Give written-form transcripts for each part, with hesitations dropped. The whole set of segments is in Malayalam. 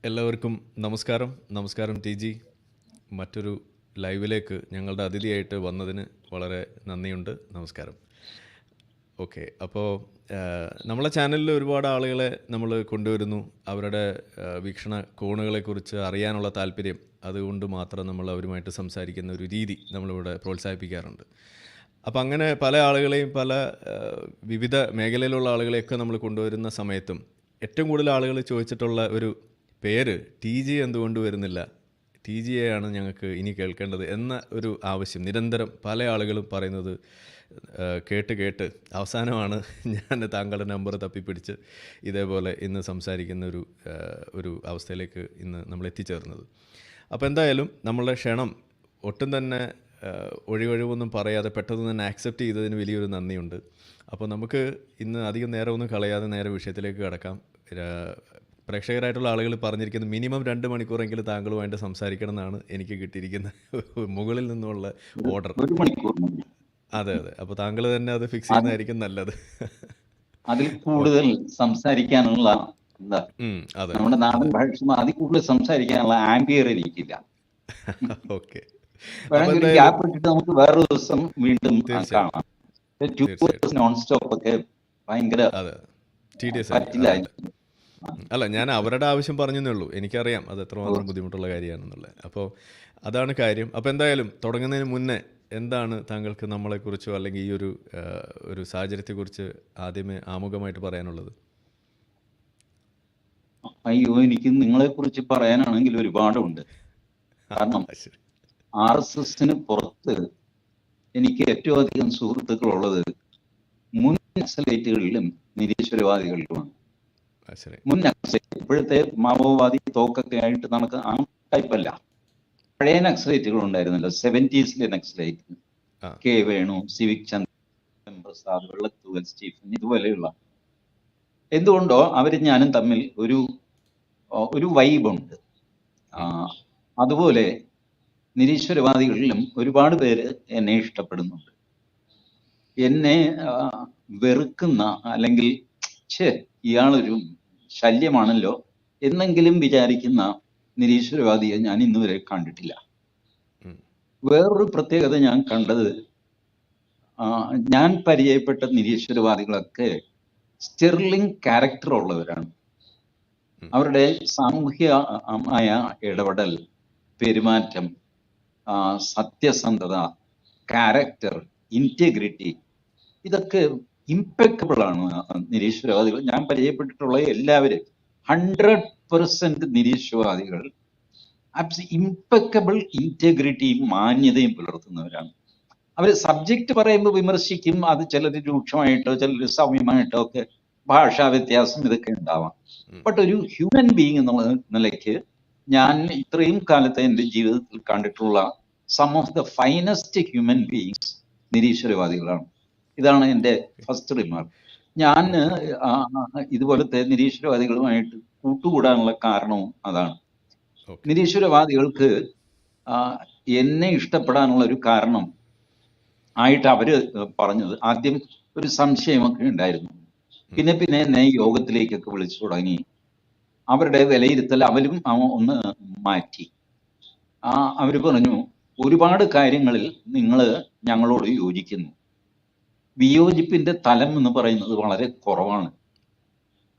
എല്ലാവർക്കും നമസ്കാരം. നമസ്കാരം ടി ജി. മറ്റൊരു ലൈവിലേക്ക് ഞങ്ങളുടെ അതിഥിയായിട്ട് വന്നതിന് വളരെ നന്ദിയുണ്ട്. നമസ്കാരം. ഓക്കെ, അപ്പോൾ നമ്മളെ ചാനലിൽ ഒരുപാട് ആളുകളെ നമ്മൾ കൊണ്ടുവരുന്നു. അവരുടെ വീക്ഷണ കോണുകളെക്കുറിച്ച് അറിയാനുള്ള താല്പര്യം അതുകൊണ്ട് മാത്രം നമ്മൾ അവരുമായിട്ട് സംസാരിക്കുന്ന ഒരു രീതി നമ്മളിവിടെ പ്രോത്സാഹിപ്പിക്കാറുണ്ട്. അപ്പോൾ അങ്ങനെ പല ആളുകളെയും പല വിവിധ മേഖലയിലുള്ള ആളുകളെയൊക്കെ നമ്മൾ കൊണ്ടുവരുന്ന സമയത്തും ഏറ്റവും കൂടുതൽ ആളുകൾ ചോദിച്ചിട്ടുള്ള ഒരു പേര് ടി ജി എന്തുകൊണ്ട് വരുന്നില്ല, ടി ജിയെയാണ് ഞങ്ങൾക്ക് ഇനി കേൾക്കേണ്ടത് എന്ന ഒരു ആവശ്യം നിരന്തരം പല ആളുകളും പറയുന്നത് കേട്ട് അവസാനമാണ് ഞാൻ താങ്കളുടെ നമ്പർ തപ്പിപ്പിടിച്ച് ഇതേപോലെ ഇന്ന് സംസാരിക്കുന്ന ഒരു അവസ്ഥയിലേക്ക് ഇന്ന് നമ്മൾ എത്തിച്ചേർന്നത്. അപ്പോൾ എന്തായാലും നമ്മളുടെ ക്ഷണം ഒട്ടും തന്നെ ഒഴിവൊഴിവൊന്നും പറയാതെ പെട്ടെന്ന് തന്നെ ആക്സെപ്റ്റ് ചെയ്തതിന് വലിയൊരു നന്ദിയുണ്ട്. അപ്പോൾ നമുക്ക് ഇന്ന് അധികം നേരമൊന്നും കളയാതെ നേരെ വിഷയത്തിലേക്ക് കടക്കാം. പ്രേക്ഷകരായിട്ടുള്ള ആളുകൾ പറഞ്ഞിരിക്കുന്നത് മിനിമം 2 മണിക്കൂറെങ്കിലും താങ്കളുമായിട്ട് സംസാരിക്കണം എന്നാണ് എനിക്ക് കിട്ടിയിരിക്കുന്ന മുകളിൽ നിന്നുള്ള ഓർഡർ. അതെ, അപ്പോൾ താങ്കൾ തന്നെ അത് ഫിക്സ് ചെയ്യുന്നതായിരിക്കും നല്ലത്. അതിൽ കൂടുതൽ സംസാരിക്കാനുള്ള നമ്മുടെ നാടൻ ഭാഷ അതിൽ കൂടുതൽ സംസാരിക്കാനുള്ള ആംബിയർ എനിക്കില്ല. ഓക്കെ, വേണമെങ്കിൽ ഗ്യാപ്പ് ഇട്ടിട്ട് നമുക്ക് വേറൊരു ദിവസം വീണ്ടും കാണാം. നോൺ സ്റ്റോപ്പ് ഒക്കെ ഭയങ്കര പറ്റില്ല. അല്ല, ഞാൻ അവരുടെ ആവശ്യം പറഞ്ഞതേ ഉള്ളൂ. എനിക്കറിയാം അത് എത്രമാത്രം ബുദ്ധിമുട്ടുള്ള കാര്യമാണെന്നുള്ളത്. അപ്പോൾ അതാണ് കാര്യം. അപ്പോൾ എന്തായാലും തുടങ്ങുന്നതിന് മുന്നേ എന്താണ് താങ്കൾക്ക് നമ്മളെക്കുറിച്ചോ അല്ലെങ്കിൽ ഈ ഒരു സാഹചര്യത്തെക്കുറിച്ച് ആദ്യമേ ആമുഖമായിട്ട് പറയാനുള്ളത്? അയ്യോ, എനിക്ക് നിങ്ങളെ കുറിച്ച് പറയാനാണെങ്കിൽ ഒരുപാടുണ്ട്. കാരണം RSSന് പുറത്ത് എനിക്ക് ഏറ്റവും അധികം സുഹൃത്തുക്കളുള്ളത് മുൻ നക്സലൈറ്റുകളിലും നിരീശ്വരവാദികളിലുമാണ്. മുൻ നക്സലൈറ്റ്, ഇപ്പോഴത്തെ മാവോവാദി തോക്കൊക്കെ ആയിട്ട് നമുക്ക് ആ ടൈപ്പല്ല. പഴയ നക്സലൈറ്റുകൾ ഉണ്ടായിരുന്നല്ലോ, 70s Naxalite, K Venu, civic Chandra Prasad, Vellathooval Stephen, ഇതുപോലെയുള്ള. എന്തുകൊണ്ടോ അവര് ഞാനും തമ്മിൽ ഒരു വൈബുണ്ട്. അതുപോലെ നിരീശ്വരവാദികളിലും ഒരുപാട് പേര് എന്നെ ഇഷ്ടപ്പെടുന്നുണ്ട്. എന്നെ വെറുക്കുന്ന അല്ലെങ്കിൽ ഇയാളൊരു ശല്യമാണല്ലോ എന്നെങ്കിലും വിചാരിക്കുന്ന നിരീശ്വരവാദിയെ ഞാൻ ഇന്നുവരെ കണ്ടിട്ടില്ല. വേറൊരു പ്രത്യേകത ഞാൻ കണ്ടത്, ഞാൻ പരിചയപ്പെട്ട നിരീശ്വരവാദികളൊക്കെ സ്റ്റെർലിംഗ് ക്യാരക്ടർ ഉള്ളവരാണ്. അവരുടെ സാമൂഹികമായ ഇടപെടൽ, പെരുമാറ്റം, സത്യസന്ധത, ക്യാരക്ടർ, ഇന്റഗ്രിറ്റി, ഇതൊക്കെ ഇംപെക്കബിൾ ആണ്. നിരീശ്വരവാദികൾ ഞാൻ പരിചയപ്പെട്ടിട്ടുള്ള എല്ലാവരും 100% നിരീശ്വരവാദികൾ ഇംപെക്കബിൾ ഇന്റഗ്രിറ്റിയും മാന്യതയും പുലർത്തുന്നവരാണ്. അവർ സബ്ജക്റ്റ് പറയുമ്പോൾ വിമർശിക്കും. അത് ചിലർ രൂക്ഷമായിട്ടോ ചിലർ സൗമ്യമായിട്ടോ ഒക്കെ ഭാഷാ വ്യത്യാസം ഇതൊക്കെ ഉണ്ടാവാം. ബട്ട് ഒരു ഹ്യൂമൻ ബീയിങ് എന്നുള്ള നിലയ്ക്ക് ഞാൻ ഇത്രയും കാലത്തെ എൻ്റെ ജീവിതത്തിൽ കണ്ടിട്ടുള്ള some of the finest human beings നിരീശ്വരവാദികളാണ്. ഇതാണ് എൻ്റെ ഫസ്റ്റ് റിമാർക്ക്. ഞാൻ ഇതുപോലത്തെ നിരീശ്വരവാദികളുമായിട്ട് കൂട്ടുകൂടാനുള്ള കാരണവും അതാണ്. നിരീശ്വരവാദികൾക്ക് എന്നെ ഇഷ്ടപ്പെടാനുള്ള ഒരു കാരണം ആയിട്ട് അവര് പറഞ്ഞത്, ആദ്യം ഒരു സംശയമൊക്കെ ഉണ്ടായിരുന്നു. പിന്നെ എന്നെ യോഗത്തിലേക്കൊക്കെ വിളിച്ചു തുടങ്ങി. അവരുടെ വിലയിരുത്തൽ അവരും ഒന്ന് മാറ്റി. അവര് പറഞ്ഞു, ഒരുപാട് കാര്യങ്ങളിൽ നിങ്ങൾ ഞങ്ങളോട് യോജിക്കുന്നു, വിയോജിപ്പിന്റെ തലം എന്ന് പറയുന്നത് വളരെ കുറവാണ്.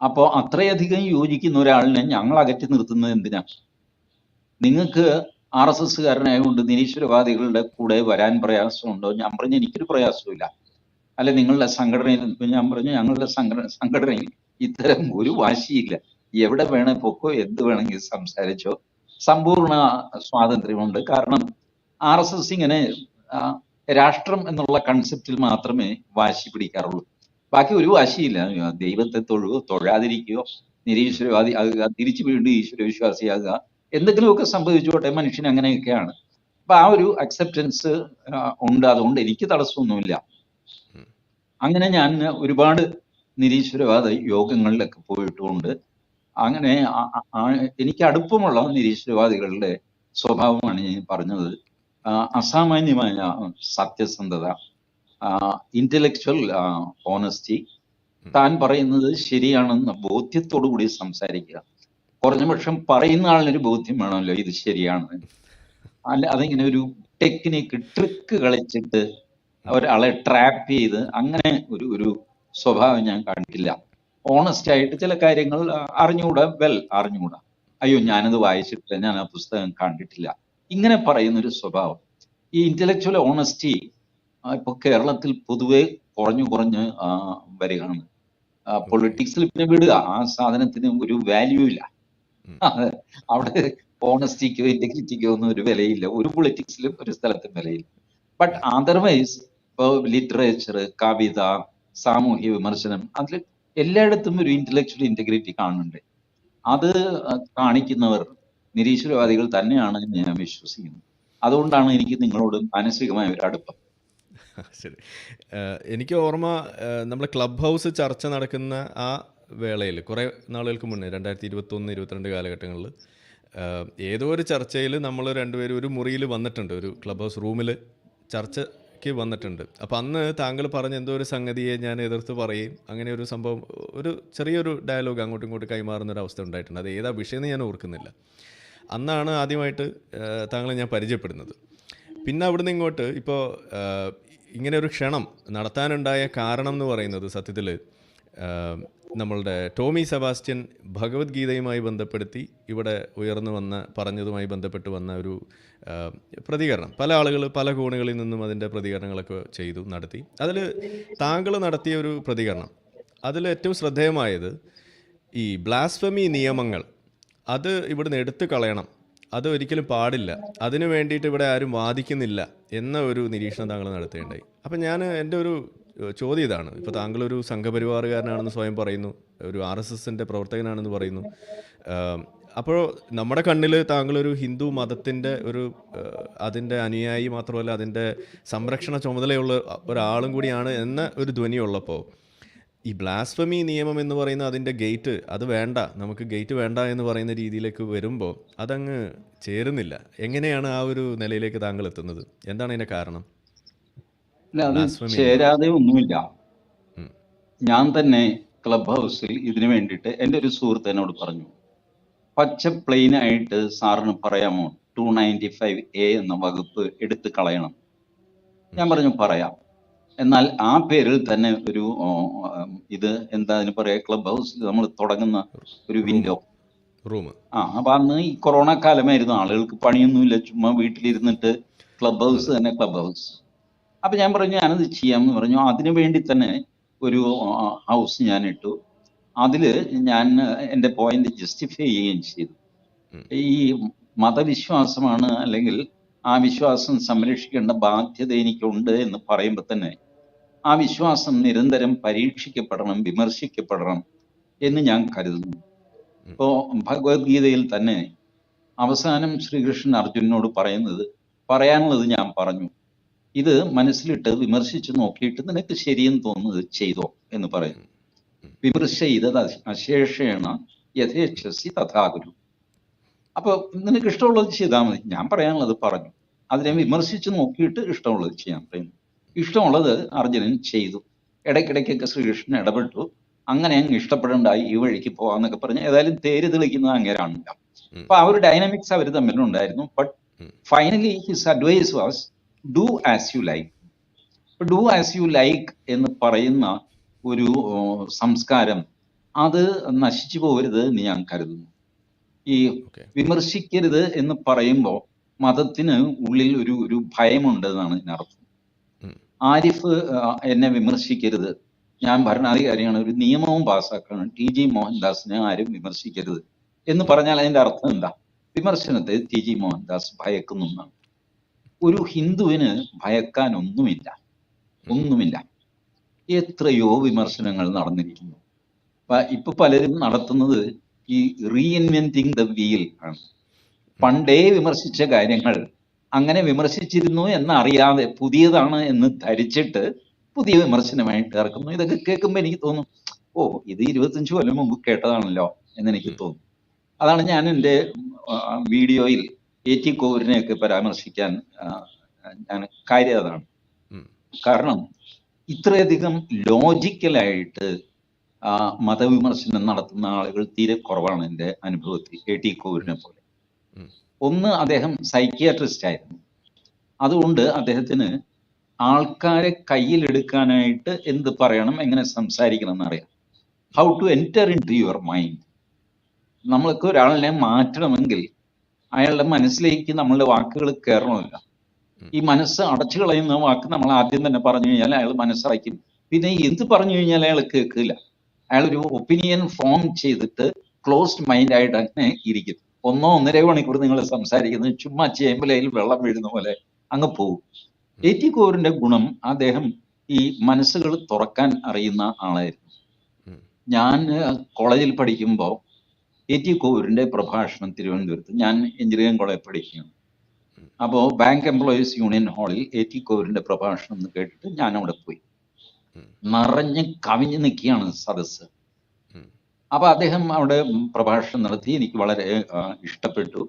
അപ്പോൾ അത്രയധികം യോജിക്കുന്ന ഒരാളിനെ ഞങ്ങൾ അകറ്റി നിർത്തുന്നത് എന്തിനാ? നിങ്ങൾക്ക് RSSകാരനായതുകൊണ്ട് നിരീശ്വരവാദികളുടെ കൂടെ വരാൻ പ്രയാസമുണ്ടോ? ഞാൻ പറഞ്ഞു, എനിക്കൊരു പ്രയാസമില്ല. അല്ല, നിങ്ങളുടെ സംഘടനയിൽ, ഞാൻ പറഞ്ഞു, ഞങ്ങളുടെ സംഘടനയിൽ ഇത്തരം ഒരു വാശിയില്ല. എവിടെ വേണേ പൊക്കോ, എന്ത് വേണമെങ്കിൽ സംസാരിച്ചോ, സമ്പൂർണ്ണ സ്വാതന്ത്ര്യമുണ്ട്. കാരണം RSS ഇങ്ങനെ രാഷ്ട്രം എന്നുള്ള കൺസെപ്റ്റിൽ മാത്രമേ വാശി പിടിക്കാറുള്ളൂ. ബാക്കി ഒരു വാശിയില്ല. ദൈവത്തെ തൊഴാതിരിക്കുകയോ നിരീശ്വരവാദി ആകുക, തിരിച്ചു വീണ്ടും ഈശ്വര വിശ്വാസിയാകുക, എന്തെങ്കിലുമൊക്കെ സംഭവിച്ചോട്ടെ, മനുഷ്യൻ അങ്ങനെയൊക്കെയാണ്. അപ്പൊ ആ ഒരു അക്സെപ്റ്റൻസ് ഉണ്ട്. അതുകൊണ്ട് എനിക്ക് തടസ്സമൊന്നുമില്ല. അങ്ങനെ ഞാൻ ഒരുപാട് നിരീശ്വരവാദ യോഗങ്ങളിലൊക്കെ പോയിട്ടുമുണ്ട്. അങ്ങനെ എനിക്ക് അടുപ്പമുള്ള നിരീശ്വരവാദികളുടെ സ്വഭാവമാണ് ഞാൻ പറഞ്ഞത്. അസാമാന്യമായ സത്യസന്ധത, ഇന്റലക്ച്വൽ ഓണസ്റ്റി, താൻ പറയുന്നത് ശരിയാണെന്ന ബോധ്യത്തോടു കൂടി സംസാരിക്കുക. കുറഞ്ഞ പക്ഷം പറയുന്ന ആളിനൊരു ബോധ്യം വേണമല്ലോ ഇത് ശരിയാണ്. അല്ല അതിങ്ങനെ ഒരു ടെക്നിക്ക് ട്രിക്ക് കളിച്ചിട്ട് ഒരാളെ ട്രാപ്പ് ചെയ്ത് അങ്ങനെ ഒരു സ്വഭാവം ഞാൻ കണ്ടിട്ടില്ല. ഓണസ്റ്റ് ആയിട്ട് ചില കാര്യങ്ങൾ അറിഞ്ഞുകൂടാ, അറിഞ്ഞുകൂടാ, അയ്യോ ഞാനത് വായിച്ചിട്ടില്ല, ഞാൻ ആ പുസ്തകം കണ്ടിട്ടില്ല, ഇങ്ങനെ പറയുന്നൊരു സ്വഭാവം. ഈ ഇന്റലക്ച്വൽ ഓണസ്റ്റി ഇപ്പൊ കേരളത്തിൽ പൊതുവെ കുറഞ്ഞു വരികയാണ്. പൊളിറ്റിക്സിൽ പിന്നെ വിടുക, ആ സാധനത്തിന് ഒരു വാല്യൂ ഇല്ല. അവിടെ ഓണസ്റ്റിക്കോ ഇന്റഗ്രിറ്റിക്കോ ഒന്നും ഒരു വിലയില്ല, ഒരു പൊളിറ്റിക്സിലും ഒരു സ്ഥലത്തും വിലയില്ല. ബട്ട് അതർവൈസ് ഇപ്പൊ ലിറ്ററേച്ചർ, കവിത, സാമൂഹ്യ വിമർശനം, അതിൽ എല്ലായിടത്തും ഒരു ഇന്റലക്ച്വൽ ഇന്റഗ്രിറ്റി കാണുന്നുണ്ട്. അത് കാണിക്കുന്നവർ നിരീശ്വരവാദികൾ തന്നെയാണ് എന്ന് ഞാൻ വിശ്വസിക്കുന്നു. അതുകൊണ്ടാണ് എനിക്ക് നിങ്ങളോട് മാനസികമായ ഒരു അടുപ്പം. ശരി. എനിക്ക് ഓർമ്മ, നമ്മുടെ ക്ലബ് ഹൗസ് ചർച്ച നടക്കുന്ന ആ വേളയിൽ കുറേ നാളുകൾക്ക് മുന്നേ 2021, 22 കാലഘട്ടങ്ങളിൽ ഏതോ ഒരു ചർച്ചയിൽ നമ്മൾ രണ്ടുപേരും ഒരു മുറിയിൽ വന്നിട്ടുണ്ട്, ഒരു ക്ലബ് ഹൗസ് റൂമിൽ ചർച്ചയ്ക്ക് വന്നിട്ടുണ്ട്. അപ്പോൾ അന്ന് താങ്കൾ പറഞ്ഞ എന്തോ ഒരു സംഗതിയെ ഞാൻ എതിർത്ത് പറയുകയും അങ്ങനെ ഒരു സംഭവം, ഒരു ചെറിയൊരു ഡയലോഗ് അങ്ങോട്ടും ഇങ്ങോട്ടും കൈമാറുന്ന ഒരു അവസ്ഥ ഉണ്ടായിട്ടുണ്ട്. അത് ഏതാ വിഷയമെന്ന് ഞാൻ ഓർക്കുന്നില്ല. അന്നാണ് ആദ്യമായിട്ട് താങ്കളെ ഞാൻ പരിചയപ്പെടുന്നത്. പിന്നെ അവിടുന്ന് ഇങ്ങോട്ട് ഇപ്പോൾ ഇങ്ങനെ ഒരു ക്ഷണം നടത്താനുണ്ടായ കാരണം എന്ന് പറയുന്നത് സത്യത്തിൽ നമ്മളുടെ ടോമി സെബാസ്റ്റ്യൻ ഭഗവത്ഗീതയുമായി ബന്ധപ്പെടുത്തി ഇവിടെ ഉയർന്നു വന്ന പറഞ്ഞതുമായി ബന്ധപ്പെട്ട് വന്ന ഒരു പ്രതികരണം, പല ആളുകൾ പല കോണുകളിൽ നിന്നും അതിൻ്റെ പ്രതികരണങ്ങളൊക്കെ നടത്തി. അതിൽ താങ്കൾ നടത്തിയ ഒരു പ്രതികരണം, അതിൽ ഏറ്റവും ശ്രദ്ധേയമായത് ഈ ബ്ലാസ്ഫമി നിയമങ്ങൾ അത് ഇവിടുന്ന് എടുത്തു കളയണം, അത് ഒരിക്കലും പാടില്ല, അതിനു വേണ്ടിയിട്ട് ഇവിടെ ആരും വാദിക്കുന്നില്ല എന്ന ഒരു നിരീക്ഷണം താങ്കൾ നടത്തുകയുണ്ടായി. അപ്പം ഞാൻ എൻ്റെ ഒരു ചോദ്യം ഇതാണ്, ഇപ്പോൾ താങ്കളൊരു സംഘപരിവാറുകാരനാണെന്ന് സ്വയം പറയുന്നു, ഒരു RSSൻ്റെ പ്രവർത്തകനാണെന്ന് പറയുന്നു. അപ്പോൾ നമ്മുടെ കണ്ണിൽ താങ്കളൊരു ഹിന്ദു മതത്തിൻ്റെ അതിൻ്റെ അനുയായി മാത്രമല്ല അതിൻ്റെ സംരക്ഷണ ചുമതലയുള്ള ഒരാളും കൂടിയാണ് എന്ന ഒരു ധ്വനിയുള്ളപ്പോൾ ഈ ബ്ലാസ്ഫമി നിയമം എന്ന് പറയുന്ന അതിൻ്റെ ഗേറ്റ്, അത് വേണ്ട, നമുക്ക് ഗേറ്റ് വേണ്ട എന്ന് പറയുന്ന രീതിയിലേക്ക് വരുമ്പോൾ അതങ്ങ് ചേരുന്നില്ല. എങ്ങനെയാണ് ആ ഒരു നിലയിലേക്ക് താങ്കൾ എത്തുന്നത്? എന്താണ് അതിൻ്റെ കാരണം? ചേരാതെ ഒന്നുമില്ല. ഞാൻ തന്നെ ക്ലബ് ഹൗസിൽ ഇതിനു വേണ്ടിയിട്ട് എൻ്റെ ഒരു സുഹൃത്ത് എന്നോട് പറഞ്ഞു, പച്ച പ്ലെയിൻ ആയിട്ട് സാറിന് പറയാമോ 295A എന്ന വകുപ്പ് എടുത്ത് കളയണം. ഞാൻ പറഞ്ഞു പറയാം, എന്നാൽ ആ പേരിൽ തന്നെ ഒരു ഇത് എന്താ അതിന് പറയാ, ക്ലബ് ഹൗസിൽ നമ്മൾ തുടങ്ങുന്ന ഒരു വിൻഡോ റൂം. അപ്പൊ അന്ന് ഈ കൊറോണ കാലമായിരുന്നു, ആളുകൾക്ക് പണിയൊന്നുമില്ല, ചുമ്മാ വീട്ടിലിരുന്നിട്ട് ക്ലബ് ഹൗസ് തന്നെ ക്ലബ് ഹൗസ്. അപ്പൊ ഞാൻ പറഞ്ഞു ഞാനത് ചെയ്യാമെന്ന് പറഞ്ഞു. അതിനു വേണ്ടി തന്നെ ഒരു ഹൗസ് ഞാൻ ഇട്ടു. അതില് ഞാൻ എൻ്റെ പോയിന്റ് ജസ്റ്റിഫൈ ചെയ്യുകയും ചെയ്തു. ഈ മതവിശ്വാസമാണ്, അല്ലെങ്കിൽ ആ വിശ്വാസം സംരക്ഷിക്കേണ്ട ബാധ്യത എനിക്കുണ്ട് എന്ന് പറയുമ്പോൾ തന്നെ ആ വിശ്വാസം നിരന്തരം പരീക്ഷിക്കപ്പെടണം, വിമർശിക്കപ്പെടണം എന്ന് ഞാൻ കരുതുന്നു. ഇപ്പോ ഭഗവത്ഗീതയിൽ തന്നെ അവസാനം ശ്രീകൃഷ്ണൻ അർജുനനോട് പറയാനുള്ളത് ഞാൻ പറഞ്ഞു, ഇത് മനസ്സിലിട്ട് വിമർശിച്ച് നോക്കിയിട്ട് നിനക്ക് ശരിയെന്ന് തോന്നുന്നത് ചെയ്തോ എന്ന് പറയുന്നു. വിമർശ ചെയ്തത് അശേഷേണ യഥേച്ഛസി തഥാകുരു. അപ്പൊ നിനക്ക് ഇഷ്ടമുള്ളത് ചെയ്താൽ മതി, ഞാൻ പറയാനുള്ളത് പറഞ്ഞു, അതിനെ വിമർശിച്ച് നോക്കിയിട്ട് ഇഷ്ടമുള്ളത് ചെയ്യാൻ പറയുന്നു. ഇഷ്ടമുള്ളത് അർജുനൻ ചെയ്തു. ഇടയ്ക്കിടയ്ക്കൊക്കെ ശ്രീകൃഷ്ണൻ ഇടപെട്ടു, അങ്ങനെ അങ്ങ് ഇഷ്ടപ്പെടണ്ടായി, ഈ വഴിക്ക് പോവാന്നൊക്കെ പറഞ്ഞ് ഏതായാലും തേര് തെളിക്കുന്നത് അങ്ങേരാണില്ല. അപ്പൊ ആ ഒരു ഡൈനാമിക്സ് അവർ തമ്മിലുണ്ടായിരുന്നു. But finally his advice was do as you like. Do as you like എന്ന് പറയുന്ന ഒരു സംസ്കാരം അത് നശിച്ചു പോകരുത് എന്ന് ഞാൻ കരുതുന്നു. ഈ വിമർശിക്കരുത് എന്ന് പറയുമ്പോൾ മതത്തിന് ഉള്ളിൽ ഒരു ഭയമുണ്ട് എന്നാണ് ഇതിനർത്ഥം. ആരിഫ് എന്നെ വിമർശിക്കരുത്, ഞാൻ ഭരണാധികാരിയാണ്, ഒരു നിയമവും പാസ്സാക്കണം, TG മോഹൻദാസിനെ ആരും വിമർശിക്കരുത് എന്ന് പറഞ്ഞാൽ അതിന്റെ അർത്ഥം എന്താ? വിമർശനത്തെ TG മോഹൻദാസ് ഭയക്കുന്നു എന്നാണ്. ഒരു ഹിന്ദുവിന് ഭയക്കാൻ ഒന്നുമില്ല. എത്രയോ വിമർശനങ്ങൾ നടന്നിരിക്കുന്നു. ഇപ്പൊ പലരും നടത്തുന്നത് ഈ റീഇൻവെന്റിങ് ദ വീൽ ആണ്. പണ്ടേ വിമർശിച്ച കാര്യങ്ങൾ അങ്ങനെ വിമർശിച്ചിരുന്നു എന്നറിയാതെ പുതിയതാണ് എന്ന് ധരിച്ചിട്ട് പുതിയ വിമർശനമായിട്ട് ഇറക്കുന്നു. ഇതൊക്കെ കേൾക്കുമ്പോൾ എനിക്ക് തോന്നും, ഓ ഇത് 25 കൊല്ലം മുമ്പ് കേട്ടതാണല്ലോ എന്നെനിക്ക് തോന്നും. അതാണ് ഞാൻ എൻ്റെ വീഡിയോയിൽ AT കോവൂരിനെയൊക്കെ പരാമർശിക്കാൻ ഞാൻ കാര്യം അതാണ്. കാരണം ഇത്രയധികം ലോജിക്കലായിട്ട് മതവിമർശനം നടത്തുന്ന ആളുകൾ തീരെ കുറവാണ് എൻ്റെ അനുഭവത്തിൽ, AT കോവൂരിനെ പോലെ. ഉം. ഒന്ന്, അദ്ദേഹം സൈക്കിയാട്രിസ്റ്റ് ആയിരുന്നു. അതുകൊണ്ട് അദ്ദേഹത്തിന് ആൾക്കാരെ കയ്യിലെടുക്കാനായിട്ട് എന്ത് പറയണം, എങ്ങനെ സംസാരിക്കണം എന്നറിയാം. How to enter in to your mind. നമ്മൾക്ക് ഒരാളിനെ മാറ്റണമെങ്കിൽ അയാളുടെ മനസ്സിലേക്ക് നമ്മളുടെ വാക്കുകൾ കയറണമില്ല. ഈ മനസ്സ് അടച്ചു കളയുന്ന വാക്ക് നമ്മൾ ആദ്യം തന്നെ പറഞ്ഞു കഴിഞ്ഞാൽ അയാൾ മനസ്സടയ്ക്കും. പിന്നെ എന്ത് പറഞ്ഞു കഴിഞ്ഞാൽ അയാൾ കേൾക്കില്ല. അയാൾ ഒരു ഒപ്പീനിയൻ ഫോം ചെയ്തിട്ട് ക്ലോസ്ഡ് മൈൻഡ് ആയിട്ട് അങ്ങനെ ഇരിക്കും. 1-1.5 മണിക്കൂർ നിങ്ങൾ സംസാരിക്കുന്നത് ചുമ്മാ ചേമ്പലയിൽ വെള്ളം വീഴുന്ന പോലെ അങ്ങ് പോകും. AT കോവൂരിന്റെ ഗുണം, അദ്ദേഹം ഈ മനസ്സുകൾ തുറക്കാൻ അറിയുന്ന ആളായിരുന്നു. ഞാൻ കോളേജിൽ പഠിക്കുമ്പോൾ AT കോവൂരിന്റെ പ്രഭാഷണം തിരുവനന്തപുരത്ത്, ഞാൻ എഞ്ചിനീയറിംഗ് കോളേജിൽ പഠിക്കുകയാണ്. അപ്പോൾ ബാങ്ക് എംപ്ലോയീസ് യൂണിയൻ ഹാളിൽ AT കോവൂരിന്റെ പ്രഭാഷണം എന്ന് കേട്ടിട്ട് ഞാൻ അവിടെ പോയി. നിറഞ്ഞ് കവിഞ്ഞു നിൽക്കുകയാണ് സദസ്സ്. അപ്പൊ അദ്ദേഹം അവിടെ പ്രഭാഷണം നടത്തി. എനിക്ക് വളരെ ഇഷ്ടപ്പെട്ടു.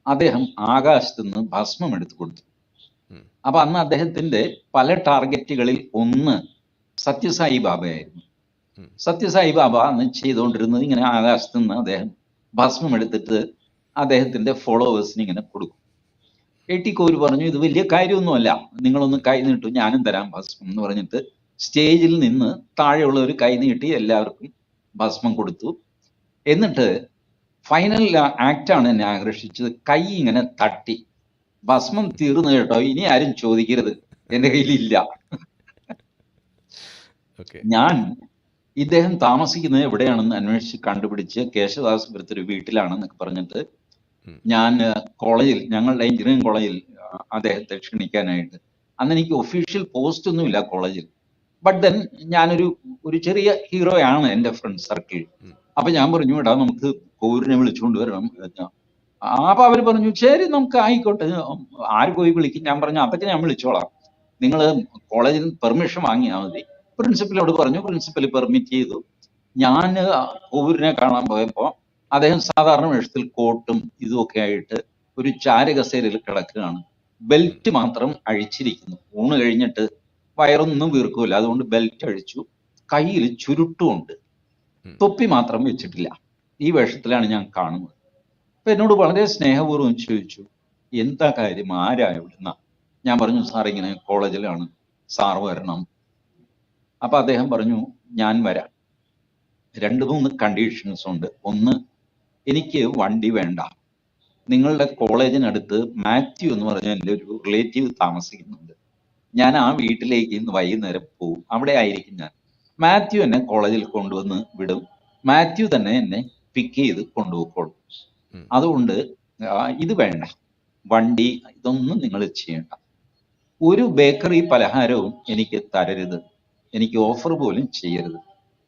അദ്ദേഹം ആകാശത്ത് നിന്ന് ഭസ്മം എടുത്തു കൊടുത്തു. അപ്പൊ അന്ന് അദ്ദേഹത്തിന്റെ പല ടാർഗറ്റുകളിൽ ഒന്ന് സത്യസായി ബാബയായിരുന്നു. സത്യസായി ബാബ അന്ന് ചെയ്തുകൊണ്ടിരുന്നത് ഇങ്ങനെ ആകാശത്ത് നിന്ന് അദ്ദേഹം ഭസ്മം എടുത്തിട്ട് അദ്ദേഹത്തിന്റെ ഫോളോവേഴ്സിന് ഇങ്ങനെ കൊടുക്കും. AT കോവൂർ പറഞ്ഞു, ഇത് വലിയ കാര്യമൊന്നുമല്ല, നിങ്ങളൊന്ന് കൈ നീട്ടു, ഞാനും തരാം ഭസ്മം എന്ന് പറഞ്ഞിട്ട് സ്റ്റേജിൽ നിന്ന് താഴെയുള്ളവർ കൈ നീട്ടി എല്ലാവർക്കും ഭസ്മം കൊടുത്തു. എന്നിട്ട് ഫൈനൽ ആക്റ്റാണ് എന്നെ ആകർഷിച്ചത്. കൈ ഇങ്ങനെ തട്ടി, ഭസ്മം തീർന്നു കേട്ടോ, ഇനി ആരും ചോദിക്കരുത്, എന്റെ കയ്യിലില്ല. ഞാൻ ഇദ്ദേഹം താമസിക്കുന്നത് എവിടെയാണെന്ന് അന്വേഷിച്ച് കണ്ടുപിടിച്ച് കേശവദാസപുരത്ത് ഒരു വീട്ടിലാണെന്നൊക്കെ പറഞ്ഞിട്ട് ഞാൻ കോളേജിൽ, ഞങ്ങളുടെ എഞ്ചിനീയറിംഗ് കോളേജിൽ അദ്ദേഹത്തെ ക്ഷണിക്കാനായിട്ട്, അന്ന് എനിക്ക് ഒഫീഷ്യൽ പോസ്റ്റ് ഒന്നുമില്ല കോളേജിൽ. ബട്ട് ദെൻ ഞാനൊരു ചെറിയ ഹീറോയാണ് എൻ്റെ ഫ്രണ്ട് സർക്കിൾ. അപ്പൊ ഞാൻ പറഞ്ഞു, എടാ നമുക്ക് കോവൂരിനെ വിളിച്ചുകൊണ്ട് വരണം. അപ്പൊ അവര് പറഞ്ഞു, ശരി നമുക്ക് ആയിക്കോട്ടെ, ആര് പോയി വിളിക്കും? ഞാൻ പറഞ്ഞു, അതൊക്കെ ഞാൻ വിളിച്ചോളാം, നിങ്ങൾ കോളേജിൽ പെർമിഷൻ വാങ്ങിയാൽ മതി. പ്രിൻസിപ്പലിനോട് പറഞ്ഞു, പ്രിൻസിപ്പൽ പെർമിറ്റ് ചെയ്തു. ഞാൻ കോവൂരിനെ കാണാൻ പോയപ്പോ അദ്ദേഹം സാധാരണ വേഷത്തിൽ കോട്ടും ഇതുമൊക്കെ ആയിട്ട് ഒരു ചാരകസേരയിൽ കിടക്കുകയാണ്. ബെൽറ്റ് മാത്രം അഴിച്ചിരിക്കുന്നു. ഊണ് കഴിഞ്ഞിട്ട് വയറൊന്നും വീർക്കൂല, അതുകൊണ്ട് ബെൽറ്റ് അഴിച്ചു. കയ്യിൽ ചുരുട്ടുമുണ്ട്, തൊപ്പി മാത്രം വെച്ചിട്ടില്ല. ഈ വേഷത്തിലാണ് ഞാൻ കാണുന്നത്. അപ്പൊ എന്നോട് വളരെ സ്നേഹപൂർവ്വം ചോദിച്ചു, എന്താ കാര്യം, ആരാ ഇവിടുന്ന? ഞാൻ പറഞ്ഞു, സാർ ഇങ്ങനെ കോളേജിലാണ്, സാർ വരണം. അപ്പൊ അദ്ദേഹം പറഞ്ഞു, ഞാൻ വരാം. 2-3 കണ്ടീഷൻസ് ഉണ്ട്. ഒന്ന്, എനിക്ക് വണ്ടി വേണ്ട. നിങ്ങളുടെ കോളേജിനടുത്ത് മാത്യു എന്ന് പറഞ്ഞ എൻ്റെ ഒരു റിലേറ്റീവ് താമസിക്കുന്നുണ്ട്. ഞാൻ ആ വീട്ടിലേക്ക് ഇന്ന് വൈകുന്നേരം പോകും, അവിടെ ആയിരിക്കും ഞാൻ. മാത്യു എന്നെ കോളേജിൽ കൊണ്ടുവന്ന് വിടും, മാത്യു തന്നെ എന്നെ പിക്ക് ചെയ്ത് കൊണ്ടുപോയിക്കോളും. അതുകൊണ്ട് ഇത് വേണ്ട, വണ്ടി ഇതൊന്നും നിങ്ങൾ ചെയ്യണ്ട. ഒരു ബേക്കറി പലഹാരവും എനിക്ക് തരരുത്, എനിക്ക് ഓഫർ പോലും ചെയ്യരുത്.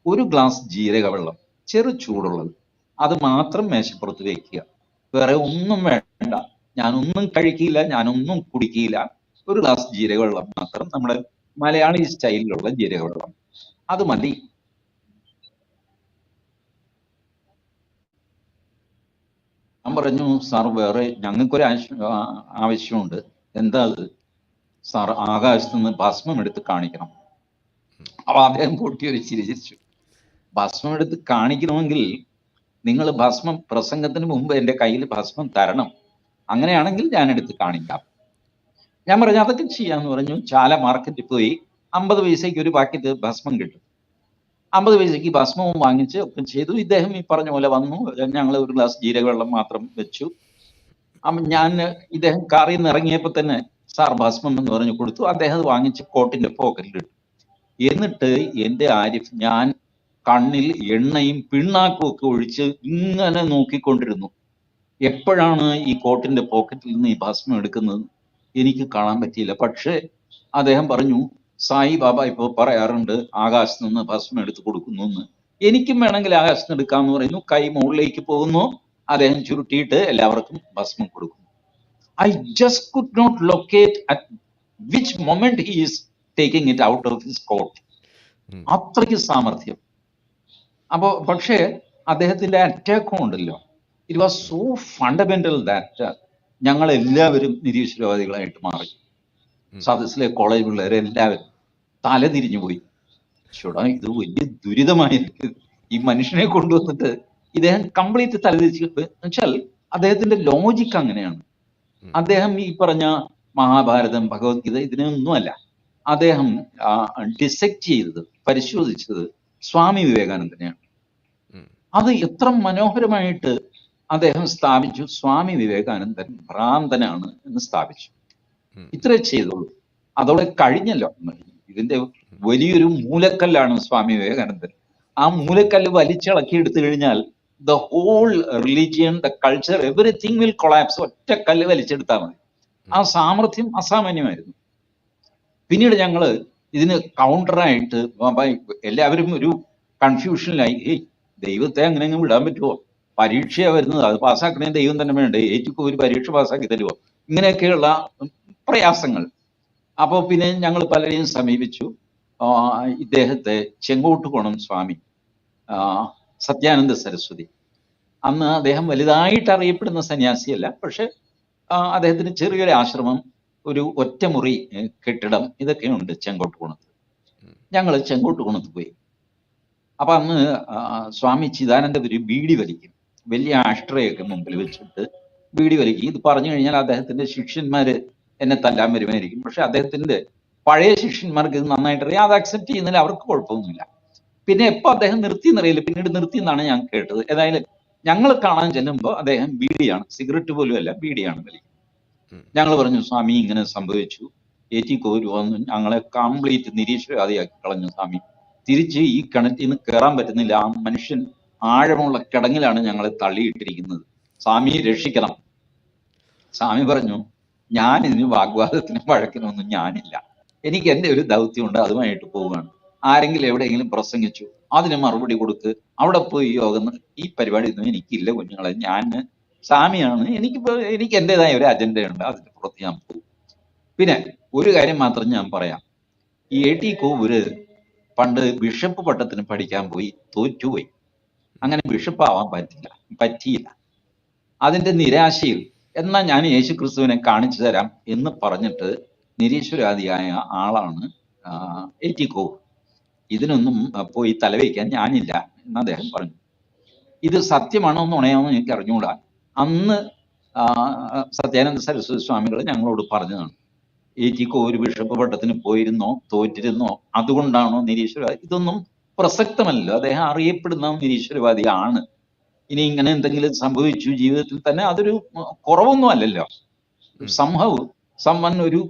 ഒരു ഗ്ലാസ് ജീരക വെള്ളം, ചെറു ചൂടുള്ളത്, അത് മാത്രം മേശപ്പുറത്ത് വെക്കുക. വേറെ ഒന്നും വേണ്ട, ഞാനൊന്നും കഴിക്കില്ല, ഞാനൊന്നും കുടിക്കില്ല. ഒരു ഗ്ലാസ് ജീരകവെള്ളം മാത്രം, നമ്മുടെ മലയാളി സ്റ്റൈലിലുള്ള ജീരകവെള്ളം, അത് മതി. ഞാൻ പറഞ്ഞു, സാർ വേറെ ഞങ്ങൾക്കൊരു ആവശ്യമുണ്ട്. എന്താ അത്? സാർ ആകാശത്ത് നിന്ന് ഭസ്മം എടുത്ത് കാണിക്കണം. അപ്പൊ അദ്ദേഹം പൊട്ടി ഒരു ചിരി ചിരിച്ചു. ഭസ്മം എടുത്ത് കാണിക്കണമെങ്കിൽ നിങ്ങൾ ഭസ്മം പ്രസംഗത്തിന് മുമ്പ് എൻ്റെ കയ്യിൽ ഭസ്മം തരണം, അങ്ങനെയാണെങ്കിൽ ഞാൻ എടുത്ത് കാണിക്കാം. ഞാൻ പറഞ്ഞു, അതൊക്കെ ചെയ്യാന്ന് പറഞ്ഞു. ചാല മാർക്കറ്റിൽ പോയി 50 പൈസയ്ക്ക് ഒരു പാക്കറ്റ് ഭസ്മം കിട്ടും. 50 പൈസയ്ക്ക് ഭസ്മവും വാങ്ങിച്ച് ഒക്കെ ചെയ്തു. ഇദ്ദേഹം ഈ പറഞ്ഞ പോലെ വന്നു. ഞങ്ങൾ ഒരു ഗ്ലാസ് ജീരകവെള്ളം മാത്രം വെച്ചു. ഞാൻ ഇദ്ദേഹം കാറിൽ നിന്ന് ഇറങ്ങിയപ്പോൾ തന്നെ സാർ ഭസ്മം എന്ന് പറഞ്ഞു കൊടുത്തു. അദ്ദേഹം അത് വാങ്ങിച്ച് കോട്ടിന്റെ പോക്കറ്റിൽ ഇട്ടു. എന്നിട്ട് എൻ്റെ ആരിഫ്, ഞാൻ കണ്ണിൽ എണ്ണയും പിണ്ണാക്കും ഒക്കെ ഒഴിച്ച് ഇങ്ങനെ നോക്കിക്കൊണ്ടിരുന്നു. എപ്പോഴാണ് ഈ കോട്ടിന്റെ പോക്കറ്റിൽ നിന്ന് ഈ ഭസ്മം എടുക്കുന്നത് എനിക്ക് കാണാൻ പറ്റിയില്ല. പക്ഷേ അദ്ദേഹം പറഞ്ഞു, സായി ബാബ ഇപ്പോൾ പറയാറുണ്ട് ആകാശത്ത് നിന്ന് ഭസ്മം എടുത്ത് കൊടുക്കുന്നു എന്ന്. എനിക്കും വേണമെങ്കിൽ ആകാശത്ത് നിന്ന് എടുക്കാമെന്ന് പറയുന്നു. കൈ മുകളിലേക്ക് പോകുന്നു, അദ്ദേഹം ചുരുട്ടിയിട്ട് എല്ലാവർക്കും ഭസ്മം കൊടുക്കുന്നു. I just could not locate at which moment he is taking it out of his coat. അത്രയ്ക്ക് സാമർഥ്യം. അപ്പോ പക്ഷേ അദ്ദേഹത്തിന്റെ അറ്റാക്കും ഉണ്ടല്ലോ, it was so fundamental that ഞങ്ങൾ എല്ലാവരും നിരീശ്വരവാദികളായിട്ട് മാറി. സദസ്സിലെ കോളേജ് പിള്ളേരെ എല്ലാവരും തല തിരിഞ്ഞു പോയി. ചേടാ ഇത് വലിയ ദുരിതമായി ഈ മനുഷ്യനെ കൊണ്ടുവന്നിട്ട് ഇദ്ദേഹം കംപ്ലീറ്റ് തലതിരിച്ച് വെച്ചാൽ അദ്ദേഹത്തിന്റെ ലോജിക്ക് അങ്ങനെയാണ്. അദ്ദേഹം ഈ പറഞ്ഞ മഹാഭാരതം, ഭഗവത്ഗീത ഇതിനൊന്നുമല്ല. അദ്ദേഹം ഡിസെക്ട് ചെയ്തത്, പരിശോധിച്ചത് സ്വാമി വിവേകാനന്ദനെയാണ്. അത് എത്ര മനോഹരമായിട്ട് അദ്ദേഹം സ്ഥാപിച്ചു. സ്വാമി വിവേകാനന്ദൻ ഭ്രാന്തനാണ് എന്ന് സ്ഥാപിച്ചു. ഇത്രേ ചെയ്തുള്ളൂ, അതോടെ കഴിഞ്ഞല്ലോ. ഇതിന്റെ വലിയൊരു മൂലക്കല്ലാണ് സ്വാമി വിവേകാനന്ദൻ. ആ മൂലക്കല്ല് വലിച്ചിളക്കി എടുത്തു കഴിഞ്ഞാൽ the whole religion, the culture, everything will collapse. ഒറ്റ കല്ല് വലിച്ചെടുത്താൽ മതി. ആ സാമർഥ്യം അസാമാന്യമായിരുന്നു. പിന്നീട് ഞങ്ങള് ഇതിന് കൗണ്ടറായിട്ട് എല്ലാവരും ഒരു കൺഫ്യൂഷനിലായി. ദൈവത്തെ അങ്ങനെ വിടാൻ പറ്റുമോ? പരീക്ഷയാ വരുന്നത്, അത് പാസ്സാക്കണേ ദൈവം തന്നെ വേണ്ടേ? ഏറ്റിക്കോ ഒരു പരീക്ഷ പാസ്സാക്കി തരുമോ? ഇങ്ങനെയൊക്കെയുള്ള പ്രയാസങ്ങൾ. അപ്പോൾ പിന്നെ ഞങ്ങൾ പലരെയും സമീപിച്ചു. ഇദ്ദേഹത്തെ ചെങ്കോട്ടുകോണം സ്വാമി സത്യാനന്ദ സരസ്വതി, അന്ന് അദ്ദേഹം വലുതായിട്ട് അറിയപ്പെടുന്ന സന്യാസിയല്ല, പക്ഷെ അദ്ദേഹത്തിന് ചെറിയൊരു ആശ്രമം, ഒരു ഒറ്റമുറി കെട്ടിടം, ഇതൊക്കെയുണ്ട് ചെങ്കോട്ടുകോണത്ത്. ഞങ്ങൾ ചെങ്കോട്ടുകോണത്ത് പോയി. അപ്പൊ അന്ന് സ്വാമി ചിദാനന്ദപുരി ബീഡി വലിക്കും, വലിയ ആഷ്ട്രയൊക്കെ മുമ്പിൽ വെച്ചിട്ട് ബീഡി വലിക്കും. ഇത് പറഞ്ഞു കഴിഞ്ഞാൽ അദ്ദേഹത്തിന്റെ ശിഷ്യന്മാര് എന്നെ തല്ലാൻ വരുമായിരിക്കും, പക്ഷെ അദ്ദേഹത്തിന്റെ പഴയ ശിഷ്യന്മാർക്ക് ഇത് നന്നായിട്ട് അറിയാം. അത് അക്സെപ്റ്റ് ചെയ്യുന്നതിൽ അവർക്ക് കുഴപ്പമൊന്നുമില്ല. പിന്നെ എപ്പോ അദ്ദേഹം നിർത്തി എന്നറിയില്ല, പിന്നീട് നിർത്തി എന്നാണ് ഞാൻ കേട്ടത്. ഏതായാലും ഞങ്ങൾ കാണാൻ ചെല്ലുമ്പോൾ അദ്ദേഹം ബീഡിയാണ്, സിഗരറ്റ് പോലും അല്ല, ബീഡിയാണ് വലിക്കുന്നത്. ഞങ്ങൾ പറഞ്ഞു, സ്വാമി ഇങ്ങനെ സംഭവിച്ചു, ഏറ്റിക്കോര് വന്നു ഞങ്ങളെ കംപ്ലീറ്റ് നിരീശ്വരവാദിയാക്കി കളഞ്ഞു സ്വാമി. തിരിച്ച് ഈ കിണറ്റിൽ നിന്ന് കയറാൻ പറ്റുന്നില്ല, ആ മനുഷ്യൻ ആഴമുള്ള കിടങ്ങിലാണ് ഞങ്ങളെ തള്ളിയിട്ടിരിക്കുന്നത്, സ്വാമി രക്ഷിക്കണം. സ്വാമി പറഞ്ഞു, ഞാൻ ഇതിന് വാഗ്വാദത്തിനും വഴക്കിനൊന്നും ഞാനില്ല, എനിക്ക് എൻ്റെ ഒരു ദൗത്യമുണ്ട്, അതുമായിട്ട് പോവുകയാണ്. ആരെങ്കിലും എവിടെയെങ്കിലും പ്രസംഗിച്ചു, അതിന് മറുപടി കൊടുക്ക്, അവിടെ പോയി യോഗം, ഈ പരിപാടി ഒന്നും എനിക്കില്ല കുഞ്ഞുങ്ങളെ. ഞാൻ സ്വാമിയാണ്, എനിക്ക് എൻ്റെതായ ഒരു അജണ്ടയുണ്ട്, അതിന് പുറത്ത് ഞാൻ പോകും. പിന്നെ ഒരു കാര്യം മാത്രം ഞാൻ പറയാം, ഈ A.T. കോവൂര് പണ്ട് ബിഷപ്പ് പട്ടത്തിന് പഠിക്കാൻ പോയി, തോറ്റുപോയി. അങ്ങനെ ബിഷപ്പ് ആവാൻ പറ്റിയില്ല. അതിന്റെ നിരാശയിൽ എന്നാൽ ഞാൻ യേശു ക്രിസ്തുവിനെ കാണിച്ചു തരാം എന്ന് പറഞ്ഞിട്ട് നിരീശ്വരവാദിയായ ആളാണ് A.T. കോവൂർ. ഇതിനൊന്നും പോയി തലവയ്ക്കാൻ ഞാനില്ല എന്ന് അദ്ദേഹം പറഞ്ഞു. ഇത് സത്യമാണോ നുണയാണോ എനിക്ക് അറിഞ്ഞുകൂടാ. അന്ന് സത്യാനന്ദ സരസ്വതി സ്വാമികൾ ഞങ്ങളോട് പറഞ്ഞതാണ്, A.T. കോവൂർ ബിഷപ്പ് പട്ടത്തിന് പോയിരുന്നോ, തോറ്റിരുന്നോ, അതുകൊണ്ടാണോ നിരീശ്വരവാദി? ഇതൊന്നും പ്രസക്തമല്ലോ, അദ്ദേഹം അറിയപ്പെടുന്ന നിരീശ്വരവാദിയാണ്. ഇനി ഇങ്ങനെ എന്തെങ്കിലും സംഭവിച്ചു ജീവിതത്തിൽ തന്നെ, അതൊരു കുറവൊന്നും അല്ലല്ലോ.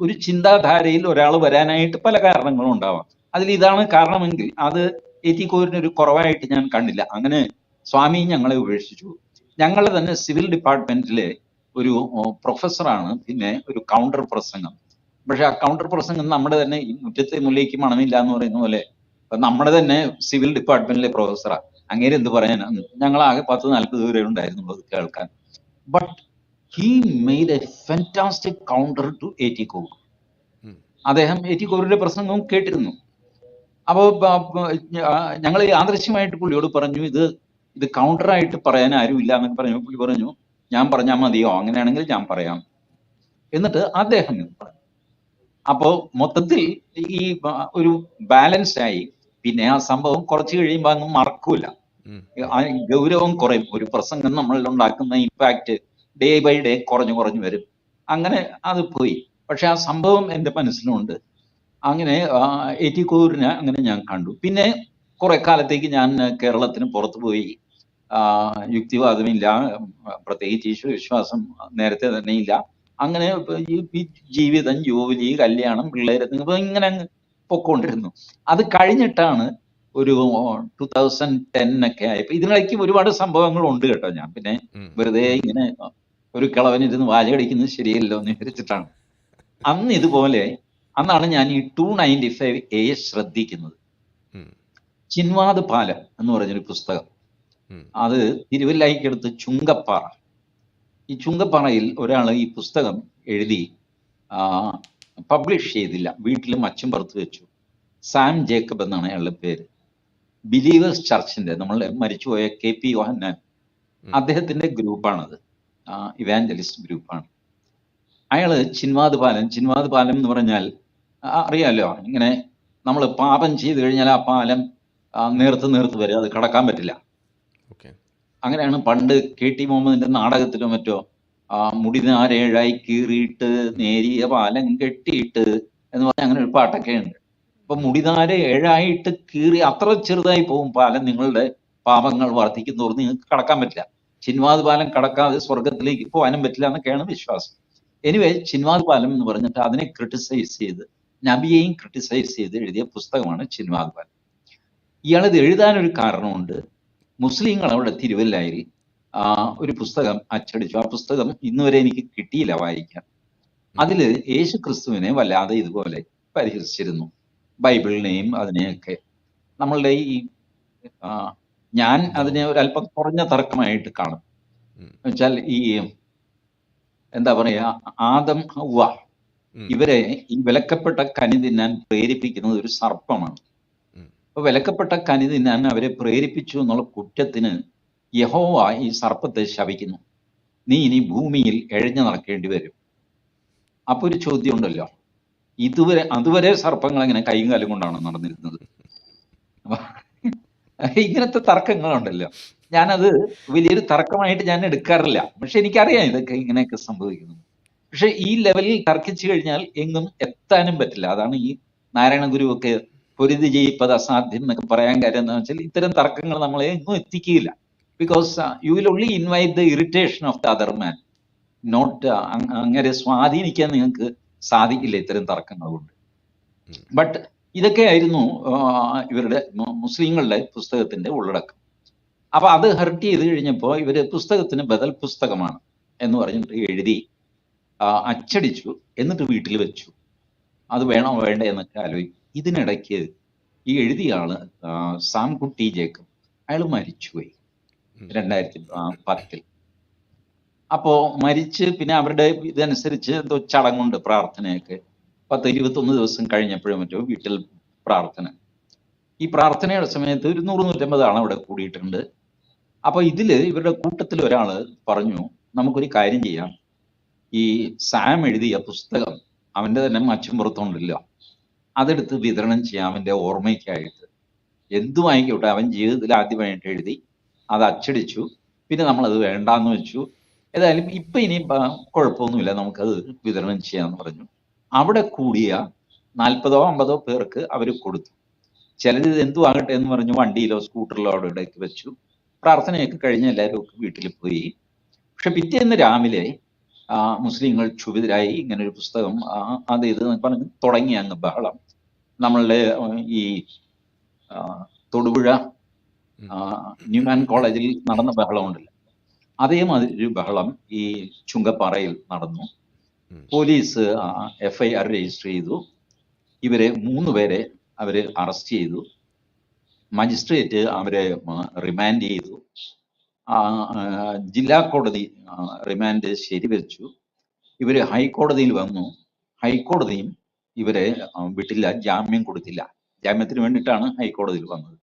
ഒരു ചിന്താധാരയിൽ ഒരാൾ വരാനായിട്ട് പല കാരണങ്ങളും ഉണ്ടാവാം. അതിൽ ഇതാണ് കാരണമെങ്കിൽ അത് A.T. കോവൂരിന് ഒരു കുറവായിട്ട് ഞാൻ കണ്ടില്ല. അങ്ങനെ സ്വാമി ഞങ്ങളെ ഉപേക്ഷിച്ചു. ഞങ്ങളെ തന്നെ സിവിൽ ഡിപ്പാർട്ട്മെന്റിലെ ഒരു പ്രൊഫസറാണ് പിന്നെ ഒരു കൗണ്ടർ പ്രസംഗം. പക്ഷെ ആ കൗണ്ടർ പ്രസംഗം നമ്മുടെ തന്നെ ഈ മുറ്റത്തെ മുല്ലയ്ക്ക് മണമില്ല എന്ന് പറയുന്ന പോലെ നമ്മുടെ തന്നെ സിവിൽ ഡിപ്പാർട്ട്മെന്റിലെ പ്രൊഫസറാ. അങ്ങേര് എന്ത് പറയാനാണ്? ഞങ്ങളാകെ 10-40 പേരെ ഉണ്ടായിരുന്നുള്ളൂ അത് കേൾക്കാൻ. But he made a fantastic counter to A.T. Kovoor. അദ്ദേഹം A.T. കോവൂരിന്റെ പ്രസംഗവും കേട്ടിരുന്നു. അപ്പോൾ ഞങ്ങൾ യാദൃശ്യമായിട്ട് പുള്ളിയോട് പറഞ്ഞു, ഇത് കൗണ്ടറായിട്ട് പറയാൻ ആരുമില്ല എന്നൊക്കെ പറഞ്ഞു. പുള്ളി പറഞ്ഞു, ഞാൻ പറഞ്ഞാൽ മതിയോ? അങ്ങനെയാണെങ്കിൽ ഞാൻ പറയാം. എന്നിട്ട് അദ്ദേഹം പറഞ്ഞു. അപ്പോ മൊത്തത്തിൽ ഈ ഒരു ബാലൻസ് ആയി. പിന്നെ ആ സംഭവം കുറച്ച് കഴിയുമ്പോൾ അങ്ങ് മറക്കൂല, ഗൗരവം കുറയും. ഒരു പ്രസംഗം നമ്മളിൽ ഉണ്ടാക്കുന്ന ഇമ്പാക്ട് ഡേ ബൈ ഡേ കുറഞ്ഞു വരും. അങ്ങനെ അത് പോയി. പക്ഷെ ആ സംഭവം എൻ്റെ മനസ്സിലുണ്ട്. അങ്ങനെ A.T. കോവൂരിനെ അങ്ങനെ ഞാൻ കണ്ടു. പിന്നെ കുറെ കാലത്തേക്ക് ഞാൻ കേരളത്തിന് പുറത്തു പോയി. യുക്തിവാദമില്ല, പ്രത്യേകിച്ച് ഈശ്വര വിശ്വാസം നേരത്തെ തന്നെ ഇല്ല. അങ്ങനെ ഈ ജീവിതം, ജോലി, കല്യാണം, പിള്ളേര് ഇങ്ങനെ അങ്ങ് പൊക്കോണ്ടിരുന്നു. അത് കഴിഞ്ഞിട്ടാണ് ഒരു 2010 ഒക്കെ ആയപ്പോ, ഇതിനിടയ്ക്ക് ഒരുപാട് സംഭവങ്ങൾ ഉണ്ട് കേട്ടോ. ഞാൻ പിന്നെ വെറുതെ ഇങ്ങനെ ഒരു കിളവനിരുന്ന് വാചകടിക്കുന്നത് ശരിയല്ലോ എന്ന് വിചാരിച്ചിട്ടാണ്. അന്ന് ഇതുപോലെ അന്നാണ് ഞാൻ ഈ 295A ശ്രദ്ധിക്കുന്നത്. ചിൻവാദ് പാലം എന്ന് പറഞ്ഞൊരു പുസ്തകം, അത് തിരുവല്ലായിക്കടുത്ത് ചുങ്കപ്പാറ. ഈ ചുങ്കപ്പാറയിൽ ഒരാൾ ഈ പുസ്തകം എഴുതി പബ്ലിഷ് ചെയ്തില്ല, വീട്ടിലും അച്ഛൻ പുറത്ത് വെച്ചു. സാം ജേക്കബ് എന്നാണ് അയാളുടെ പേര്. ബിലീവേഴ്സ് ചർച്ചിന്റെ, നമ്മളുടെ മരിച്ചുപോയ KP യോഹന്നാൻ അദ്ദേഹത്തിന്റെ ഗ്രൂപ്പാണത്, ഇവാഞ്ചലിസ്റ്റ് ഗ്രൂപ്പാണ്. അയാള് ചിൻവാദ് പാലം എന്ന് പറഞ്ഞാൽ അറിയാലോ, ഇങ്ങനെ നമ്മൾ പാപം ചെയ്തു കഴിഞ്ഞാൽ ആ പാലം നേർത്ത് നേർത്ത് വരും, അത് കടക്കാൻ പറ്റില്ല. ഓക്കെ. അങ്ങനെയാണ് പണ്ട് KT മുഹമ്മദിന്റെ നാടകത്തിലോ മറ്റോ മുടിനാരേഴായി കീറിയിട്ട് നേരിയ പാലം കെട്ടിയിട്ട് എന്ന് പറഞ്ഞ അങ്ങനെ ഒരു പാട്ടൊക്കെ ഉണ്ട്. അപ്പൊ മുടിനാര് ഏഴായിട്ട് കീറി അത്ര ചെറുതായി പോകും പാലം, നിങ്ങളുടെ പാപങ്ങൾ വർദ്ധിക്കും തോറും നിങ്ങൾക്ക് കടക്കാൻ പറ്റില്ല. ചിൻവാദ് പാലം കടക്കാതെ സ്വർഗത്തിലേക്ക് പോകാനും പറ്റില്ല എന്നൊക്കെയാണ് വിശ്വാസം. എനിവേ, ചിൻവാദ് പാലം എന്ന് പറഞ്ഞിട്ട് അതിനെ ക്രിട്ടിസൈസ് ചെയ്ത്, നബിയെയും ക്രിട്ടിസൈസ് ചെയ്ത് എഴുതിയ പുസ്തകമാണ് ചിൻവാദ് പാലം. ഇയാളത് എഴുതാനൊരു കാരണമുണ്ട്. മുസ്ലിങ്ങൾ അവിടെ തിരുവല്ലായിൽ ഒരു പുസ്തകം അച്ചടിച്ചു. ആ പുസ്തകം ഇന്നുവരെ എനിക്ക് കിട്ടിയില്ല വായിക്കാൻ. അതില് യേശു ക്രിസ്തുവിനെ വല്ലാതെ ഇതുപോലെ പരിഹസിച്ചിരുന്നു, ബൈബിളിനെയും അതിനെയൊക്കെ. നമ്മളുടെ ഈ ഞാൻ അതിനെ ഒരല്പം കുറഞ്ഞ തർക്കമായിട്ട് കാണും. എന്നുവെച്ചാൽ ഈ എന്താ പറയാ, ആദം ഹവ്വ ഇവരെ ഈ വിലക്കപ്പെട്ട കനി തിന്നാൻ പ്രേരിപ്പിക്കുന്നത് ഒരു സർപ്പമാണ്. അപ്പൊ വിലക്കപ്പെട്ട കനി തിന്നാൻ അവരെ പ്രേരിപ്പിച്ചു എന്നുള്ള കുറ്റത്തിന് യഹോവ ഈ സർപ്പത്തെ ശപിക്കുന്നു, നീ ഇനി ഭൂമിയിൽ എഴഞ്ഞു നടക്കേണ്ടി വരും. അപ്പൊ ഒരു ചോദ്യം ഉണ്ടല്ലോ, അതുവരെ സർപ്പങ്ങൾ എങ്ങനെ കൈയും കാലും കൊണ്ടാണ് നടന്നിരുന്നത്? ഇങ്ങനത്തെ തർക്കങ്ങളുണ്ടല്ലോ. ഞാനത് വലിയൊരു തർക്കമായിട്ട് ഞാൻ എടുക്കാറില്ല, പക്ഷെ എനിക്കറിയാം ഇതൊക്കെ ഇങ്ങനെയൊക്കെ സംഭവിക്കുന്നു. പക്ഷെ ഈ ലെവലിൽ തർക്കിച്ചു കഴിഞ്ഞാൽ എങ്ങും എത്താനും പറ്റില്ല. അതാണ് ഈ നാരായണ ഗുരുവൊക്കെ പൊരുതി ജയിപ്പത് അസാധ്യം എന്നൊക്കെ പറയാൻ കാര്യം എന്താ വെച്ചാൽ, ഇത്തരം തർക്കങ്ങൾ നമ്മളെ എങ്ങും എത്തിക്കുകയില്ല. Because you will only invite the irritation of the other man, not അങ്ങനെ സ്വാധീനിക്കാൻ നിങ്ങൾക്ക് സാധിക്കില്ല ഇത്തരം തർക്കങ്ങൾ കൊണ്ട്. ബട്ട് ഇതൊക്കെയായിരുന്നു ഇവരുടെ മുസ്ലിങ്ങളുടെ പുസ്തകത്തിന്റെ ഉള്ളടക്കം. അപ്പൊ അത് ഹർട്ട് ചെയ്ത് കഴിഞ്ഞപ്പോൾ ഇവര് പുസ്തകത്തിന് ബദൽ പുസ്തകമാണ് എന്ന് പറഞ്ഞിട്ട് എഴുതി അച്ചടിച്ചു, എന്നിട്ട് വീട്ടിൽ വെച്ചു. അത് വേണോ വേണ്ടേ എന്നൊക്കെ ആലോചിക്കും. ഇതിനിടയ്ക്ക് ഈ എഴുതിയ ആള് സാംകുട്ടി ജേക്കബ്, അയാൾ മരിച്ചുപോയി 2010. അപ്പോ മരിച്ച് പിന്നെ അവരുടെ ഇതനുസരിച്ച് എന്തോ ചടങ്ങുണ്ട്, പ്രാർത്ഥനയൊക്കെ. 10-21 ദിവസം കഴിഞ്ഞപ്പോഴും മറ്റോ വീട്ടിൽ പ്രാർത്ഥന. ഈ പ്രാർത്ഥനയുടെ സമയത്ത് ഒരു 100-150 ആൾ അവിടെ കൂടിയിട്ടുണ്ട്. അപ്പൊ ഇതില് ഇവരുടെ കൂട്ടത്തിൽ ഒരാള് പറഞ്ഞു, നമുക്കൊരു കാര്യം ചെയ്യാം, ഈ സാം എഴുതിയ പുസ്തകം അവന്റെ തന്നെ മച്ചുംപുറത്തുണ്ടല്ലോ, അതെടുത്ത് വിതരണം ചെയ്യാം അവന്റെ ഓർമ്മയ്ക്കായിട്ട്. എന്തുമായിക്കോട്ടെ, അവൻ ജീവിതത്തിൽ ആദ്യമായിട്ട് എഴുതി, അത് അച്ചടിച്ചു, പിന്നെ നമ്മളത് വേണ്ടാന്ന് വെച്ചു. ഏതായാലും ഇപ്പൊ ഇനി കുഴപ്പമൊന്നുമില്ല, നമുക്കത് വിതരണം ചെയ്യാന്ന് പറഞ്ഞു. അവിടെ കൂടിയ 40-50 പേർക്ക് അവർ കൊടുത്തു. ചിലത് ഇത് എന്തു ആകട്ടെ എന്ന് പറഞ്ഞു വണ്ടിയിലോ സ്കൂട്ടറിലോ അവിടെ ഇടയ്ക്ക് വെച്ചു. പ്രാർത്ഥനയൊക്കെ കഴിഞ്ഞ് എല്ലാവരും ഒക്കെ വീട്ടിൽ പോയി. പക്ഷെ പിറ്റേന്ന് രാവിലെ മുസ്ലിങ്ങൾ ക്ഷുഭിതരായി, ഇങ്ങനെ ഒരു പുസ്തകം അത് ഇത് പറഞ്ഞ് തുടങ്ങി അങ്ങ് ബഹളം. നമ്മളുടെ ഈ തൊടുപുഴ ന്യൂമാൻ കോളേജിൽ നടന്ന ബഹളം ഉണ്ടല്ലോ, അതേമാതിരി ഒരു ബഹളം ഈ ചുങ്കപ്പാറയിൽ നടന്നു. പോലീസ് FIR രജിസ്റ്റർ ചെയ്തു. ഇവരെ 3 പേരെ അവര് അറസ്റ്റ് ചെയ്തു. മജിസ്ട്രേറ്റ് അവരെ റിമാൻഡ് ചെയ്തു. ജില്ലാ കോടതി റിമാൻഡ് ശരിവെച്ചു. ഇവര് ഹൈക്കോടതിയിൽ വന്നു. ഹൈക്കോടതിയും ഇവരെ വിട്ടില്ല, ജാമ്യം കൊടുത്തില്ല. ജാമ്യത്തിന് വേണ്ടിയിട്ടാണ് ഹൈക്കോടതിയിൽ വന്നത്,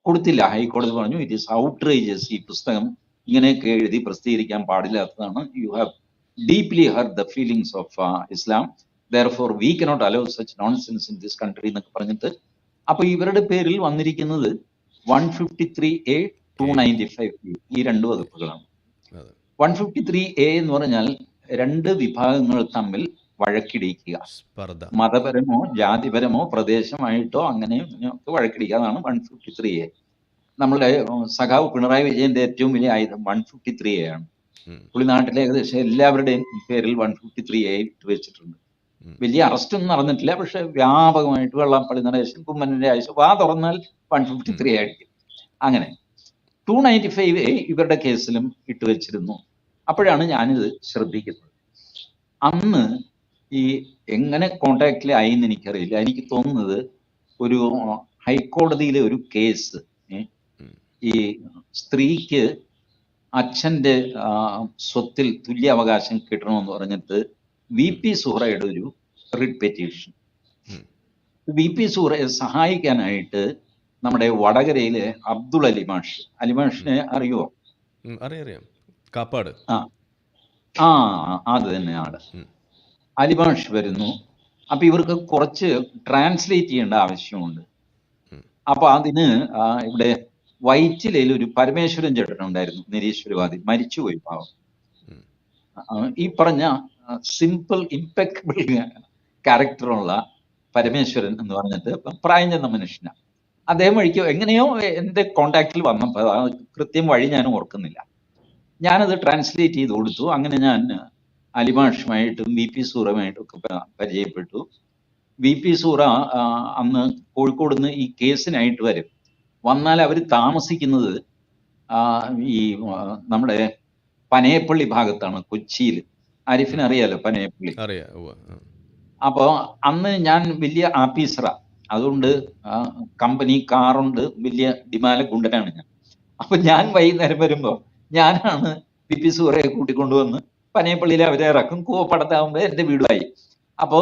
കൊടുത്തില്ല. ഹൈക്കോടതി പറഞ്ഞു, ഇറ്റ് ഈസ് ഔട്ട്റേജസ്, ഈ പുസ്തകം ഇങ്ങനെയൊക്കെ എഴുതി പ്രസിദ്ധീകരിക്കാൻ പാടില്ലാത്തതാണ്. You have deeply hurt the feelings of Islam, therefore we cannot allow such nonsense in this country എന്നൊക്കെ പറഞ്ഞിട്ട്. അപ്പൊ ഇവരുടെ പേരിൽ വന്നിരിക്കുന്നത് 153A 295B ഈ 2 വകുപ്പുകളാണ്. 153A എന്ന് പറഞ്ഞാൽ 2 വിഭാഗങ്ങൾ തമ്മിൽ വഴക്കിടിക്കുക, മതപരമോ ജാതിപരമോ പ്രദേശമായിട്ടോ അങ്ങനെ വഴക്കിടിക്കുക, അതാണ് 153A. നമ്മളുടെ സഖാവ് പിണറായി വിജയന്റെ ഏറ്റവും വലിയ ആയുധം 153A ആണ്. പുള്ളി നാട്ടിലെ ഏകദേശം എല്ലാവരുടെയും പേരിൽ 153A ഇട്ട് വെച്ചിട്ടുണ്ട്. വലിയ അറസ്റ്റ് ഒന്നും നടന്നിട്ടില്ല, പക്ഷെ വ്യാപകമായിട്ട് വെള്ളാപ്പള്ളി നടേശൻ, കുമ്മനന്റെ ആഴ്ച വാ തുറന്നാൽ 153 ആയിരിക്കും. അങ്ങനെ 295A ഇവരുടെ കേസിലും ഇട്ടുവെച്ചിരുന്നു. അപ്പോഴാണ് ഞാനിത് ശ്രദ്ധിക്കുന്നത്. അന്ന് ഈ എങ്ങനെ കോണ്ടാക്റ്റിൽ ആയി എന്ന് എനിക്കറിയില്ല. എനിക്ക് തോന്നുന്നത് ഒരു ഹൈക്കോടതിയിലെ ഒരു കേസ്, ഈ സ്ത്രീക്ക് അച്ഛന്റെ സ്വത്തിൽ തുല്യ അവകാശം കിട്ടണമെന്ന് പറഞ്ഞിട്ട് VP സുഹറയുടെ ഒരു റിട്ട് പെറ്റീഷൻ. VP സുഹറയെ സഹായിക്കാനായിട്ട് നമ്മുടെ വടകരയിലെ അബ്ദുൾ അലിമാഷിനെ അറിയുമോ? അറിയാം, കാപ്പാട്. അത് തന്നെ ആള്. അലിമാഷ് വരുന്നു. അപ്പൊ ഇവർക്ക് കുറച്ച് ട്രാൻസ്ലേറ്റ് ചെയ്യേണ്ട ആവശ്യമുണ്ട്. അപ്പൊ അതിന് ഇവിടെ വൈറ്റിലയിൽ ഒരു പരമേശ്വരൻ ചേട്ടൻ ഉണ്ടായിരുന്നു, നിരീശ്വരവാദി, മരിച്ചുപോയി പാവം. ഈ പറഞ്ഞ സിമ്പിൾ ഇംപെക്കബിൾ ക്യാരക്ടറുള്ള പരമേശ്വരൻ എന്ന് പറഞ്ഞിട്ട് പ്രായം ചെന്ന മനുഷ്യനാണ്. അദ്ദേഹം വഴിക്ക് എങ്ങനെയോ എന്റെ കോണ്ടാക്റ്റിൽ വന്നപ്പോൾ കൃത്യം വഴി ഞാൻ ഓർക്കുന്നില്ല, ഞാനത് ട്രാൻസ്ലേറ്റ് ചെയ്ത് കൊടുത്തു. അങ്ങനെ ഞാൻ അലിമാഷുമായിട്ടും വി പി സൂറയുമായിട്ടും ഒക്കെ പരിചയപ്പെട്ടു. വി പി സൂറ അന്ന് കോഴിക്കോട് നിന്ന് ഈ കേസിനായിട്ട് വരും. വന്നാൽ അവർ താമസിക്കുന്നത് ഈ നമ്മുടെ പനയപ്പള്ളി ഭാഗത്താണ്, കൊച്ചിയിൽ. ആരിഫിന് അറിയാലോ പനയപ്പള്ളി. അപ്പോ അന്ന് ഞാൻ വലിയ ആഫീസറാ, അതുകൊണ്ട് കമ്പനി കാറുണ്ട്, വലിയ ഡിമാല ഗുണ്ടനാണ് ഞാൻ. അപ്പൊ ഞാൻ വൈകുന്നേരം വരുമ്പോ ഞാനാണ് പി പി സൂറയെ കൂട്ടിക്കൊണ്ടുവന്ന് പനയപ്പള്ളിയിൽ അവരെ ഇറക്കും, കൂവപ്പടത്താകുമ്പോ എന്റെ വീടുമായി. അപ്പോ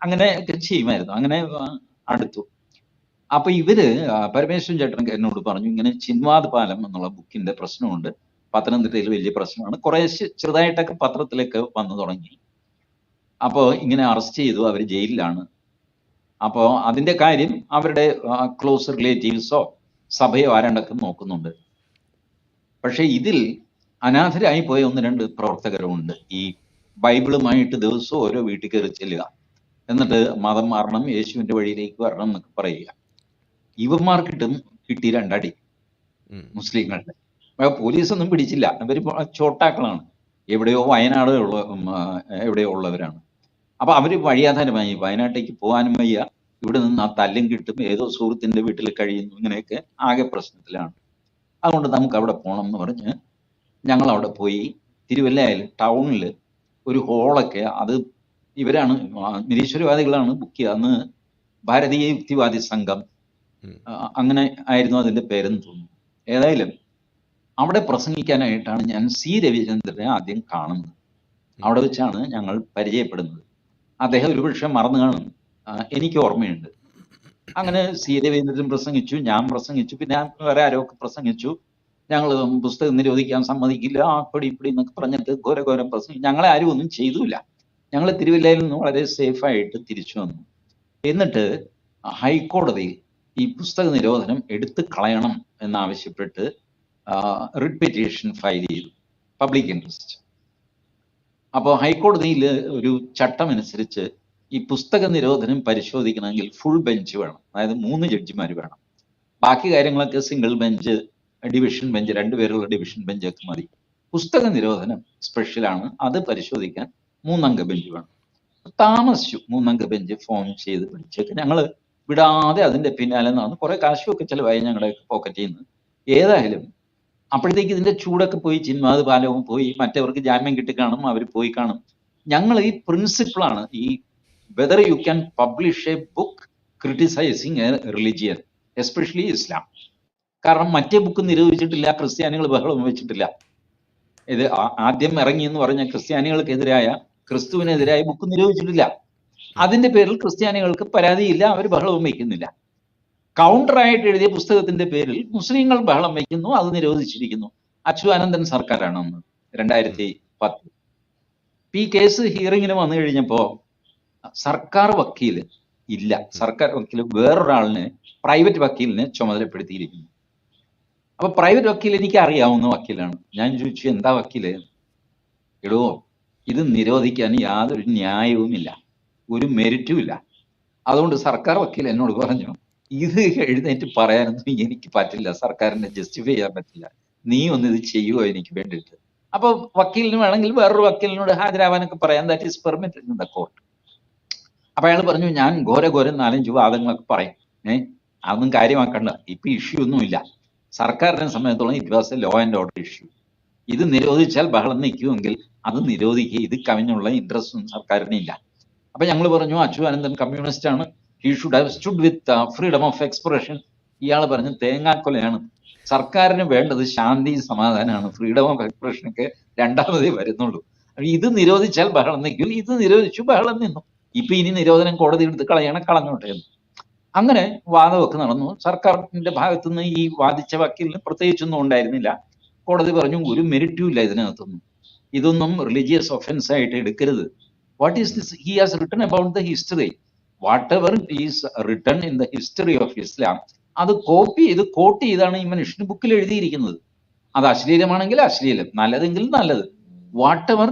അങ്ങനെ ചെയ്യുമായിരുന്നു. അങ്ങനെ അടുത്തു. അപ്പൊ ഇവര് പരമേശ്വരൻ ചേട്ടൻ എന്നോട് പറഞ്ഞു, ഇങ്ങനെ ചിൻവാദ് പാലം എന്നുള്ള ബുക്കിന്റെ പ്രശ്നമുണ്ട്, പത്തനംതിട്ടയിൽ വലിയ പ്രശ്നമാണ്, കുറെ ചെറുതായിട്ടൊക്കെ പത്രത്തിലേക്ക് വന്നു തുടങ്ങി. അപ്പോൾ ഇങ്ങനെ അറസ്റ്റ് ചെയ്തു, അവർ ജയിലിലാണ്. അപ്പോൾ അതിന്റെ കാര്യം അവരുടെ ക്ലോസ് റിലേറ്റീവ്സോ സഭയോ ആരാണ്ടൊക്കെ നോക്കുന്നുണ്ട്. പക്ഷെ ഇതിൽ അനാഥരായി പോയ 1-2 പ്രവർത്തകരുമുണ്ട്. ഈ ബൈബിളുമായിട്ട് ദിവസവും ഓരോ വീട്ടിൽ കയറി ചെല്ലുക, എന്നിട്ട് മതം മാറണം, യേശുവിന്റെ വഴിയിലേക്ക് വരണം എന്നൊക്കെ പറയുക. ഇവന്മാർക്കിട്ടും കിട്ടി 2 അടി മുസ്ലിങ്ങളുടെ. പോലീസൊന്നും പിടിച്ചില്ല, ഇവർ ചോട്ടാക്കളാണ്, എവിടെയോ വയനാട് എവിടെയോ ഉള്ളവരാണ്. അപ്പൊ അവര് വഴിയാധാരമായി, വയനാട്ടിലേക്ക് പോകാനും വയ്യ, ഇവിടെ നിന്ന് ആ തല്ലും കിട്ടും, ഏതോ സുഹൃത്തിന്റെ വീട്ടിൽ കഴിയുന്നു, ഇങ്ങനെയൊക്കെ ആകെ പ്രശ്നത്തിലാണ്. അതുകൊണ്ട് നമുക്ക് അവിടെ പോകണം എന്ന് പറഞ്ഞ് ഞങ്ങൾ അവിടെ പോയി. തിരുവല്ലയിൽ ടൗണിൽ ഒരു ഹോളൊക്കെ, അത് ഇവരാണ് നിരീശ്വരവാദികളാണ് ബുക്ക് ചെയ്യുക. അന്ന് ഭാരതീയ യുക്തിവാദി സംഘം അങ്ങനെ ആയിരുന്നു അതിന്റെ പേരെന്ന് തോന്നുന്നു. ഏതായാലും അവിടെ പ്രസംഗിക്കാനായിട്ടാണ് ഞാൻ സി രവിചന്ദ്രനെ ആദ്യം കാണുന്നത്. അവിടെ വെച്ചാണ് ഞങ്ങൾ പരിചയപ്പെടുന്നത്. അദ്ദേഹം ഒരുപക്ഷെ മറന്നു കാണും, എനിക്ക് ഓർമ്മയുണ്ട്. അങ്ങനെ സി രവീന്ദ്രൻ പ്രസംഗിച്ചു, ഞാൻ പ്രസംഗിച്ചു, പിന്നെ വേറെ ആരൊക്കെ പ്രസംഗിച്ചു. ഞങ്ങൾ പുസ്തകം നിരോധിക്കാൻ സമ്മതിക്കില്ല, അപ്പടി ഇപ്പടി എന്നൊക്കെ പറഞ്ഞിട്ട് ഘോരം പ്രസംഗിച്ചു. ഞങ്ങളെ ആരും ഒന്നും ചെയ്തുമില്ല. ഞങ്ങൾ തിരുവല്ലയിൽ നിന്ന് വളരെ സേഫായിട്ട് തിരിച്ചു വന്നു. എന്നിട്ട് ഹൈക്കോടതിയിൽ ഈ പുസ്തക നിരോധനം എടുത്തു കളയണം എന്നാവശ്യപ്പെട്ട് റിട്ട് പെറ്റീഷൻ ഫയൽ ചെയ്തു, പബ്ലിക് ഇൻട്രസ്റ്റ്. അപ്പോൾ ഹൈക്കോടതിയിൽ ഒരു ചട്ടം അനുസരിച്ച് ഈ പുസ്തക നിരോധനം പരിശോധിക്കണമെങ്കിൽ ഫുൾ ബെഞ്ച് വേണം, അതായത് 3 ജഡ്ജിമാർ വേണം. ബാക്കി കാര്യങ്ങളൊക്കെ സിംഗിൾ ബെഞ്ച്, ഡിവിഷൻ ബെഞ്ച്, 2 പേരുള്ള ഡിവിഷൻ ബെഞ്ചൊക്കെ മതി. പുസ്തക നിരോധനം സ്പെഷ്യലാണ്, അത് പരിശോധിക്കാൻ 3 അംഗ ബെഞ്ച് വേണം. താമസിച്ചു 3 അംഗ ബെഞ്ച് ഫോം ചെയ്ത് പിടിച്ചേക്ക് ഞങ്ങൾ വിടാതെ അതിന്റെ പിന്നാലെ നടന്ന് കുറെ കാശുമൊക്കെ ചിലവായി ഞങ്ങളുടെ പോക്കറ്റിൽ നിന്ന്. ഏതായാലും അപ്പോഴത്തേക്ക് ഇതിന്റെ ചൂടൊക്കെ പോയി, ചിൻവാദ് പാലവും പോയി, മറ്റവർക്ക് ജാമ്യം കിട്ടിക്കാണും, അവർ പോയി കാണും. ഞങ്ങൾ ഈ പ്രിൻസിപ്പിളാണ്, ഈ whether you can publish a book criticising a religion, especially Islam. കാരണം മറ്റേ ബുക്ക് നിരോധിച്ചിട്ടില്ല, ക്രിസ്ത്യാനികൾ ബഹളം വെച്ചിട്ടില്ല. ഇത് ആദ്യം ഇറങ്ങി എന്ന് പറഞ്ഞ ക്രിസ്ത്യാനികൾക്കെതിരായ, ക്രിസ്തുവിനെതിരായ ബുക്ക് നിരോധിച്ചിട്ടില്ല. അതിന്റെ പേരിൽ ക്രിസ്ത്യാനികൾക്ക് പരാതിയില്ല, അവർ ബഹളവും വയ്ക്കുന്നില്ല. കൗണ്ടറായിട്ട് എഴുതിയ പുസ്തകത്തിന്റെ പേരിൽ മുസ്ലിങ്ങൾ ബഹളം വയ്ക്കുന്നു, അത് നിരോധിച്ചിരിക്കുന്നു. അച്യുതാനന്ദൻ സർക്കാരാണ് അന്ന് 2010. ഈ കേസ് ഹിയറിങ്ങിന് വന്നു കഴിഞ്ഞപ്പോ സർക്കാർ വക്കീല് ഇല്ല, സർക്കാർ വക്കീല് വേറൊരാളിനെ, പ്രൈവറ്റ് വക്കീലിനെ ചുമതലപ്പെടുത്തിയിരിക്കുന്നു. അപ്പൊ പ്രൈവറ്റ് വക്കീൽ എനിക്ക് അറിയാവുന്ന വക്കീലാണ്. ഞാൻ ചോദിച്ചു, എന്താ വക്കീല്? എടോ, ഇത് നിരോധിക്കാൻ യാതൊരു ന്യായവുമില്ല, ഒരു മെരിറ്റും ഇല്ല. അതുകൊണ്ട് സർക്കാർ വക്കീൽ എന്നോട് പറഞ്ഞു, ഇത് എഴുന്നേറ്റ് പറയാനൊന്നും എനിക്ക് പറ്റില്ല, സർക്കാരിനെ ജസ്റ്റിഫൈ ചെയ്യാൻ പറ്റില്ല, നീ ഒന്ന് ഇത് ചെയ്യുമോ എനിക്ക് വേണ്ടിയിട്ട്. അപ്പൊ വക്കീലിന് വേണമെങ്കിൽ വേറൊരു വക്കീലിനോട് ഹാജരാവാനൊക്കെ പറയാം, that is permitted in the court. അപ്പൊ അയാൾ പറഞ്ഞു, ഞാൻ ഘോരം 4-5 വാദങ്ങളൊക്കെ പറയും, അതൊന്നും കാര്യമാക്കണ്ട, ഇപ്പൊ ഇഷ്യൂ ഒന്നുമില്ല, സർക്കാരിനെ സംബന്ധിച്ചോളം it was A law and order issue. ഇത് നിരോധിച്ചാൽ ബഹളം നിൽക്കുമെങ്കിൽ അത് നിരോധിക്കുക, ഇത് കവിഞ്ഞുള്ള ഇൻട്രസ്റ്റ് ഒന്നും സർക്കാരിന് ഇല്ല. അപ്പൊ ഞങ്ങൾ പറഞ്ഞു, അച്യുതാനന്ദൻ കമ്മ്യൂണിസ്റ്റ് ആണ്, he should have stood with freedom of expression. ഇയാൾ പറഞ്ഞു, തേങ്ങാക്കൊലയാണ്, സർക്കാരിന് വേണ്ടത് ശാന്തി സമാധാനമാണ്, ഫ്രീഡം ഓഫ് എക്സ്പ്രഷനൊക്കെ രണ്ടാമതേ വരുന്നുള്ളൂ. ഇത് നിരോധിച്ചാൽ ബഹളം നിൽക്കും, ഇത് നിരോധിച്ചു, ബഹളം നിന്നു. ഇപ്പൊ ഇനി നിരോധനം കോടതി എടുത്ത് കളഞ്ഞോട്ടെ എന്ന്. അങ്ങനെ വാദമൊക്കെ നടന്നു. സർക്കാരിന്റെ ഭാഗത്തുനിന്ന് ഈ വാദിച്ച വക്കീലിന് പ്രത്യേകിച്ചൊന്നും ഉണ്ടായിരുന്നില്ല. കോടതി പറഞ്ഞു, ഒരു മെരിറ്റും ഇല്ല ഇതിനകത്തൊന്നും, ഇതൊന്നും റിലീജിയസ് ഒഫൻസ് ആയിട്ട് എടുക്കരുത്. What is this? He has written about the history. What ever is written in the history of Islam അത് കോപ്പി ചെയ്ത് കോട്ട് ചെയ്താണ് ഈ മനുഷ്യൻ ബുക്കിൽ എഴുതിയിരിക്കുന്നത്. അത് അശ്ലീലമാണെങ്കിൽ അശ്ലീലം, നല്ലതെങ്കിൽ നല്ലത്. What ever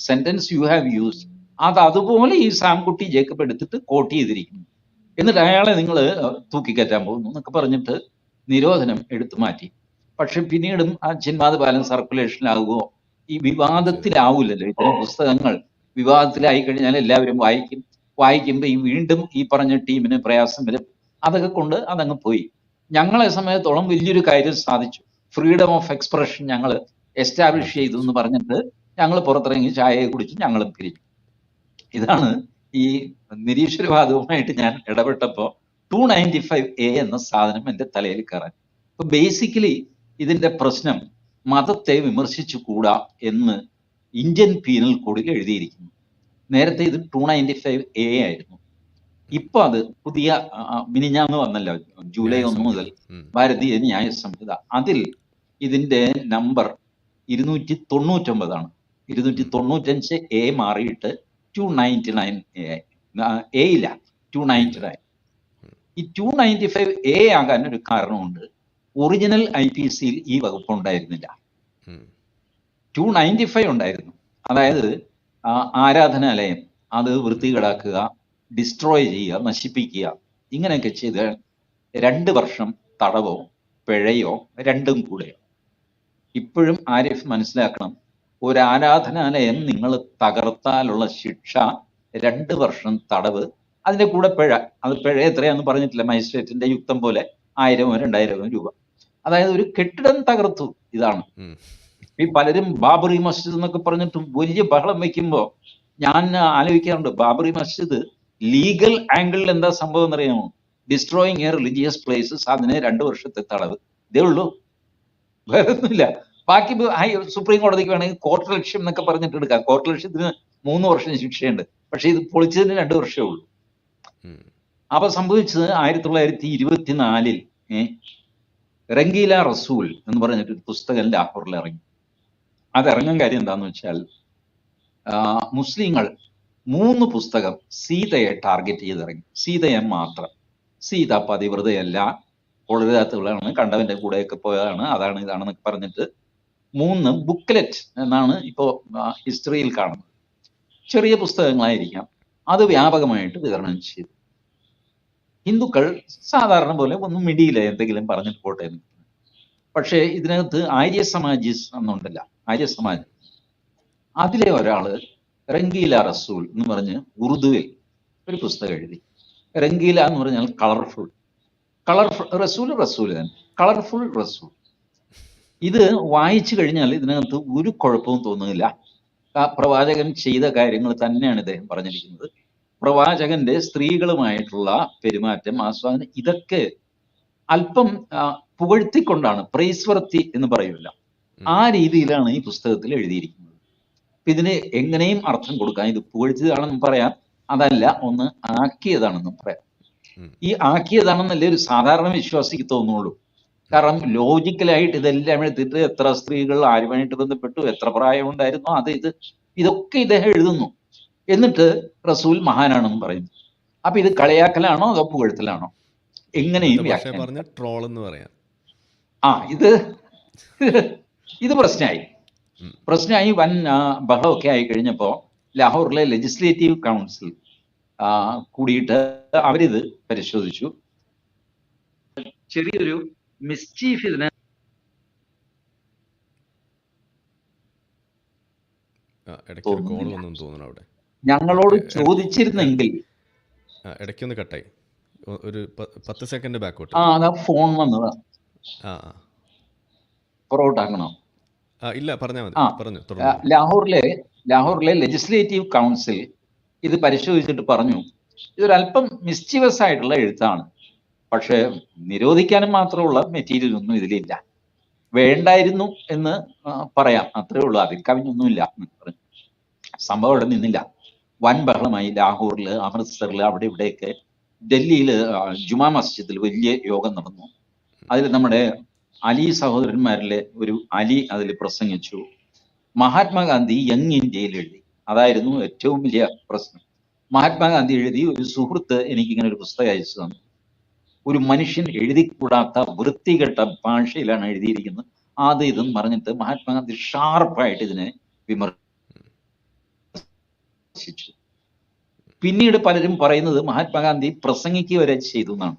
sentence you have use അത് അതുപോലെ ഈ സാംകുട്ടി ജേക്കബ് എടുത്തിട്ട് കോട്ട് ചെയ്തിരിക്കുന്നു. എന്നിട്ട് അയാളെ നിങ്ങൾ തൂക്കിക്കയറ്റാൻ പോകുന്നു എന്നൊക്കെ പറഞ്ഞിട്ട് നിരോധനം എടുത്തു മാറ്റി. പക്ഷെ പിന്നീടും ആ ചിന്മാത് പാലം സർക്കുലേഷനിലാകുമോ? ഈ വിവാദത്തിലാവൂലല്ലോ. ഇത്തരം പുസ്തകങ്ങൾ വിവാദത്തിലായി കഴിഞ്ഞാൽ എല്ലാവരും വായിക്കും. വായിക്കുമ്പോൾ ഈ വീണ്ടും ഈ പറഞ്ഞ ടീമിന് പ്രയാസം വരും. അതൊക്കെ കൊണ്ട് അതങ്ങ് പോയി. ഞങ്ങളെ സമയത്തോളം വലിയൊരു കാര്യം സാധിച്ചു. ഫ്രീഡം ഓഫ് എക്സ്പ്രഷൻ ഞങ്ങൾ എസ്റ്റാബ്ലിഷ് ചെയ്തു എന്ന് പറഞ്ഞിട്ട് ഞങ്ങൾ പുറത്തിറങ്ങി ചായയെ കുടിച്ച് ഞങ്ങളും പിരിഞ്ഞു. ഇതാണ് ഈ നിരീശ്വരവാദവുമായിട്ട് ഞാൻ ഇടപെട്ടപ്പോൾ 295A എന്ന സാധനം എൻ്റെ തലയിൽ കയറാൻ. അപ്പൊ ബേസിക്കലി ഇതിന്റെ പ്രശ്നം മതത്തെ വിമർശിച്ചുകൂടാ എന്ന് ഇന്ത്യൻ പീനൽ കോഡിൽ എഴുതിയിരിക്കുന്നു. നേരത്തെ ഇത് 295A ആയിരുന്നു. ഇപ്പൊ അത് പുതിയ മിനിഞ്ഞാന്ന് വന്നല്ലോ, ജൂലൈ 1 മുതൽ ഭാരതീയ ന്യായ സംഹിത. അതിൽ ഇതിന്റെ നമ്പർ 299 ആണ്. 295A മാറിയിട്ട് 299A ഇല്ല 299. ഈ 295A ആകാൻ ഒരു കാരണമുണ്ട്. ഒറിജിനൽ IPCയിൽ ഈ വകുപ്പ് ഉണ്ടായിരുന്നില്ല. 295 ഉണ്ടായിരുന്നു. അതായത് ആരാധനാലയം അത് വൃത്തികേടാക്കുക, ഡിസ്ട്രോയ് ചെയ്യുക, നശിപ്പിക്കുക, ഇങ്ങനെയൊക്കെ ചെയ്ത് 2 വർഷം തടവോ പിഴയോ രണ്ടും കൂടെയോ. ഇപ്പോഴും ആരിഫ് മനസ്സിലാക്കണം, ഒരു ആരാധനാലയം നിങ്ങൾ തകർത്താലുള്ള ശിക്ഷ 2 വർഷം തടവ്, അതിന്റെ കൂടെ പിഴ. അത് പിഴ എത്രയാന്ന് പറഞ്ഞിട്ടില്ല, മജിസ്ട്രേറ്റിന്റെ യുക്തം പോലെ 1000 2000 രൂപ. അതായത് ഒരു കെട്ടിടം തകർത്തു. ഇതാണ് ഈ പലരും ബാബറി മസ്ജിദ് എന്നൊക്കെ പറഞ്ഞിട്ട് വലിയ ബഹളം വെക്കുമ്പോ ഞാൻ ആലോചിക്കാറുണ്ട്, ബാബറി മസ്ജിദ് ലീഗൽ ആംഗിളിൽ എന്താ സംഭവം എന്നറിയാമോ? ഡിസ്ട്രോയിങ് എ റിലീജിയസ് പ്ലേസസ്, അതിന് 2 വർഷത്തെ തടവ്, ഇതേ ഉള്ളൂ, വേറെ ഒന്നുമില്ല. ബാക്കി സുപ്രീം കോടതിക്ക് വേണമെങ്കിൽ കോർട്ട് ലക്ഷ്യം എന്നൊക്കെ പറഞ്ഞിട്ട് എടുക്കാം. കോർട്ട് ലക്ഷ്യത്തിന് 3 വർഷം ശിക്ഷയുണ്ട്. പക്ഷെ ഇത് പൊളിച്ചതിന് 2 വർഷമേ ഉള്ളൂ. അപ്പൊ സംഭവിച്ചത് 1924 റംഗീല റസൂൽ എന്ന് പറഞ്ഞിട്ട് ഒരു പുസ്തകം ലാഹോറിൽ ഇറങ്ങി. അതിറങ്ങാൻ കാര്യം എന്താന്ന് വെച്ചാൽ, മുസ്ലിങ്ങൾ 3 പുസ്തകം സീതയെ ടാർഗറ്റ് ചെയ്തിറങ്ങി. സീതയെ മാത്രം. സീത പതിവ്രതയല്ല, കൊളരുതാത്തവളാണ്, കണ്ടവന്റെ കൂടെയൊക്കെ പോയതാണ്, അതാണ് ഇതാണെന്നൊക്കെ പറഞ്ഞിട്ട് 3 ബുക്ക്ലെറ്റ് എന്നാണ് ഇപ്പോ ഹിസ്റ്ററിയിൽ കാണുന്നത്. ചെറിയ പുസ്തകങ്ങളായിരിക്കാം. അത് വ്യാപകമായിട്ട് വിതരണം ചെയ്തു. ഹിന്ദുക്കൾ സാധാരണ പോലെ ഒന്നും മിടിയില്ല, എന്തെങ്കിലും പറഞ്ഞിട്ട് പോട്ടെ എന്ന്. പക്ഷേ ഇതിനകത്ത് ആര്യ സമാജീസ് എന്നുണ്ടല്ല, ആര്യ സമാജ്, അതിലെ ഒരാള് റംഗീല റസൂൽ എന്ന് പറഞ്ഞ് ഉറുദുവിൽ ഒരു പുസ്തകം എഴുതി. റംഗീല എന്ന് പറഞ്ഞാൽ കളർഫുൾ, റസൂൽ തന്നെ, കളർഫുൾ റസൂൽ. ഇത് വായിച്ചു കഴിഞ്ഞാൽ ഇതിനകത്ത് ഒരു കുഴപ്പവും തോന്നുന്നില്ല. പ്രവാചകൻ ചെയ്ത കാര്യങ്ങൾ തന്നെയാണ് ഇദ്ദേഹം പറഞ്ഞിരിക്കുന്നത്. പ്രവാചകന്റെ സ്ത്രീകളുമായിട്ടുള്ള പെരുമാറ്റം, ആസ്വാദനം, ഇതൊക്കെ അല്പം പുകഴ്ത്തിക്കൊണ്ടാണ്, പ്രൈസ്വർത്തി എന്ന് പറയുമല്ല, ആ രീതിയിലാണ് ഈ പുസ്തകത്തിൽ എഴുതിയിരിക്കുന്നത്. ഇതിന് എങ്ങനെയും അർത്ഥം കൊടുക്കാം. ഇത് പുകഴ്ത്തിയതാണെന്നും പറയാം, അതല്ല ഒന്ന് ആക്കിയതാണെന്നും പറയാം. ഈ ആക്കിയതാണെന്നല്ലേ ഒരു സാധാരണ വിശ്വാസിക്ക് തോന്നുള്ളൂ. കാരണം ലോജിക്കലായിട്ട് ഇതെല്ലാം എടുത്തിട്ട് എത്ര സ്ത്രീകൾ ആരുമായിട്ട് ബന്ധപ്പെട്ടു, എത്ര പ്രായമുണ്ടായിരുന്നു, ഇതൊക്കെ ഇദ്ദേഹം എഴുതുന്നു. എന്നിട്ട് റസൂൽ മഹാനാണെന്ന് പറയുന്നു. അപ്പൊ ഇത് കളയാക്കലാണോ അതോ പുകഴ്ത്തലാണോ? എങ്ങനെയും ട്രോൾ എന്ന് പറയാം. ഇത് പ്രശ്നമായി വൻ ബഹളമൊക്കെ ആയി കഴിഞ്ഞപ്പോ ലാഹോറിലെ ലെജിസ്ലേറ്റീവ് കൗൺസിൽ കൂടിയിട്ട് അവരിത് പരിശോധിച്ചു. ചെറിയൊരു മിസ്ചീഫ് ഇതിന് ഞങ്ങളോട് ചോദിച്ചിരുന്നെങ്കിൽ. ഇടയ്ക്കൊന്ന് കട്ടായി, ഒരു 10 സെക്കൻഡ് ബാക്കോട്ട്. അതാ ഫോൺ വന്നതാ. പുറകോട്ടാക്കണോ? ഇല്ല, പറഞ്ഞാൽ മതി. ലാഹോറിലെ ലെജിസ്ലേറ്റീവ് കൗൺസിൽ ഇത് പരിശോധിച്ചിട്ട് പറഞ്ഞു, ഇതൊരല്പം മിസ്ചീവസ് ആയിട്ടുള്ള എഴുത്താണ്, പക്ഷെ നിരോധിക്കാനും മാത്രമുള്ള മെറ്റീരിയൽ ഒന്നും ഇതിലില്ല, വേണ്ടായിരുന്നു എന്ന് പറയാം, അത്രേ ഉള്ളൂ, അതിൽ കവിഞ്ഞൊന്നുമില്ല എന്ന് പറഞ്ഞു. സംഭവം ഇവിടെ നിന്നില്ല. വൻ ബഹളമായി ലാഹോറിൽ, അമൃത്സറിൽ, അവിടെ ഇവിടെയൊക്കെ. ഡൽഹിയിൽ ജുമാ മസ്ജിദിൽ വലിയ യോഗം നടന്നു. അതിൽ നമ്മുടെ അലി സഹോദരന്മാരിലെ ഒരു അലി അതിൽ പ്രസംഗിച്ചു. മഹാത്മാഗാന്ധി യങ് ഇന്ത്യയിൽ എഴുതി. അതായിരുന്നു ഏറ്റവും വലിയ പ്രശ്നം. മഹാത്മാഗാന്ധി എഴുതി ഒരു സുഹൃത്ത് എനിക്കിങ്ങനെ ഒരു പുസ്തകം അയച്ചു തന്നു. ഒരു മനുഷ്യൻ എഴുതിക്കൂടാത്ത വൃത്തികെട്ട ഭാഷയിലാണ് എഴുതിയിരിക്കുന്നത്, അത് ഇതെന്ന് പറഞ്ഞിട്ട് മഹാത്മാഗാന്ധി ഷാർപ്പായിട്ട് ഇതിനെ വിമർശിച്ചു. പിന്നീട് പലരും പറയുന്നത് മഹാത്മാഗാന്ധി പ്രസംഗിക്കുക വരെ ചെയ്തു എന്നാണ്.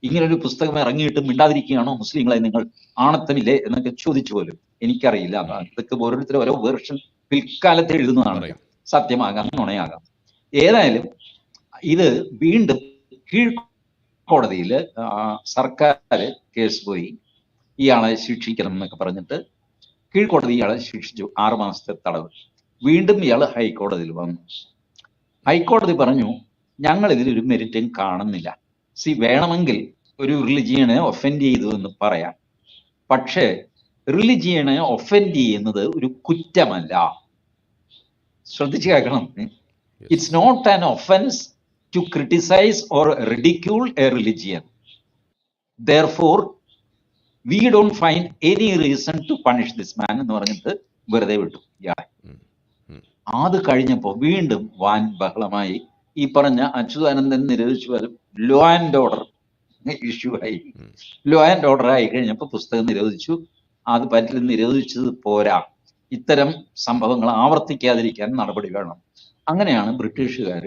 ഇങ്ങനൊരു പുസ്തകം ഇറങ്ങിയിട്ട് മിണ്ടാതിരിക്കുകയാണോ മുസ്ലിങ്ങളെ, നിങ്ങൾ ആണത്തമില്ലേ എന്നൊക്കെ ചോദിച്ചു പോലും. എനിക്കറിയില്ല, അതൊക്കെ ഓരോരുത്തരും ഓരോ വേർഷൻ പിൽക്കാലത്ത് എഴുതുന്നതാണ്, സത്യമാകാം നുണയാകാം. ഏതായാലും ഇത് വീണ്ടും കീഴ്ക്കോടതിയിൽ സർക്കാർ കേസ് പോയി ഇയാളെ ശിക്ഷിക്കണം എന്നൊക്കെ പറഞ്ഞിട്ട് കീഴ്ക്കോടതി ഇയാളെ ശിക്ഷിച്ചു 6 മാസത്തെ തടവ്. വീണ്ടും ഇയാൾ ഹൈക്കോടതിയിൽ വന്നു. ഹൈക്കോടതി പറഞ്ഞു ഞങ്ങൾ ഇതിലൊരു മെരിറ്റും കാണുന്നില്ല. വേണമെങ്കിൽ ഒരു റിലിജിയനെ ഒഫൻഡ് ചെയ്തു എന്ന് പറയാം, പക്ഷേ റിലിജിയനെ ഒഫൻഡ് ചെയ്യുന്നത് ഒരു കുറ്റമല്ല. ശ്രദ്ധിച്ചു കേൾക്കണം. It's not an offence to criticise or ridicule a religion. Therefore we don't find any reason to punish this man എന്ന് പറഞ്ഞിട്ട് വെറുതെ വിട്ടു ഇയാളെ. അത് കഴിഞ്ഞപ്പോ വീണ്ടും വാൻ ബഹളമായി. ഈ പറഞ്ഞ അച്യുതാനന്ദൻ നിരോധിച്ചു വരും ലോ ആൻഡ് ഓർഡർ ഇഷ്യൂ ആയി. ലോ ആൻഡ് ഓർഡർ ആയി കഴിഞ്ഞപ്പോൾ പുസ്തകം നിരോധിച്ചു. അത് പറ്റില്ല, നിരോധിച്ചത് പോരാ, ഇത്തരം സംഭവങ്ങൾ ആവർത്തിക്കാതിരിക്കാൻ നടപടി വേണം. അങ്ങനെയാണ് ബ്രിട്ടീഷുകാർ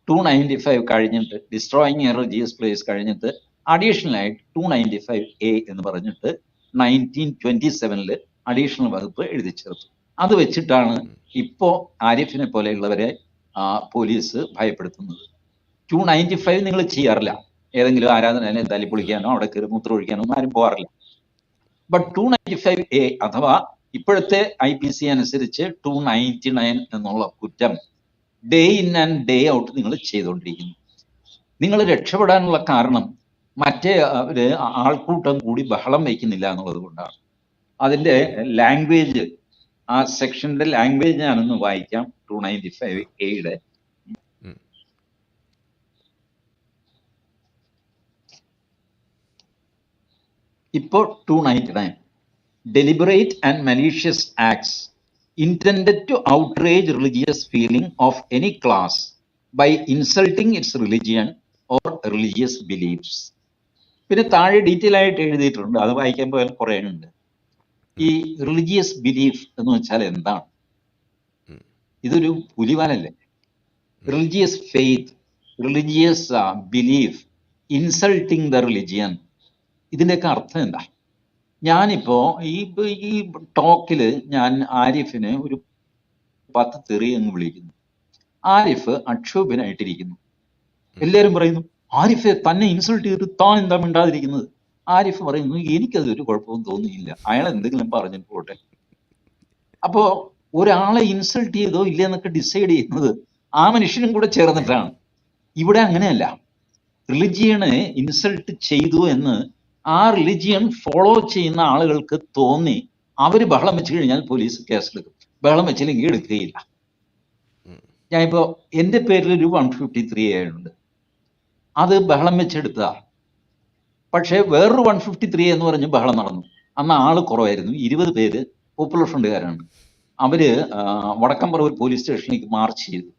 295 കഴിഞ്ഞിട്ട് ഡിസ്ട്രോയിങ് എ റിലീജിയസ് പ്ലേസ് കഴിഞ്ഞിട്ട് അഡീഷണൽ ആയിട്ട് 295A എന്ന് പറഞ്ഞിട്ട് 1927 അഡീഷണൽ വകുപ്പ് എഴുതി ചേർത്തു. അത് വെച്ചിട്ടാണ് ഇപ്പോ ആരിഫിനെ പോലെയുള്ളവരെ പോലീസ് ഭയപ്പെടുത്തുന്നത്. 295 നിങ്ങൾ ചെയ്യാറില്ല. ഏതെങ്കിലും ആരാധനാലയം തല്ലിപ്പൊളിക്കാനോ അവിടെ കയറി മൂത്രമൊഴിക്കാനോ ഒന്നും ആരും പോകാറില്ല. ബട്ട് 295A അഥവാ ഇപ്പോഴത്തെ IPC അനുസരിച്ച് 299 എന്നുള്ള കുറ്റം day in and day out നിങ്ങൾ ചെയ്തുകൊണ്ടിരിക്കുന്നു. നിങ്ങൾ രക്ഷപ്പെടാനുള്ള കാരണം മറ്റേ ആൾക്കൂട്ടം കൂടി ബഹളം വയ്ക്കുന്നില്ല എന്നുള്ളത് കൊണ്ടാണ്. അതിന്റെ ലാംഗ്വേജ്, ആ സെക്ഷന്റെ ലാംഗ്വേജ് ഞാനൊന്ന് വായിക്കാം. 295A ഇപ്പോ 299 deliberate and malicious acts intended to outrage religious feeling of any class by insulting its religion or religious beliefs. പിന്നെ താഴെ ഡീറ്റെയിൽ ആയിട്ട് എഴുതിയിട്ടുണ്ട്, അത് വായിക്കാൻ പോയാൽ കുറേ ഉണ്ട്. ഈ റിലിജിയസ് ബിലീഫ് എന്ന് വെച്ചാൽ എന്താണ്? ഇതൊരു പുലിവാലല്ലേ? Religious faith, religious belief, insulting the religion, ഇതിൻ്റെയൊക്കെ അർത്ഥം എന്താ? ഞാനിപ്പോ ഈ ടോക്കില് ഞാൻ ആരിഫിനെ ഒരു 10 തെറി അങ്ങ് വിളിക്കുന്നു. ആരിഫ് അക്ഷോഭനായിട്ടിരിക്കുന്നു. എല്ലാവരും പറയുന്നു ആരിഫെ തന്നെ ഇൻസൾട്ട് ചെയ്തിട്ട് താൻ എന്താ മിണ്ടാതിരിക്കുന്നത്? ആരിഫ് പറയുന്നു എനിക്കതൊരു കുഴപ്പവും തോന്നിയില്ല, അയാൾ എന്തെങ്കിലും പറഞ്ഞിട്ട് പോട്ടെ. അപ്പോ ഒരാളെ ഇൻസൾട്ട് ചെയ്തോ ഇല്ലെന്നൊക്കെ ഡിസൈഡ് ചെയ്യുന്നത് ആ മനുഷ്യനും കൂടെ ചേർന്നിട്ടാണ്. ഇവിടെ അങ്ങനെയല്ല. റിലിജിയനെ ഇൻസൾട്ട് ചെയ്തു എന്ന് ആ റിലിജിയൻ ഫോളോ ചെയ്യുന്ന ആളുകൾക്ക് തോന്നി അവര് ബഹളം വെച്ച് കഴിഞ്ഞാൽ പോലീസ് കേസെടുക്കും. ബഹളം വെച്ചില്ലെങ്കിൽ എടുക്കുകയില്ല. ഞാനിപ്പോ എന്റെ പേരിൽ ഒരു 153A ഉണ്ട്, അത് ബഹളം വെച്ചെടുത്തതാ. പക്ഷെ വേറൊരു 153A എന്ന് പറഞ്ഞ് ബഹളം നടന്നു. അന്ന് ആള് കുറവായിരുന്നു, 20 പേര് പോപ്പുലർ ഫ്രണ്ടുകാരാണ്. അവര് വടക്കംപറവൂർ പോലീസ് സ്റ്റേഷനിലേക്ക് മാർച്ച് ചെയ്തു.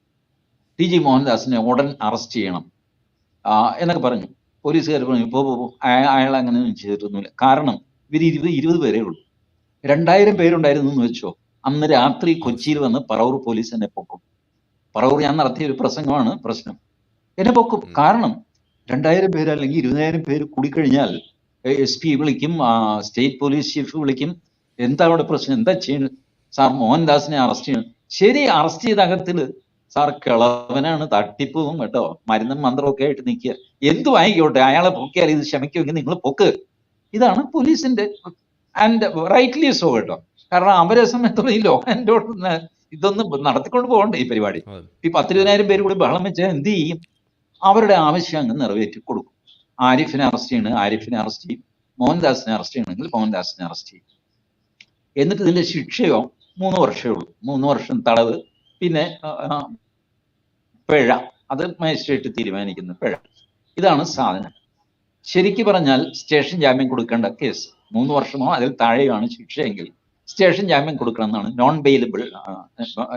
TG മോഹൻദാസിനെ ഉടൻ അറസ്റ്റ് ചെയ്യണം എന്നൊക്കെ പറഞ്ഞു. പോലീസുകാർ പറഞ്ഞു പോ, അയാൾ അങ്ങനെ ചെയ്തിട്ടൊന്നുമില്ല. കാരണം ഇവർ 20 പേരേ ഉള്ളൂ. 2000 പേരുണ്ടായിരുന്നു എന്ന് വെച്ചോ. അന്ന് രാത്രി കൊച്ചിയിൽ വന്ന് പറവൂർ പോലീസ് എന്നെ പൊക്കും. പറവൂർ ഞാൻ നടത്തിയ ഒരു പ്രസംഗമാണ് പ്രശ്നം. എന്നെ പൊക്കും. കാരണം 2000 പേര് അല്ലെങ്കിൽ 20,000 പേര് കൂടിക്കഴിഞ്ഞാൽ SP വിളിക്കും, സ്റ്റേറ്റ് പോലീസ് ചീഫ് വിളിക്കും. എന്താ അവിടെ പ്രശ്നം, എന്താ ചെയ്യുന്നത്? സാർ മോഹൻദാസിനെ അറസ്റ്റ് ചെയ്യണം. ശരി, അറസ്റ്റ് ചെയ്ത അകത്തില് സാർ കിളവനാണ്, തട്ടിപ്പും കേട്ടോ, മരുന്നും മന്ത്രമൊക്കെ ആയിട്ട് നിൽക്കുക. എന്തു ആയിക്കോട്ടെ, അയാളെ പൊക്കിയാൽ ഇത് ക്ഷമിക്കുമെങ്കിൽ നിങ്ങൾ പൊക്ക്. ഇതാണ് പോലീസിന്റെ, ആൻഡ് റൈറ്റ്ലി സോ കേട്ടോ. കാരണം അവരെ സംബന്ധിച്ചോളം ഈ ലോ ആൻഡ് ഓർഡർ ഇതൊന്നും നടത്തിക്കൊണ്ട് പോകണ്ടേ ഈ പരിപാടി. ഈ 10,000-20,000 പേര് കൂടി ബഹളം വെച്ചാൽ എന്ത് ചെയ്യും? അവരുടെ ആവശ്യം അങ്ങ് നിറവേറ്റി കൊടുക്കും. ആരിഫിനെ അറസ്റ്റ് ചെയ്യണം, ആരിഫിനെ അറസ്റ്റ് ചെയ്യും. മോഹൻദാസിനെ അറസ്റ്റ് ചെയ്യണമെങ്കിൽ മോഹൻദാസിനെ അറസ്റ്റ് ചെയ്യും. എന്നിട്ട് ഇതിന്റെ ശിക്ഷയോ 3 വർഷമേ ഉള്ളൂ. 3 വർഷം തടവ്, പിന്നെ പിഴ. അത് മജിസ്ട്രേറ്റ് തീരുമാനിക്കുന്ന പിഴ. ഇതാണ് സാധനം. ശരിക്ക് പറഞ്ഞാൽ സ്റ്റേഷൻ ജാമ്യം കൊടുക്കേണ്ട കേസ് 3 വർഷമോ അതിൽ താഴെയാണ് ശിക്ഷയെങ്കിൽ സ്റ്റേഷൻ ജാമ്യം കൊടുക്കണം എന്നാണ്. നോൺ ബെയിലബിൾ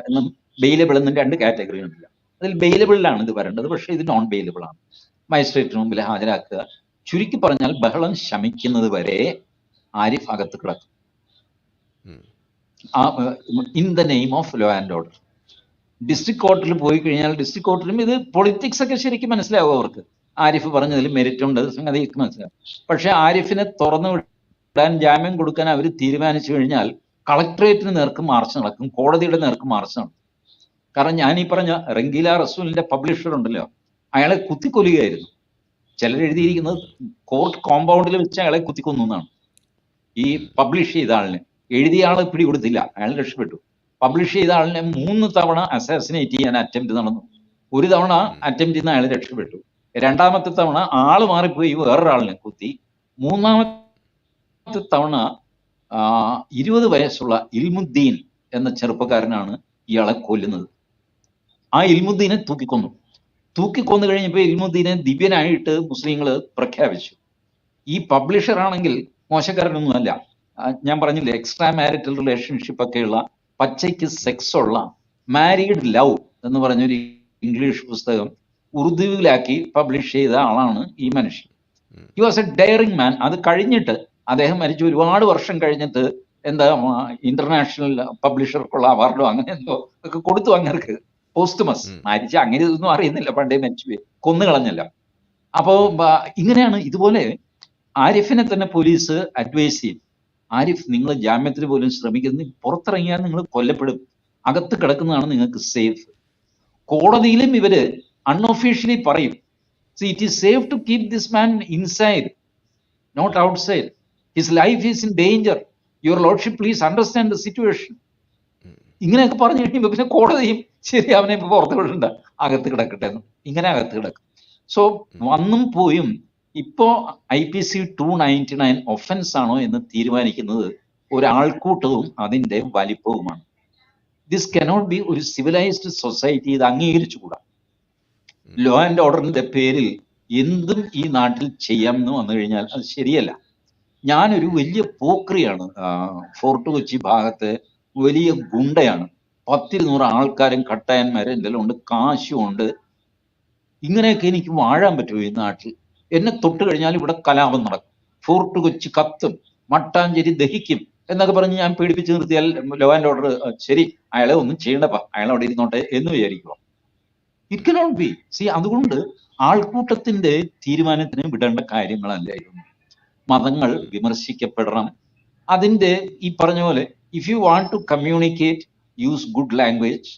എന്നും ബെയിലബിൾ എന്നും 2 കാറ്റഗറി ഉണ്ടല്ല. അതിൽ ബെയിലബിളിലാണ് ഇത് വരേണ്ടത്, പക്ഷേ ഇത് നോൺ ബെയിലബിൾ ആണ്. മജിസ്ട്രേറ്റിന് മുമ്പിൽ ഹാജരാക്കുക. ചുരുക്കി പറഞ്ഞാൽ ബഹളം ശമിക്കുന്നത് വരെ ആരിഫ് അകത്ത് കിടക്കും, in the name of law and order. District കോർട്ടിൽ പോയി കഴിഞ്ഞാൽ ഡിസ്ട്രിക്ട് കോർട്ടിലും ഇത് പൊളിറ്റിക്സ് ഒക്കെ ശരിക്കും മനസ്സിലാവും അവർക്ക്. ആരിഫ് പറഞ്ഞതിൽ മെറിറ്റ് ഉണ്ട്, സംഗതിയൊക്കെ മനസ്സിലാവും. പക്ഷെ ആരിഫിനെ തുറന്നു വിടാൻ, ജാമ്യം കൊടുക്കാൻ അവർ തീരുമാനിച്ചു കഴിഞ്ഞാൽ കളക്ടറേറ്റിന് നേർക്ക് മാർച്ച് നടക്കും, കോടതിയുടെ നേർക്ക് മാർച്ച് നടക്കും. കാരണം ഞാൻ ഈ പറഞ്ഞ റംഗീല റസൂലിന്റെ പബ്ലിഷർ ഉണ്ടല്ലോ, അയാളെ കുത്തിക്കൊല്ലുകയായിരുന്നു. ചിലരെഴുതിയിരിക്കുന്നത് കോർട്ട് കോമ്പൗണ്ടിൽ വെച്ച് അയാളെ കുത്തിക്കൊന്നു എന്നാണ്. ഈ പബ്ലിഷ് ചെയ്ത ആളിനെ, എഴുതിയ ആളെ പിടികൊടുത്തില്ല, അയാൾ രക്ഷപ്പെട്ടു. പബ്ലിഷ് ചെയ്ത ആളിനെ 3 തവണ അസാസിനേറ്റ് ചെയ്യാൻ അറ്റംപ്റ്റ് നടന്നു. ഒരു തവണ അറ്റംപ്റ്റ് ചെയ്യുന്ന അയാൾ രക്ഷപ്പെട്ടു. രണ്ടാമത്തെ തവണ ആള് മാറിപ്പോയി വേറൊരാളിനെ കുത്തി. മൂന്നാമത്തെ തവണ 20 വയസ്സുള്ള ഇൽമുദ്ദീൻ എന്ന ചെറുപ്പക്കാരനാണ് ഇയാളെ കൊല്ലുന്നത്. ആ ഇൽമുദ്ദീനെ തൂക്കിക്കൊന്നു കഴിഞ്ഞപ്പോൾ ഇൽമുദ്ദീനെ ദിവ്യനായിട്ട് മുസ്ലിങ്ങൾ പ്രഖ്യാപിച്ചു. ഈ പബ്ലിഷർ ആണെങ്കിൽ മോശക്കാരനൊന്നുമല്ല. ഞാൻ പറഞ്ഞില്ലേ, എക്സ്ട്രാ മാരിറ്റൽ റിലേഷൻഷിപ്പ് ഒക്കെയുള്ള, പച്ചയ്ക്ക് സെക്സ് ഉള്ള മാരീഡ് ലവ് എന്ന് പറഞ്ഞൊരു ഇംഗ്ലീഷ് പുസ്തകം ഉറുദുവിലാക്കി പബ്ലിഷ് ചെയ്ത ആളാണ് ഈ മനുഷ്യൻ. ഹി വാസ് എ ഡയറിങ് മാൻ. അത് കഴിഞ്ഞിട്ട് അദ്ദേഹം മരിച്ചു ഒരുപാട് വർഷം കഴിഞ്ഞിട്ട് എന്താ ഇന്റർനാഷണൽ പബ്ലിഷർക്കുള്ള അവാർഡോ അങ്ങനെ എന്തോ ഒക്കെ കൊടുത്തു അങ്ങർക്ക്, പോസ്റ്റ്മസ്. മരിച്ച അങ്ങനെ ഇതൊന്നും അറിയുന്നില്ല, പണ്ടേ മരിച്ചുപോയി, കൊന്നുകളഞ്ഞല്ല. അപ്പോ ഇങ്ങനെയാണ്. ഇതുപോലെ ആരിഫിനെ തന്നെ പോലീസ് അഡ്വൈസ് ചെയ്യും, ആരിഫ് നിങ്ങൾ ജാമ്യത്തിന് പോലും ശ്രമിക്കുന്നത്, പുറത്തിറങ്ങിയാൽ നിങ്ങൾ കൊല്ലപ്പെടും, അകത്ത് കിടക്കുന്നതാണ് നിങ്ങൾക്ക് സേഫ്. കോടതിയിലും ഇവര് അൺഒഫീഷ്യലി പറയും, it is safe to keep this man inside, not outside. His life is in danger, your lordship please understand the situation. ഇങ്ങനെയൊക്കെ പറഞ്ഞു കഴിയുമ്പോൾ പിന്നെ കോടതിയും ശരി അവനെ ഇപ്പൊ പുറത്ത് വിടണ്ട, അകത്ത് കിടക്കട്ടെ എന്ന്, ഇങ്ങനെ അകത്ത് കിടക്കും. സോ വന്നും പോയും ഇപ്പോ IPC 299 ഒഫൻസ് ആണോ എന്ന് തീരുമാനിക്കുന്നത് ഒരാൾക്കൂട്ടവും അതിന്റെ വലിപ്പവുമാണ്. This cannot be. ഒരു സിവിലൈസ്ഡ് സൊസൈറ്റി ഇത് അംഗീകരിച്ചുകൂടാ. ലോ ആൻഡ് ഓർഡറിന്റെ പേരിൽ എന്തും ഈ നാട്ടിൽ ചെയ്യാമെന്ന് വന്നു കഴിഞ്ഞാൽ അത് ശരിയല്ല. ഞാനൊരു വലിയ പോക്രിയാണ്, ഫോർട്ട് കൊച്ചി ഭാഗത്ത് വലിയ ഗുണ്ടയാണ്. 10-200 ആൾക്കാരും കട്ടായന്മാരും എന്തെല്ലാം ഉണ്ട്, കാശും ഉണ്ട്. ഇങ്ങനെയൊക്കെ എനിക്ക് വാഴാൻ പറ്റുമോ ഈ നാട്ടിൽ? എന്നെ തൊട്ട് കഴിഞ്ഞാൽ ഇവിടെ കലാപം നടക്കും, ഫോർട്ട് കൊച്ചി കത്തും, മട്ടാഞ്ചേരി ദഹിക്കും എന്നൊക്കെ പറഞ്ഞ് ഞാൻ പേടിപ്പിച്ച് നിർത്തിയാൽ ലോ ആൻഡ് ഓർഡർ ശരി, അയാളെ ഒന്നും ചെയ്യണ്ടപ്പാ, അയാൾ അവിടെ ഇരുന്നോട്ടെ എന്ന് വിചാരിക്കുക. It cannot be. അതുകൊണ്ട് ആൾക്കൂട്ടത്തിന്റെ തീരുമാനത്തിന് വിടേണ്ട കാര്യങ്ങളല്ലായിരുന്നു. മതങ്ങൾ വിമർശിക്കപ്പെടണം. അതിന്റെ ഈ പറഞ്ഞ പോലെ if you want to communicate, use good language.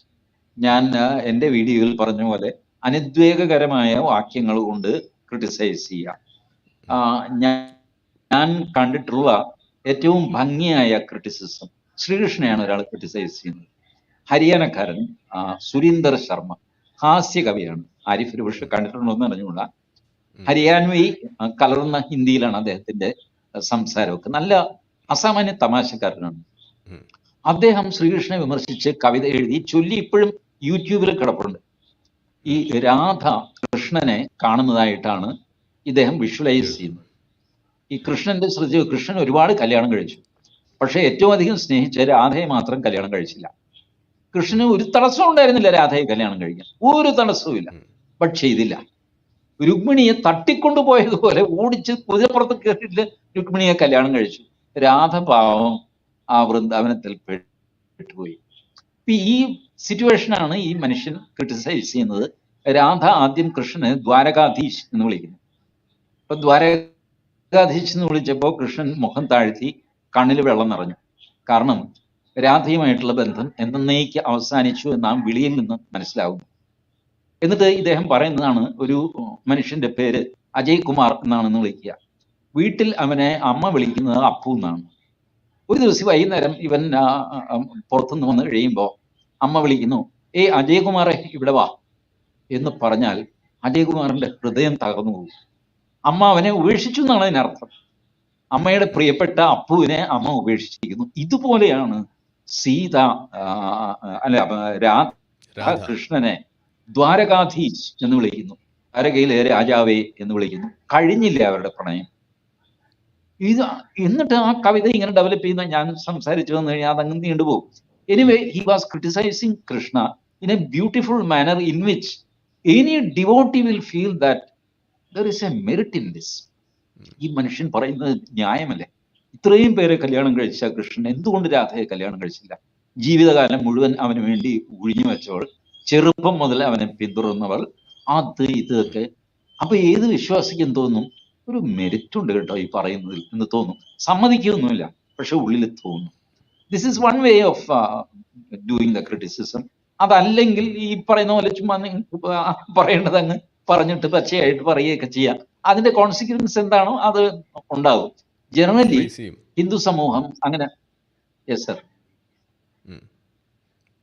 ഞാൻ എൻ്റെ വീഡിയോയിൽ പറഞ്ഞ പോലെ അനുദ്വേഗകരമായ വാക്യങ്ങൾ കൊണ്ട് ക്രിട്ടിസൈസ് ചെയ്യുക. ഞാൻ കണ്ടിട്ടുള്ള ഏറ്റവും ഭംഗിയായ ക്രിറ്റിസിസം, ശ്രീകൃഷ്ണയാണ് ഒരാൾ ക്രിട്ടിസൈസ് ചെയ്യുന്നത്. ഹരിയാനക്കാരൻ സുരീന്ദർ ശർമ്മ, ഹാസ്യ കവിയാണ്. ആരിഫ് ഒരു പക്ഷെ കണ്ടിട്ടുണ്ടോ എന്ന് അറിഞ്ഞുകൂടാ. ഹരിയാൻവി കലർന്ന ഹിന്ദിയിലാണ് അദ്ദേഹത്തിന്റെ സംസാരമൊക്കെ. നല്ല അസാമാന്യ തമാശക്കാരനാണ് അദ്ദേഹം. ശ്രീകൃഷ്ണനെ വിമർശിച്ച് കവിത എഴുതി ചൊല്ലി ഇപ്പോഴും യൂട്യൂബിൽ കിടപ്പുണ്ട്. ഈ രാധ കൃഷ്ണനെ കാണുന്നതായിട്ടാണ് ഇദ്ദേഹം വിഷ്വലൈസ് ചെയ്യുന്നത്. ഈ കൃഷ്ണന്റെ ശ്രദ്ധ, കൃഷ്ണൻ ഒരുപാട് കല്യാണം കഴിച്ചു, പക്ഷെ ഏറ്റവും അധികം സ്നേഹിച്ച രാധയെ മാത്രം കല്യാണം കഴിച്ചില്ല. കൃഷ്ണന് ഒരു തടസ്സം ഉണ്ടായിരുന്നില്ല രാധയെ കല്യാണം കഴിക്കാൻ, ഒരു തടസ്സവും ഇല്ല. ബട്ട് ചെയ്തില്ല. രുക്മിണിയെ തട്ടിക്കൊണ്ടുപോയതുപോലെ ഓടിച്ച് കുതിരപ്പുറത്ത് കയറിയിട്ട് രുക്മിണിയെ കല്യാണം കഴിച്ചു. രാധ പാവം ആ വൃന്ദാവനത്തിൽ പെട്ടുപോയി. ഈ സിറ്റുവേഷനാണ് ഈ മനുഷ്യൻ ക്രിട്ടിസൈസ് ചെയ്യുന്നത്. രാധ ആദ്യം കൃഷ്ണനെ ദ്വാരകാധീശ് എന്ന് വിളിക്കുന്നു. അപ്പൊ ദ്വാരകാധീശ് എന്ന് വിളിച്ചപ്പോൾ കൃഷ്ണൻ മുഖം താഴ്ത്തി, കണ്ണിൽ വെള്ളം നിറഞ്ഞു. കാരണം രാധയുമായിട്ടുള്ള ബന്ധം എന്നേക്ക് അവസാനിച്ചു എന്ന് ആ വിളിയിൽ നിന്ന് മനസ്സിലാവുന്നു. എന്നിട്ട് ഇദ്ദേഹം പറയുന്നതാണ്, ഒരു മനുഷ്യന്റെ പേര് അജയ് കുമാർ എന്നാണെന്ന് വിളിക്കുക. വീട്ടിൽ അവനെ അമ്മ വിളിക്കുന്നത് അപ്പു എന്നാണ്. ഒരു ദിവസം വൈകുന്നേരം ഇവൻ പുറത്തുനിന്ന് വന്ന് കഴിയുമ്പോൾ അമ്മ വിളിക്കുന്നു, അജയകുമാറെ ഇവിടെ വാ എന്ന് പറഞ്ഞാൽ അജയകുമാറിന്റെ ഹൃദയം തകർന്നു പോകും. അമ്മ അവനെ ഉപേക്ഷിച്ചു എന്നാണ് അതിനർത്ഥം. അമ്മയുടെ പ്രിയപ്പെട്ട അപ്പുവിനെ അമ്മ ഉപേക്ഷിച്ചിരിക്കുന്നു. ഇതുപോലെയാണ് സീത രാധ കൃഷ്ണനെ ദ്വാരകാധീശ് എന്ന് വിളിക്കുന്നു, ദ്വാരകയിലെ രാജാവേ എന്ന് വിളിക്കുന്നു. കഴിഞ്ഞില്ല അവരുടെ പ്രണയം. എന്നിട്ട് ആ കവിത ഇങ്ങനെ ഡെവലപ്പ് ചെയ്യുന്ന ഞാൻ സംസാരിച്ചു വന്നു കഴിഞ്ഞാൽ അതങ്ങ് നീണ്ടുപോകും. Anyway, he was criticising Krishna in a beautiful manner in which any devotee will feel that there is a merit in this. ഈ മനുഷ്യൻ പറയുന്നത് ന്യായമല്ലേ? ഇത്രയും പേരെ കല്യാണം കഴിച്ച കൃഷ്ണൻ എന്തുകൊണ്ട് രാധയെ കല്യാണം കഴിച്ചില്ല? ജീവിതകാലം മുഴുവൻ അവന് വേണ്ടി ഒഴിഞ്ഞു വെച്ചവൾ, ചെറുപ്പം മുതൽ അവനെ പിന്തുടർന്നവൾ, അത് ഇതൊക്കെ. അപ്പൊ ഏത് വിശ്വാസിക്കും തോന്നും ഒരു മെരിറ്റ് ഉണ്ട് കേട്ടോ ഈ പറയുന്നതിൽ എന്ന് തോന്നും. സമ്മതിക്കൊന്നുമില്ല, പക്ഷെ ഉള്ളിൽ തോന്നും. This is one way of doing the criticism. അതല്ലെങ്കിൽ ഈ പറയുന്ന പോലെ ചുമ്മാ പറയേണ്ടത് അങ്ങ് പറഞ്ഞിട്ട് പച്ചയായിട്ട് പറയുകയൊക്കെ ചെയ്യാം. അതിന്റെ കോൺസിക്വൻസ് എന്താണോ അത് ഉണ്ടാകും. ജനറലി ഹിന്ദു സമൂഹം അങ്ങനെ. Yes sir.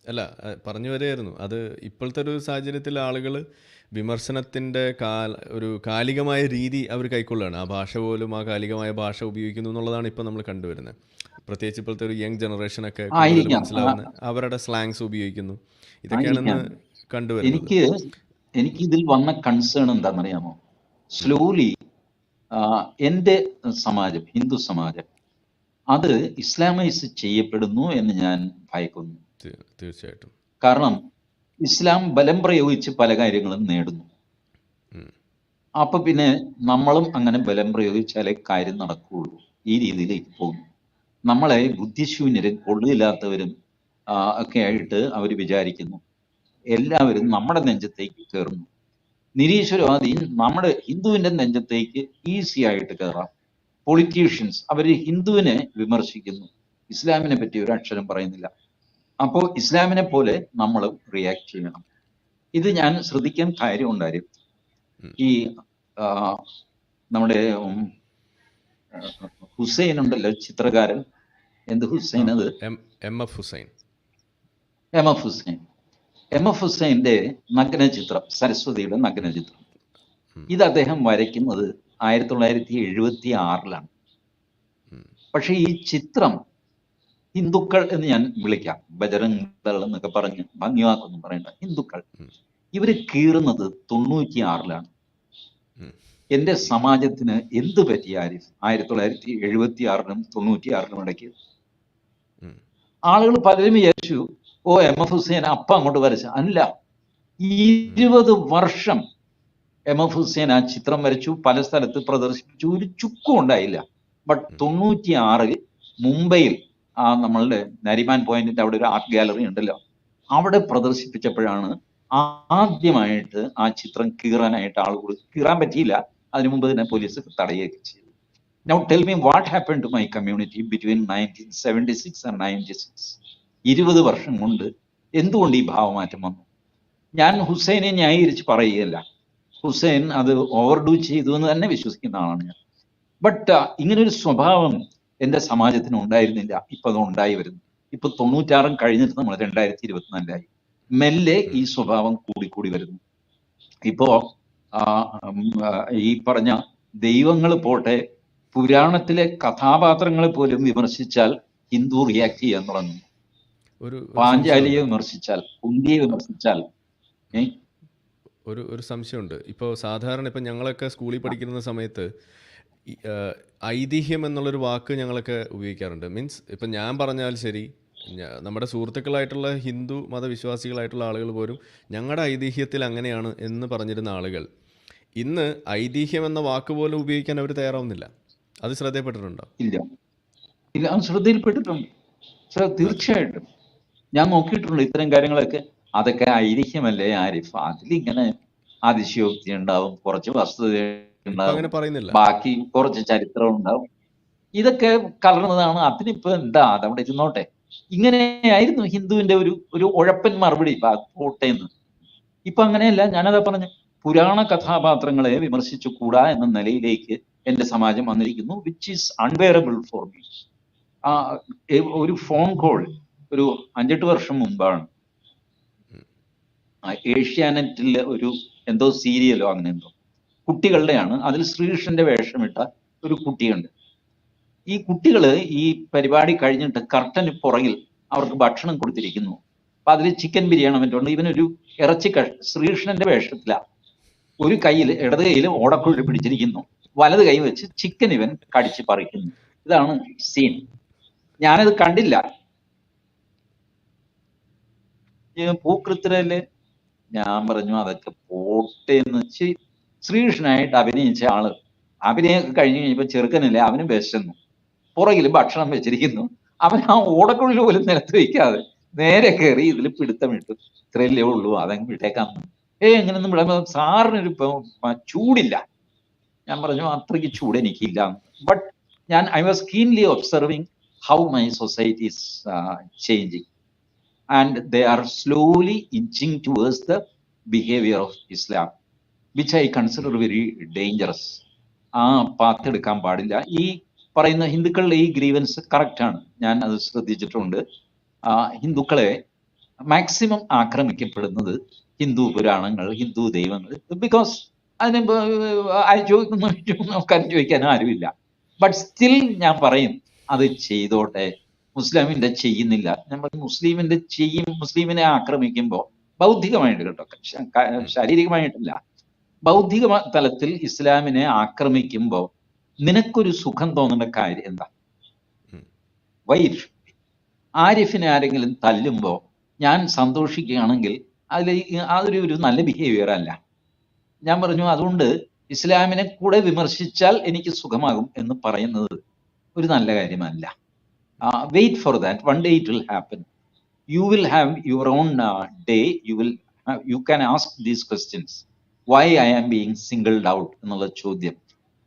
അല്ല, പറഞ്ഞു വരികയായിരുന്നു, അത് ഇപ്പോഴത്തെ ഒരു സാഹചര്യത്തിൽ ആളുകൾ വിമർശനത്തിൻ്റെ ഒരു കാലികമായ രീതി അവർ കൈക്കൊള്ളുകയാണ്. ആ ഭാഷ പോലും ആ കാലികമായ ഭാഷ ഉപയോഗിക്കുന്നു എന്നുള്ളതാണ് ഇപ്പോൾ നമ്മൾ കണ്ടുവരുന്നത്. പ്രത്യേകിച്ച് ഇപ്പോഴത്തെ ഒരു യങ് ജനറേഷനൊക്കെ മനസ്സിലാവുന്ന അവരുടെ സ്ലാങ്സ് ഉപയോഗിക്കുന്നു. ഇതൊക്കെയാണെന്ന് കണ്ടുവരുന്നത്. എനിക്ക് ഇതിൽ വന്ന കൺസേൺ എന്താണെന്നറിയാമോ? സ്ലോലി എൻ്റെ സമാജം, ഹിന്ദു സമാജം, അത് ഇസ്ലാമൈസ് ചെയ്യപ്പെടുന്നു എന്ന് ഞാൻ ഭയക്കുന്നു. തീർച്ചയായിട്ടും. കാരണം ഇസ്ലാം ബലം പ്രയോഗിച്ച് പല കാര്യങ്ങളും നേടുന്നു. അപ്പൊ പിന്നെ നമ്മളും അങ്ങനെ ബലം പ്രയോഗിച്ചാലേ കാര്യം നടക്കുകയുള്ളൂ. ഈ രീതിയിലേക്ക് പോകുന്നു. നമ്മളെ ബുദ്ധിശൂന്യരും കൊള്ളില്ലാത്തവരും ഒക്കെ ആയിട്ട് അവർ വിചാരിക്കുന്നു. എല്ലാവരും നമ്മുടെ നെഞ്ചത്തേക്ക് കയറുന്നു. നിരീശ്വരവാദി നമ്മുടെ ഹിന്ദുവിന്റെ നെഞ്ചത്തേക്ക് ഈസി ആയിട്ട് കയറാം. പൊളിറ്റീഷ്യൻസ് അവർ ഹിന്ദുവിനെ വിമർശിക്കുന്നു, ഇസ്ലാമിനെ പറ്റി ഒരു അക്ഷരം പറയുന്നില്ല. അപ്പോൾ ഇസ്ലാമിനെ പോലെ നമ്മൾ റിയാക്ട് ചെയ്യണം. ഇത് ഞാൻ ശ്രദ്ധിക്കാൻ കാര്യം ഉണ്ടായിരുന്നു. ഈ നമ്മുടെ ഹുസൈൻ ഉണ്ടല്ലോ, ചിത്രകാരൻ, എന്ത് ഹുസൈൻ, അത് M F Hussain. M F ഹുസൈൻ്റെ നഗ്നചിത്രം, സരസ്വതിയുടെ നഗ്നചിത്രം, ഇത് അദ്ദേഹം വരയ്ക്കുന്നത് 1976-ലാണ്. പക്ഷെ ഈ ചിത്രം ഹിന്ദുക്കൾ എന്ന് ഞാൻ വിളിക്കാം, ബജറംഗ് ദൾ എന്നൊക്കെ പറഞ്ഞ് ഭംഗിവാക്കൊന്നും പറയണ്ട, ഹിന്ദുക്കൾ ഇവര് കീറുന്നത് 96-ലാണ്. എന്റെ സമാജത്തിന് എന്ത് പറ്റി ആരിഫ്? 1976-നും 96-നും ഇടയ്ക്ക് ആളുകൾ പലരും വിചാരിച്ചു എം എഫ് ഹുസൈൻ അപ്പം അങ്ങോട്ട് വരച്ച. അല്ല, 20 വർഷം എം എഫ് ഹുസൈൻ ആ ചിത്രം വരച്ചു, പല സ്ഥലത്ത് പ്രദർശിപ്പിച്ചു, ഒരു ചുക്കും ഉണ്ടായില്ല. ബട്ട് 96-ൽ മുംബൈയിൽ നമ്മളുടെ നരിമാൻ പോയിന്റിന്റെ അവിടെ ഒരു ആർട്ട് ഗാലറി ഉണ്ടല്ലോ, അവിടെ പ്രദർശിപ്പിച്ചപ്പോഴാണ് ആദ്യമായിട്ട് ആ ചിത്രം കീറാനായിട്ട് ആളുകൾ, കീറാൻ പറ്റിയില്ല, അതിനു മുമ്പ് തന്നെ പോലീസ് തടയുകയൊക്കെ ചെയ്തു. Now tell me what happened to my community between 1976 and 96. 20 വർഷം കൊണ്ട് എന്തുകൊണ്ട് ഈ ഭാവമാറ്റം വന്നു? ഞാൻ ഹുസൈനെ ന്യായീകരിച്ച് പറയുകയല്ല, ഹുസൈൻ അത് ഓവർഡൂ ചെയ്തു എന്ന് തന്നെ വിശ്വസിക്കുന്ന ആളാണ് ഞാൻ. ബട്ട് ഇങ്ങനൊരു സ്വഭാവം എൻ്റെ സമാജത്തിന് ഉണ്ടായിരുന്നില്ല, ഇപ്പൊ അത് ഉണ്ടായി വരുന്നു. ഇപ്പൊ 96 കഴിഞ്ഞിട്ട് നമ്മൾ 2024-ആയി. മെല്ലെ ഈ സ്വഭാവം കൂടിക്കൂടി വരുന്നു. ഇപ്പോ ഈ പറഞ്ഞ ദൈവങ്ങൾ പോട്ടെ, പുരാണത്തിലെ കഥാപാത്രങ്ങളെ പോലും വിമർശിച്ചാൽ ഹിന്ദു റിയാക്ട് ചെയ്യാൻ തുടങ്ങും. പാഞ്ചാലിയെ വിമർശിച്ചാൽ, കുന്തിയെ വിമർശിച്ചാൽ. ഒരു സംശയമുണ്ട്. ഇപ്പോൾ സാധാരണ ഇപ്പം ഞങ്ങളൊക്കെ സ്കൂളിൽ പഠിക്കുന്ന സമയത്ത് ഐതിഹ്യം എന്നുള്ളൊരു വാക്ക് ഞങ്ങളൊക്കെ ഉപയോഗിക്കാറുണ്ട്. മീൻസ് ഇപ്പം ഞാൻ പറഞ്ഞാൽ ശരി, നമ്മുടെ സുഹൃത്തുക്കളായിട്ടുള്ള ഹിന്ദു മതവിശ്വാസികളായിട്ടുള്ള ആളുകൾ പോലും ഞങ്ങളുടെ ഐതിഹ്യത്തിൽ അങ്ങനെയാണ് എന്ന് പറഞ്ഞിരുന്ന ആളുകൾ ഇന്ന് ഐതിഹ്യം എന്ന വാക്ക് പോലും ഉപയോഗിക്കാൻ അവർ തയ്യാറാവുന്നില്ല. അത് ശ്രദ്ധയിൽപ്പെട്ടിട്ടുണ്ടോ? ഇല്ല, അത് ശ്രദ്ധയിൽപ്പെട്ടിട്ടുണ്ട് തീർച്ചയായിട്ടും. ഞാൻ നോക്കിയിട്ടുണ്ട് ഇത്തരം കാര്യങ്ങളൊക്കെ. അതൊക്കെ ഐതിഹ്യമല്ലേ ആരിഫ്, അതിലിങ്ങനെ അതിശയോക്തി ഉണ്ടാവും, കുറച്ച് വസ്തുത ഉണ്ടാവും, ബാക്കി കുറച്ച് ചരിത്രം ഉണ്ടാവും, ഇതൊക്കെ കലർന്നതാണ്. അതിനിപ്പോ എന്താ, അതവിടെ ഇരുന്നോട്ടെ. ഇങ്ങനെയായിരുന്നു ഹിന്ദുവിന്റെ ഒരു ഉഴപ്പൻ മറുപടി കോട്ടയെന്ന്. ഇപ്പൊ അങ്ങനെയല്ല. ഞാനതാ പറഞ്ഞു, പുരാണ കഥാപാത്രങ്ങളെ വിമർശിച്ചു കൂടാ എന്ന നിലയിലേക്ക് എന്റെ സമാജം വന്നിരിക്കുന്നു, which is unbearable for me. ഒരു ഫോൺ കോൾ ഒരു 5-8 വർഷം മുമ്പാണ്. ഏഷ്യാനെറ്റിലെ ഒരു എന്തോ സീരിയലോ അങ്ങനെ എന്തോ കുട്ടികളുടെയാണ്. അതിൽ ശ്രീകൃഷ്ണന്റെ വേഷമിട്ട ഒരു കുട്ടിയുണ്ട്. ഈ കുട്ടികള് ഈ പരിപാടി കഴിഞ്ഞിട്ട് കർട്ടന് പുറകിൽ അവർക്ക് ഭക്ഷണം കൊടുത്തിരിക്കുന്നു. അപ്പൊ അതിൽ ചിക്കൻ ബിരിയാണി മറ്റുണ്ട്. ഇവനൊരു ഇറച്ചി ശ്രീകൃഷ്ണന്റെ വേഷത്തില, ഒരു കയ്യിൽ, ഇടത് കയ്യിൽ ഓടക്കുഴൽ പിടിച്ചിരിക്കുന്നു, വലത് കൈ വെച്ച് ചിക്കൻ ഇവൻ കടിച്ച് പറിക്കുന്നു. ഇതാണ് സീൻ. ഞാനത് കണ്ടില്ല. പൂക്കൃത്തരല്ലേ? ഞാൻ പറഞ്ഞു അതൊക്കെ പോട്ടെ എന്ന്. ശ്രീകൃഷ്ണനായിട്ട് അഭിനയിച്ച ആള് അഭിനയൊക്കെ കഴിഞ്ഞ് കഴിഞ്ഞപ്പോ ചെറുക്കനില്ലേ, അവന് വിശന്നു, പുറകിൽ ഭക്ഷണം വെച്ചിരിക്കുന്നു, അവൻ ആ ഓടക്കുള്ളിൽ പോലും നിലത്ത് വയ്ക്കാതെ നേരെ കയറി ഇതിൽ പിടുത്തമിട്ടു. ഇത്രയല്ലേ ഉള്ളൂ, അതങ്ങ് വിട്ടേക്കാം. എങ്ങനെയൊന്നും വിടാൻ, സാറിനൊരു ചൂടില്ല. ഞാൻ പറഞ്ഞു അത്രയ്ക്ക് ചൂട് എനിക്കില്ല. But I was keenly observing how my society is changing, and they are slowly inching towards the behavior of Islam, which I consider very dangerous. ആ പാത്ത് എടുക്കാൻ പാടില്ല. ഈ പറയുന്ന ഹിന്ദുക്കളുടെ ഈ ഗ്രീവൻസ് കറക്റ്റ് ആണ്, ഞാൻ അത് ശ്രദ്ധിച്ചിട്ടുണ്ട്. ഹിന്ദുക്കളെ മാക്സിമം ആക്രമിക്കപ്പെടുന്നത് ഹിന്ദു പുരാണങ്ങൾ, ഹിന്ദു ദൈവങ്ങൾ, ബിക്കോസ് അതിന് നോക്കാനും ചോദിക്കാനും ആരുമില്ല. ബട്ട് സ്റ്റിൽ ഞാൻ പറയും അത് ചെയ്തോട്ടെ. മുസ്ലിമിന്റെ ചെയ്യുന്നില്ല, ഞാൻ പറയും മുസ്ലിമിന്റെ ചെയ്യും. മുസ്ലിമിനെ ആക്രമിക്കുമ്പോൾ ബൗദ്ധികമായിട്ട് കേട്ടോ, ശാരീരികമായിട്ടില്ല, ബൗദ്ധിക തലത്തിൽ ഇസ്ലാമിനെ ആക്രമിക്കുമ്പോൾ നിനക്കൊരു സുഖം തോന്നേണ്ട കാര്യം എന്താ? വൈഫ് ആരിഫിനെ ആരെങ്കിലും തല്ലുമ്പോൾ ഞാൻ സന്തോഷിക്കുകയാണെങ്കിൽ അതൊരു നല്ല ബിഹേവിയർ അല്ല. ഞാൻ പറഞ്ഞു അതുകൊണ്ട് ഇസ്ലാമിനെ കൂടെ വിമർശിച്ചാൽ എനിക്ക് സുഖമാകും എന്ന് പറയുന്നത് ഒരു നല്ല കാര്യമല്ല. Wait for that, one day it will happen. You will have your own day. You can ask these questions. Why I am being singled out എന്നുള്ള ചോദ്യം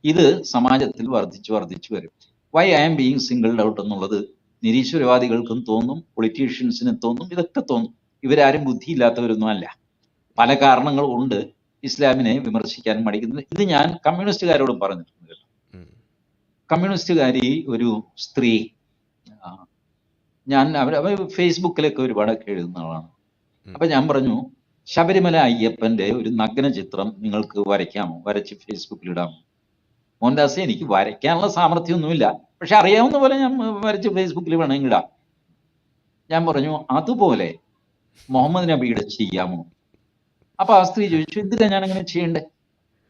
ഇത് സമാജത്തിൽ വർദ്ധിച്ചു വരും. Why I am being singled out എന്നുള്ളത് നിരീശ്വരവാദികൾക്കും തോന്നും, പൊളിറ്റീഷ്യൻസിനും തോന്നും, ഇതൊക്കെ തോന്നും. ഇവരാരും ബുദ്ധിയില്ലാത്തവരൊന്നും അല്ല. പല കാരണങ്ങൾ കൊണ്ട് ഇസ്ലാമിനെ വിമർശിക്കാൻ മടിക്കുന്നത്. ഇത് ഞാൻ കമ്മ്യൂണിസ്റ്റുകാരോടും പറഞ്ഞിട്ടുണ്ട്. കമ്മ്യൂണിസ്റ്റുകാരി ഒരു സ്ത്രീ, ഞാൻ അവർ ഫേസ്ബുക്കിലൊക്കെ ഒരുപാടൊക്കെ എഴുതുന്ന ആളാണ്. അപ്പൊ ഞാൻ പറഞ്ഞു ശബരിമല അയ്യപ്പന്റെ ഒരു നഗ്ന ചിത്രം നിങ്ങൾക്ക് വരയ്ക്കാമോ, വരച്ച് ഫേസ്ബുക്കിൽ ഇടാമോ? മോഹൻദാസ് എനിക്ക് വരയ്ക്കാനുള്ള സാമർഥ്യമൊന്നുമില്ല, പക്ഷെ അറിയാവുന്ന പോലെ ഞാൻ വരച്ച് ഫേസ്ബുക്കിൽ വേണമെങ്കിൽ ഇടാം. ഞാൻ പറഞ്ഞു അതുപോലെ മുഹമ്മദ് നബിയുടെ ചെയ്യാമോ? അപ്പൊ ആ സ്ത്രീ ചോദിച്ചു എന്തിനാ ഞാൻ അങ്ങനെ ചെയ്യണ്ടേ?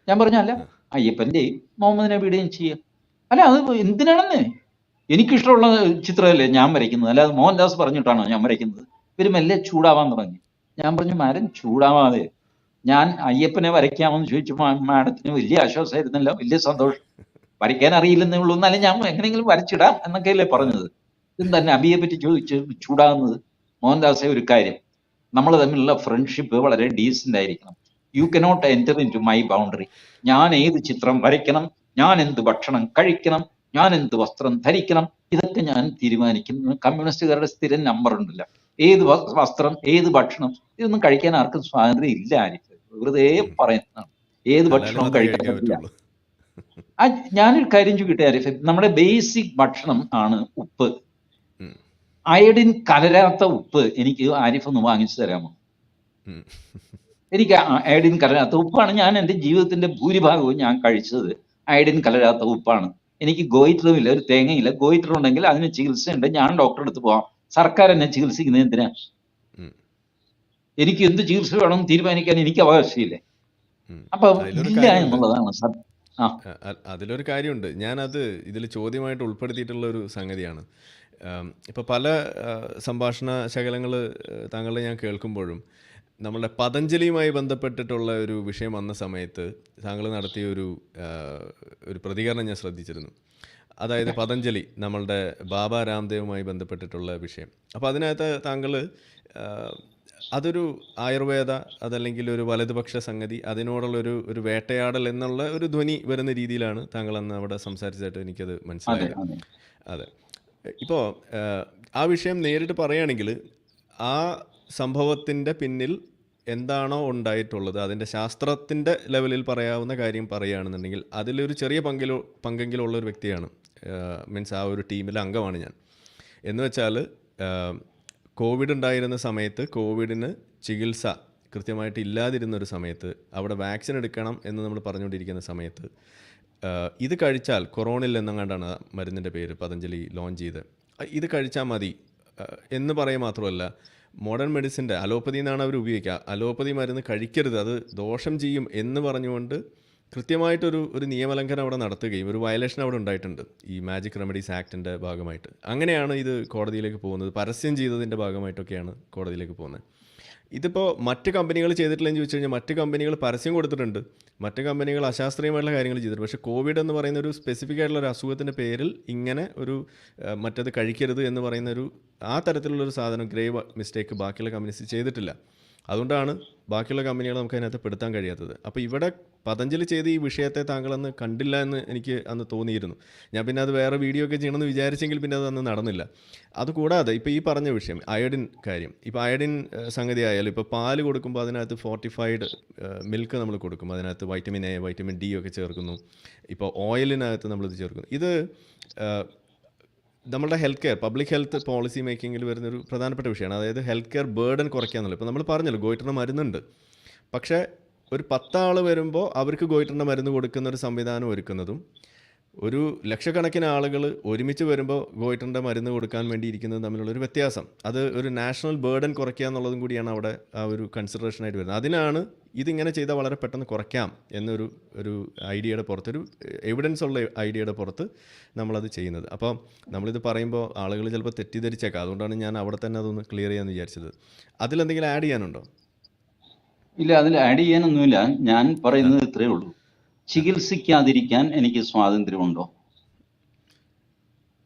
ഞാൻ പറഞ്ഞു അല്ല, അയ്യപ്പന്റെയും മുഹമ്മദ് നബിയുടെയും ചെയ്യാം. അല്ല അത് എന്തിനാണെന്ന്, എനിക്കിഷ്ടമുള്ള ചിത്രമല്ലേ ഞാൻ വരയ്ക്കുന്നത്, അല്ലാതെ മോഹൻദാസ് പറഞ്ഞിട്ടാണോ ഞാൻ വരയ്ക്കുന്നത്? ഇവര് മെല്ലെ ചൂടാവാൻ തുടങ്ങി. ഞാൻ പറഞ്ഞു മാഡം ചൂടാവാതെ, ഞാൻ അയ്യപ്പനെ വരയ്ക്കാമെന്ന് ചോദിച്ചു മാഡത്തിന് വലിയ ആശ്വാസമായിരുന്നല്ലോ, വലിയ സന്തോഷം. വരയ്ക്കാൻ അറിയില്ലെന്നേ ഉള്ളൂ, എന്നാലും ഞാൻ എങ്ങനെയെങ്കിലും വരച്ചിടാം എന്നൊക്കെയല്ലേ പറഞ്ഞത്. എന്താണ് അബിയെ പറ്റി ചോദിച്ച് ചൂടാകുന്നത്? മോഹൻദാസെ ഒരു കാര്യം, നമ്മൾ തമ്മിലുള്ള ഫ്രണ്ട്ഷിപ്പ് വളരെ ഡീസൻ്റ് ആയിരിക്കണം. You cannot enter in to my boundary. ഞാൻ ഏത് ചിത്രം വരയ്ക്കണം, ഞാൻ എന്ത് ഭക്ഷണം കഴിക്കണം, ഞാൻ എന്ത് വസ്ത്രം ധരിക്കണം, ഇതൊക്കെ ഞാൻ തീരുമാനിക്കുന്നു. കമ്മ്യൂണിസ്റ്റുകാരുടെ സ്ഥിരം നമ്പർ ഉണ്ടല്ലോ, ഏത് വസ്ത്രം, ഏത് ഭക്ഷണം, ഇതൊന്നും കഴിക്കാൻ ആർക്കും സ്വാതന്ത്ര്യം ഇല്ല. ആരിഫ് വെറുതെ പറയുന്നതാണ്, ഏത് ഭക്ഷണവും കഴിക്കാൻ പറ്റില്ല. ഞാനൊരു കാര്യം ചോദിക്കട്ടെ ആരിഫ്, നമ്മുടെ ബേസിക് ഭക്ഷണം ആണ് ഉപ്പ്. അയഡിൻ കലരാത്ത ഉപ്പ് എനിക്ക് ആരിഫ് ഒന്ന് വാങ്ങിച്ചു തരാമോ? എനിക്ക് അയഡിൻ കലരാത്ത ഉപ്പാണ് ഞാൻ എൻ്റെ ജീവിതത്തിന്റെ ഭൂരിഭാഗവും ഞാൻ കഴിച്ചത്. അയഡിൻ കലരാത്ത ഉപ്പാണ്. എനിക്ക് ഗോയിറ്ററും ഇല്ല, ഒരു തേങ്ങയില്ല. ഗോയിറ്റർ ഉണ്ടെങ്കിൽ അതിന് ചികിത്സയുണ്ട്, ഞാൻ ഡോക്ടറെ അടുത്ത് പോവാം. സർക്കാർ എന്നെ ചികിത്സിക്കുന്നത് എന്തിനാ? എനിക്ക് എന്ത് ചികിത്സ വേണമെന്ന് തീരുമാനിക്കാൻ എനിക്ക് അവകാശമില്ലേ? അപ്പൊ ഇല്ല എന്നുള്ളതാണ് സത്യം. അതിലൊരു കാര്യമുണ്ട്, ഞാനത് ഇതിൽ ചോദ്യമായിട്ട് ഉൾപ്പെടുത്തിയിട്ടുള്ള ഒരു സംഗതിയാണ്. ഇപ്പോൾ പല സംഭാഷണ ശകലങ്ങൾ താങ്കളുടെ ഞാൻ കേൾക്കുമ്പോഴും നമ്മളുടെ പതഞ്ജലിയുമായി ബന്ധപ്പെട്ടിട്ടുള്ള ഒരു വിഷയം വന്ന സമയത്ത് താങ്കൾ നടത്തിയ ഒരു പ്രതികരണം ഞാൻ ശ്രദ്ധിച്ചിരുന്നു. അതായത് പതഞ്ജലി, നമ്മളുടെ ബാബ രാംദേവുമായി ബന്ധപ്പെട്ടിട്ടുള്ള വിഷയം. അപ്പോൾ അതിനകത്ത് താങ്കൾ അതൊരു ആയുർവേദ, അതല്ലെങ്കിൽ ഒരു വലതുപക്ഷ സംഗതി, അതിനോടുള്ളൊരു വേട്ടയാടൽ എന്നുള്ള ഒരു ധ്വനി വരുന്ന രീതിയിലാണ് താങ്കൾ അന്ന് അവിടെ സംസാരിച്ചതായിട്ട് എനിക്കത് മനസ്സിലായത്. അതെ, ഇപ്പോൾ ആ വിഷയം നേരിട്ട് പറയുകയാണെങ്കിൽ ആ സംഭവത്തിൻ്റെ പിന്നിൽ എന്താണോ ഉണ്ടായിട്ടുള്ളത്, അതിൻ്റെ ശാസ്ത്രത്തിൻ്റെ ലെവലിൽ പറയാവുന്ന കാര്യം പറയുകയാണെന്നുണ്ടെങ്കിൽ അതിലൊരു ചെറിയ പങ്കെങ്കിലും ഉള്ളൊരു വ്യക്തിയാണ്. മീൻസ് ആ ഒരു ടീമിലെ അംഗമാണ് ഞാൻ. എന്ന് വെച്ചാൽ കോവിഡ് ഉണ്ടായിരുന്ന സമയത്ത് കോവിഡിന് ചികിത്സ കൃത്യമായിട്ട് ഇല്ലാതിരുന്നൊരു സമയത്ത് അവിടെ വാക്സിൻ എടുക്കണം എന്ന് നമ്മൾ പറഞ്ഞുകൊണ്ടിരിക്കുന്ന സമയത്ത് ഇത് കഴിച്ചാൽ, കൊറോണിൽ എന്നെങ്ങാണ്ടാണ് മരുന്നിൻ്റെ പേര് പതഞ്ജലി ലോഞ്ച് ചെയ്ത്, ഇത് കഴിച്ചാൽ മതി എന്ന് പറയുക മാത്രമല്ല, മോഡേൺ മെഡിസിൻ്റെ അലോപ്പതി എന്നാണ് അവർ ഉപയോഗിക്കുക, അലോപ്പതി മരുന്ന് കഴിക്കരുത്, അത് ദോഷം ചെയ്യും എന്ന് പറഞ്ഞുകൊണ്ട് കൃത്യമായിട്ടൊരു നിയമലംഘനം അവിടെ നടത്തുകയും ഒരു വയലേഷൻ അവിടെ ഉണ്ടായിട്ടുണ്ട് ഈ മാജിക് റെമഡീസ് ആക്ടിൻ്റെ ഭാഗമായിട്ട്. അങ്ങനെയാണ് ഇത് കോടതിയിലേക്ക് പോകുന്നത്, പരസ്യം ചെയ്തതിൻ്റെ ഭാഗമായിട്ടൊക്കെയാണ് കോടതിയിലേക്ക് പോകുന്നത്. ഇതിപ്പോൾ മറ്റ് കമ്പനികൾ ചെയ്തിട്ടില്ലെന്ന് ചോദിച്ചു കഴിഞ്ഞാൽ മറ്റ് കമ്പനികൾ പരസ്യം കൊടുത്തിട്ടുണ്ട്, മറ്റ് കമ്പനികൾ അശാസ്ത്രീയമായിട്ടുള്ള കാര്യങ്ങൾ ചെയ്തിട്ടുണ്ട്. പക്ഷേ കോവിഡ് എന്ന് പറയുന്ന ഒരു സ്പെസിഫിക് ആയിട്ടുള്ള ഒരു അസുഖത്തിൻ്റെ പേരിൽ ഇങ്ങനെ ഒരു മറ്റത് കഴിക്കരുത് എന്ന് പറയുന്ന ഒരു ആ തരത്തിലുള്ളൊരു സാധനം ഗ്രേവ് മിസ്റ്റേക്ക് ബാക്കിയുള്ള കമ്പനീസ് ചെയ്തിട്ടില്ല. അതുകൊണ്ടാണ് ബാക്കിയുള്ള കമ്പനികൾ നമുക്ക് അതിനകത്ത് പെടുത്താൻ കഴിയാത്തത്. അപ്പോൾ ഇവിടെ പതഞ്ജലി ചെയ്ത് ഈ വിഷയത്തെ താങ്കളന്ന് കണ്ടില്ല എന്ന് എനിക്ക് അന്ന് തോന്നിയിരുന്നു. ഞാൻ പിന്നെ അത് വേറെ വീഡിയോ ഒക്കെ ചെയ്യണമെന്ന് വിചാരിച്ചെങ്കിൽ പിന്നെ അതൊന്നും നടന്നില്ല. അതുകൂടാതെ ഇപ്പോൾ ഈ പറഞ്ഞ വിഷയം അയഡിൻ കാര്യം, ഇപ്പോൾ അയഡിൻ സംഗതി ആയാലും ഇപ്പോൾ പാല് കൊടുക്കുമ്പോൾ അതിനകത്ത് ഫോർട്ടിഫൈഡ് മിൽക്ക് നമ്മൾ കൊടുക്കും, അതിനകത്ത് വൈറ്റമിൻ എ വൈറ്റമിൻ ഡി ഒക്കെ ചേർക്കുന്നു. ഇപ്പോൾ ഓയിലിനകത്ത് നമ്മളിത് ചേർക്കുന്നു. ഇത് നമ്മളുടെ health care public health policy മേക്കിങ്ങിൽ വരുന്നൊരു പ്രധാനപ്പെട്ട വിഷയമാണ്. അതായത് ഹെൽത്ത് കെയർ ബേർഡൻ കുറയ്ക്കാന്നുള്ളത്. ഇപ്പോൾ നമ്മൾ പറഞ്ഞല്ലോ ഗോയിറ്ററിൻ്റെ മരുന്നുണ്ട്, പക്ഷേ ഒരു 10 ആൾ വരുമ്പോൾ അവർക്ക് ഗോയിറ്ററിൻ്റെ മരുന്ന് കൊടുക്കുന്ന ഒരു സംവിധാനം ഒരുക്കുന്നതും ഒരു ലക്ഷക്കണക്കിന് ആളുകൾ ഒരുമിച്ച് വരുമ്പോൾ ഗോയിറ്ററിൻ്റെ മരുന്ന് കൊടുക്കാൻ വേണ്ടി ഇരിക്കുന്നത് തമ്മിലുള്ളൊരു വ്യത്യാസം, അത് ഒരു നാഷണൽ ബേർഡൻ കുറയ്ക്കുക എന്നുള്ളതും കൂടിയാണ് അവിടെ ആ ഒരു കൺസിഡറേഷനായിട്ട് വരുന്നത്. അതിനാണ് ഇതിങ്ങനെ ചെയ്താൽ വളരെ പെട്ടെന്ന് കുറയ്ക്കാം എന്നൊരു ഐഡിയയുടെ പുറത്ത്, ഒരു എവിഡൻസ് ഉള്ള ഐഡിയയുടെ പുറത്ത് നമ്മളത് ചെയ്യുന്നത്. അപ്പോൾ നമ്മളിത് പറയുമ്പോൾ ആളുകൾ ചിലപ്പോൾ തെറ്റിദ്ധരിച്ചേക്കാം. അതുകൊണ്ടാണ് ഞാൻ അവിടെ തന്നെ അതൊന്ന് ക്ലിയർ ചെയ്യാമെന്ന് വിചാരിച്ചത്. അതിലെന്തെങ്കിലും ആഡ് ചെയ്യാനുണ്ടോ? ഇല്ല, അതിൽ ആഡ് ചെയ്യാനൊന്നുമില്ല. ഞാൻ പറയുന്നത് ഇത്രയേ ഉള്ളൂ. ചികിത്സിക്കാതിരിക്കാൻ എനിക്ക് സ്വാതന്ത്ര്യമുണ്ടോ?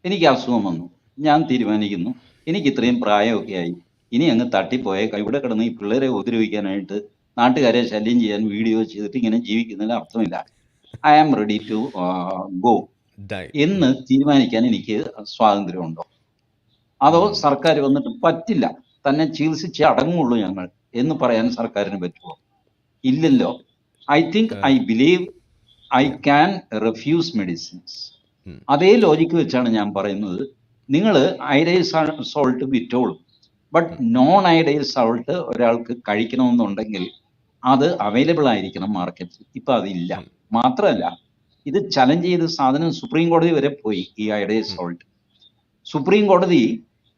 എനിക്ക് അസുഖം വന്നു, ഞാൻ തീരുമാനിക്കുന്നു എനിക്ക് ഇത്രയും പ്രായമൊക്കെ ആയി, ഇനി അങ്ങ് തട്ടിപ്പോയേക്കാം, ഇവിടെ കിടന്ന് ഈ പിള്ളേരെ ഉപദ്രവിക്കാനായിട്ട് നാട്ടുകാരെ ശല്യം ചെയ്യാൻ വീഡിയോ ചെയ്തിട്ട് ഇങ്ങനെ ജീവിക്കുന്നതിൽ അർത്ഥമില്ല, I am ready to go എന്ന് തീരുമാനിക്കാൻ എനിക്ക് സ്വാതന്ത്ര്യമുണ്ടോ? അതോ സർക്കാർ വന്നിട്ട് പറ്റില്ല, തന്നെ ചികിത്സിച്ച് അടങ്ങുള്ളൂ ഞങ്ങൾ എന്ന് പറയാൻ സർക്കാരിന് പറ്റുമോ? ഇല്ലല്ലോ. I think I believe I can refuse medicines. അതേ ലോജിക്ക് വെച്ചാണ് ഞാൻ പറയുന്നത്, നിങ്ങൾ iodise salt വിറ്റോളും, but non iodise salt ഒരാൾക്ക് കഴിക്കണമെന്നുണ്ടെങ്കിൽ അത് അവൈലബിൾ ആയിരിക്കണം മാർക്കറ്റിൽ. ഇപ്പം അതില്ല. മാത്രമല്ല, ഇത് ചലഞ്ച് ചെയ്ത് സാധനം സുപ്രീം കോടതി വരെ പോയി. ഈ അയഡൈസ് സോൾട്ട് സുപ്രീം കോടതി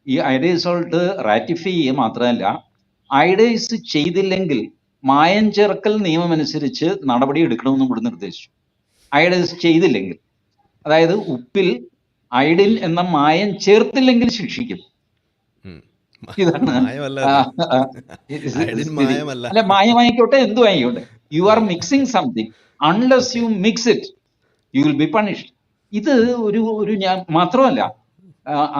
ഈ അയഡൈസ് സോൾട്ട് റാറ്റിഫൈ ചെയ്യുക മാത്രമല്ല, അയഡൈസ് ചെയ്തില്ലെങ്കിൽ മായം ചേർക്കൽ നിയമം അനുസരിച്ച് നടപടി എടുക്കണമെന്നും കൂടി നിർദ്ദേശിച്ചു. അയഡൈസ് ചെയ്തില്ലെങ്കിൽ, അതായത് ഉപ്പിൽ അയഡിൻ എന്ന മായം ചേർത്തില്ലെങ്കിൽ ശിക്ഷിക്കും. ഇതാണ് അല്ല, മായമായിക്കോട്ടെ എന്തു ആയിക്കോട്ടെ, you are mixing something, unless you mix it you will be punished. ഇത് ഒരു ഞാൻ മാത്രമല്ല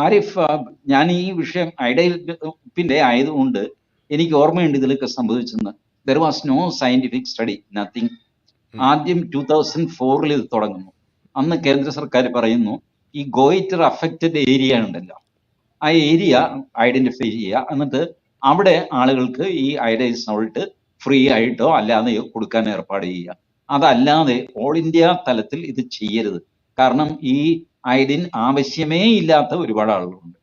ആരിഫ്, ഞാൻ ഈ വിഷയം അയഡൈപ്പിന്റെ ആയതുകൊണ്ട് എനിക്ക് ഓർമ്മയുണ്ട് ഇതിലൊക്കെ സംഭവിച്ചെന്ന്. There was no scientific study, nothing. ആദ്യം 2004 ഇത് തുടങ്ങുന്നു. അന്ന് കേന്ദ്ര സർക്കാർ പറയുന്നു ഈ ഗോയിറ്റർ അഫക്റ്റഡ് ഏരിയ ഉണ്ടല്ലോ, ആ ഏരിയ ഐഡന്റിഫൈ ചെയ്യുക, എന്നിട്ട് അവിടെ ആളുകൾക്ക് ഈ അയഡൈസ് സോൾട്ട് ഫ്രീ ആയിട്ടോ അല്ലാതെ കൊടുക്കാൻ ഏർപ്പാട് ചെയ്യുക. അതല്ലാതെ ഓൾ ഇന്ത്യ തലത്തിൽ ഇത് ചെയ്യരുത്. കാരണം ഈ അയഡിൻ ആവശ്യമേ ഇല്ലാത്ത ഒരുപാട് ആളുകളുണ്ട്.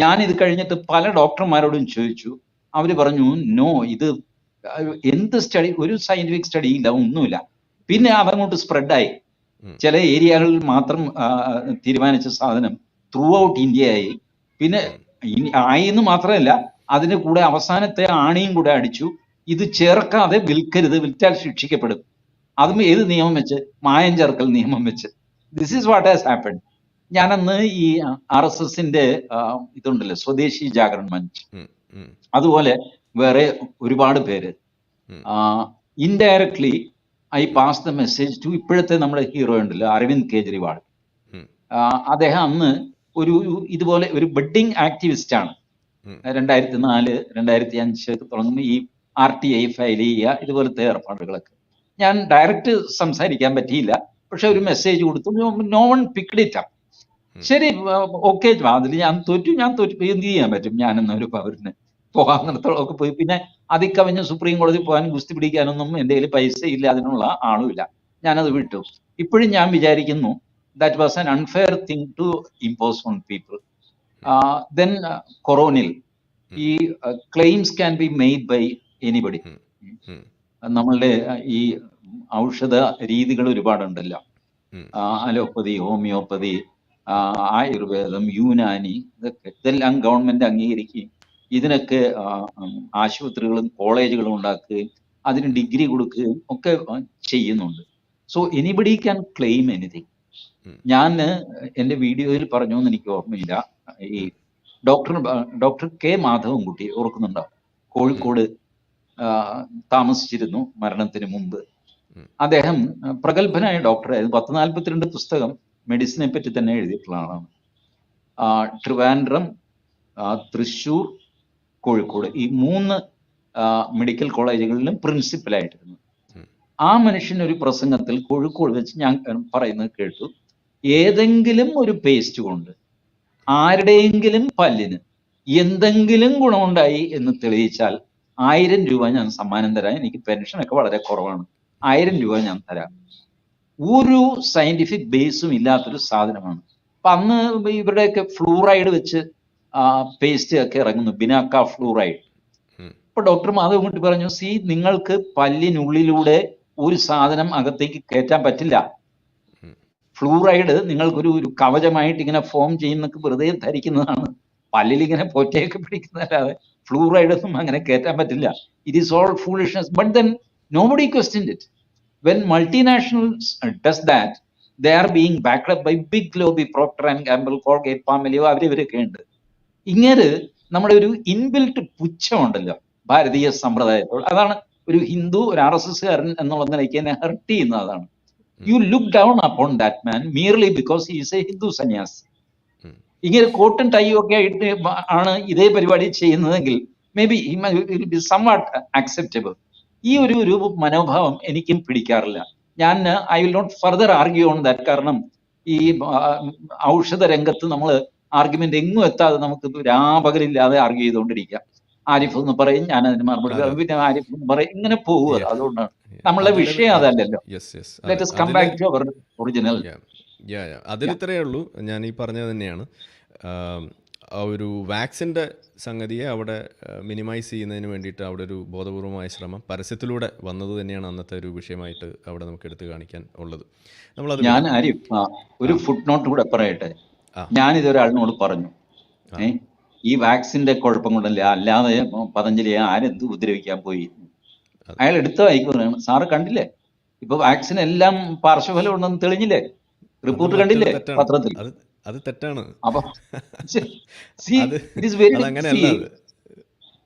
ഞാൻ ഇത് കഴിഞ്ഞിട്ട് പല ഡോക്ടർമാരോടും ചോദിച്ചു, അവർ പറഞ്ഞു നോ, ഇത് എന്ത് സ്റ്റഡി, ഒരു സയന്റിഫിക് സ്റ്റഡി ഇല്ല, ഒന്നുമില്ല. പിന്നെ അതങ്ങോട്ട് സ്പ്രെഡായി. ചില ഏരിയകളിൽ മാത്രം തീരുമാനിച്ച സാധനം ത്രൂ ഔട്ട് ഇന്ത്യ ആയി. പിന്നെ ആയിന്ന് മാത്രമല്ല, അതിന് കൂടെ അവസാനത്തെ ആണിയും കൂടെ അടിച്ചു, ഇത് ചേർക്കാതെ വിൽക്കരുത്, വിൽറ്റാൽ ശിക്ഷിക്കപ്പെടും. അതും ഏത് നിയമം വെച്ച്? മായം ചേർക്കൽ നിയമം വെച്ച്. This is what has happened. ഞാനന്ന് ഈ RSSന്റെ ഇതുണ്ടല്ലോ, സ്വദേശി ജാഗരൺ മഞ്ച്, അതുപോലെ വേറെ ഒരുപാട് പേര് indirectly I pass the message to ഇപ്പോഴത്തെ നമ്മുടെ ഹീറോ ഉണ്ടല്ലോ അരവിന്ദ് കെജ്രിവാൾ. അദ്ദേഹം അന്ന് ഇതുപോലെ ഒരു ബഡ്ഡിങ് ആക്ടിവിസ്റ്റ് ആണ്. 2004, 2005 തുടങ്ങുമ്പോൾ ഈ RTI ഫയൽ ചെയ്യുക, ഇതുപോലത്തെ ഏർപ്പാടുകളൊക്കെ. ഞാൻ ഡയറക്റ്റ് സംസാരിക്കാൻ പറ്റിയില്ല, പക്ഷെ ഒരു മെസ്സേജ് കൊടുത്തു. No one picked it up. ശരി, ഓക്കെ, അതിൽ ഞാൻ തോറ്റു എന്ത് ചെയ്യാൻ പറ്റും? ഞാനെന്നൊരു പൗരന് പോകാന്നിടത്തോളമൊക്കെ പോയി. പിന്നെ അതിക്കവിഞ്ഞ് സുപ്രീം കോടതി പോകാൻ ഗുസ്തി പിടിക്കാനൊന്നും എൻ്റെ കയ്യിൽ പൈസ ഇല്ല, അതിനുള്ള ആളുമില്ല. ഞാനത് വിട്ടു. ഇപ്പോഴും ഞാൻ വിചാരിക്കുന്നു that was an unfair thing to impose on people. Then കൊറോണയിൽ ഈ claims can be made by anybody. നമ്മളുടെ ഈ ഔഷധ രീതികൾ ഒരുപാടുണ്ടല്ലോ, അലോപ്പതി, ഹോമിയോപ്പതി, ആയുർവേദം, യൂനാനി, ഇതെല്ലാം ഗവൺമെന്റ് അംഗീകരിക്കുകയും ഇതിനൊക്കെ ആശുപത്രികളും കോളേജുകളും ഉണ്ടാക്കുകയും അതിന് ഡിഗ്രി കൊടുക്കുകയും ഒക്കെ ചെയ്യുന്നുണ്ട്. So anybody can claim anything. ഞാൻ എൻ്റെ വീഡിയോയിൽ പറഞ്ഞു എന്ന് എനിക്ക് ഓർമ്മയില്ല, ഈ ഡോക്ടർ K. മാധവൻകുട്ടി ഓർക്കുന്നുണ്ടോ? കോഴിക്കോട് താമസിച്ചിരുന്നു മരണത്തിന് മുമ്പ്. ഉം. അദ്ദേഹം പ്രഗത്ഭനായ ഡോക്ടറായിരുന്നു. 42 പുസ്തകം മെഡിസിനെ പറ്റി തന്നെ എഴുതിയിട്ടുള്ള ആളാണ്. ട്രിവാൻഡ്രം, തൃശ്ശൂർ, കോഴിക്കോട് ഈ 3 മെഡിക്കൽ കോളേജുകളിലും പ്രിൻസിപ്പലായിട്ടിരുന്നു. ഉം. ആ മനുഷ്യൻ ഒരു പ്രസംഗത്തിൽ കോഴിക്കോട് വെച്ച് ഞാൻ പറയുന്നത് കേട്ടു, ഏതെങ്കിലും ഒരു പേസ്റ്റ് കൊണ്ട് ആരുടെയെങ്കിലും പല്ലിന് എന്തെങ്കിലും ഗുണമുണ്ടായി എന്ന് തെളിയിച്ചാൽ 1000 രൂപ ഞാൻ സമ്മാനം തരാം. എനിക്ക് പെൻഷനൊക്കെ വളരെ കുറവാണ്, 1000 രൂപ ഞാൻ തരാം. ഒരു സയന്റിഫിക് ബേസും ഇല്ലാത്തൊരു സാധനമാണ്. അപ്പൊ അന്ന് ഇവരുടെയൊക്കെ ഫ്ലൂറൈഡ് വെച്ച് പേസ്റ്റ് ഒക്കെ ഇറങ്ങുന്നു, ബിനാക്ക ഫ്ലൂറൈഡ്. ഉം. അപ്പൊ ഡോക്ടർ മാധവൻകുട്ടി പറഞ്ഞു, നിങ്ങൾക്ക് പല്ലിനുള്ളിലൂടെ ഒരു സാധനം അകത്തേക്ക് കയറ്റാൻ പറ്റില്ല. ഉം. ഫ്ലൂറൈഡ് നിങ്ങൾക്കൊരു കവചമായിട്ട് ഇങ്ങനെ ഫോം ചെയ്യുന്നൊക്കെ വെറുതെ ധരിക്കുന്നതാണ്. പല്ലിൽ ഇങ്ങനെ പോറ്റയൊക്കെ പിടിക്കുന്നതല്ലാതെ ഫ്ലൂറൈഡ് ഒന്നും അങ്ങനെ കയറ്റാൻ പറ്റില്ല. It is all foolishness. But then nobody questioned it. When multinationals does that, they are being backed up by big lobby, Procter and Gamble, Colgate, Palmolive, അവരിവരൊക്കെ ഉണ്ട്. ഇങ്ങനെ നമ്മുടെ ഒരു ഇൻബിൽറ്റ് പുച്ഛമുണ്ടല്ലോ ഭാരതീയ സമ്പ്രദായത്തോട്. അതാണ് ഒരു ഹിന്ദു, ഒരു RSS കാരൻ എന്നുള്ള നിലയ്ക്ക് എന്നെ ഹെർട്ട് ചെയ്യുന്നത്. അതാണ്. You look down upon that man merely because he is A Hindu സന്യാസി. ഇങ്ങനെ കോട്ടും ടൈയും ഒക്കെ ആയിട്ട് ആണ് ഇതേ പരിപാടി ചെയ്യുന്നതെങ്കിൽ മേ ബി സംവാട്ട് അക്സെപ്റ്റബിൾ. ഈ ഒരു മനോഭാവം എനിക്കും പിടിക്കാറില്ല. ഞാൻ I will not further argue on that. കാരണം ഈ ഔഷധ രംഗത്ത് നമ്മൾ ആർഗ്യുമെന്റ് എങ്ങും എത്താതെ നമുക്ക് രാപകലില്ലാതെ ആർഗ്യൂ ചെയ്തുകൊണ്ടിരിക്കാം. ആരിഫ് എന്ന് പറയും, ഞാൻ അതിന് മറുപടി പറയും, പിന്നെ ആരിഫ് എന്ന് പറയും, ഇങ്ങനെ പോവുക. അതുകൊണ്ടാണ് നമ്മളുടെ വിഷയം അതല്ലല്ലോ. Let us come back to our original. അതിൽ ഇത്രയേ ഉള്ളൂ. ഞാൻ ഈ പറഞ്ഞത് തന്നെയാണ്. ആ ഒരു വാക്സിൻ്റെ സംഗതിയെ അവിടെ മിനിമൈസ് ചെയ്യുന്നതിന് വേണ്ടിയിട്ട് അവിടെ ഒരു ബോധപൂർവമായ ശ്രമം പരസ്യത്തിലൂടെ വന്നത് തന്നെയാണ് അന്നത്തെ ഒരു വിഷയമായിട്ട് അവിടെ നമുക്ക് എടുത്തു കാണിക്കാൻ ഉള്ളത്. ഞാൻ ആരിഫ് ഒരു ഫുട് നോട്ട് കൂടെ പറയട്ടെ. ഞാൻ ഇതൊരാളിനോട് പറഞ്ഞു, ഈ വാക്സിന്റെ കുഴപ്പം കൊണ്ടല്ല, അല്ലാതെ പതഞ്ജലിയെ ആരെന്ത് ഉപദ്രവിക്കാൻ പോയി. അയാൾ എടുത്ത വായിക്കുകയാണ്, സാറ് കണ്ടില്ലേ ഇപ്പൊ വാക്സിൻ എല്ലാം പാർശ്വഫലം ഉണ്ടെന്ന് തെളിഞ്ഞില്ലേ, റിപ്പോർട്ട് കണ്ടില്ലേ പത്രത്തിൽ. അത് തെറ്റാണ്. അപ്പൊ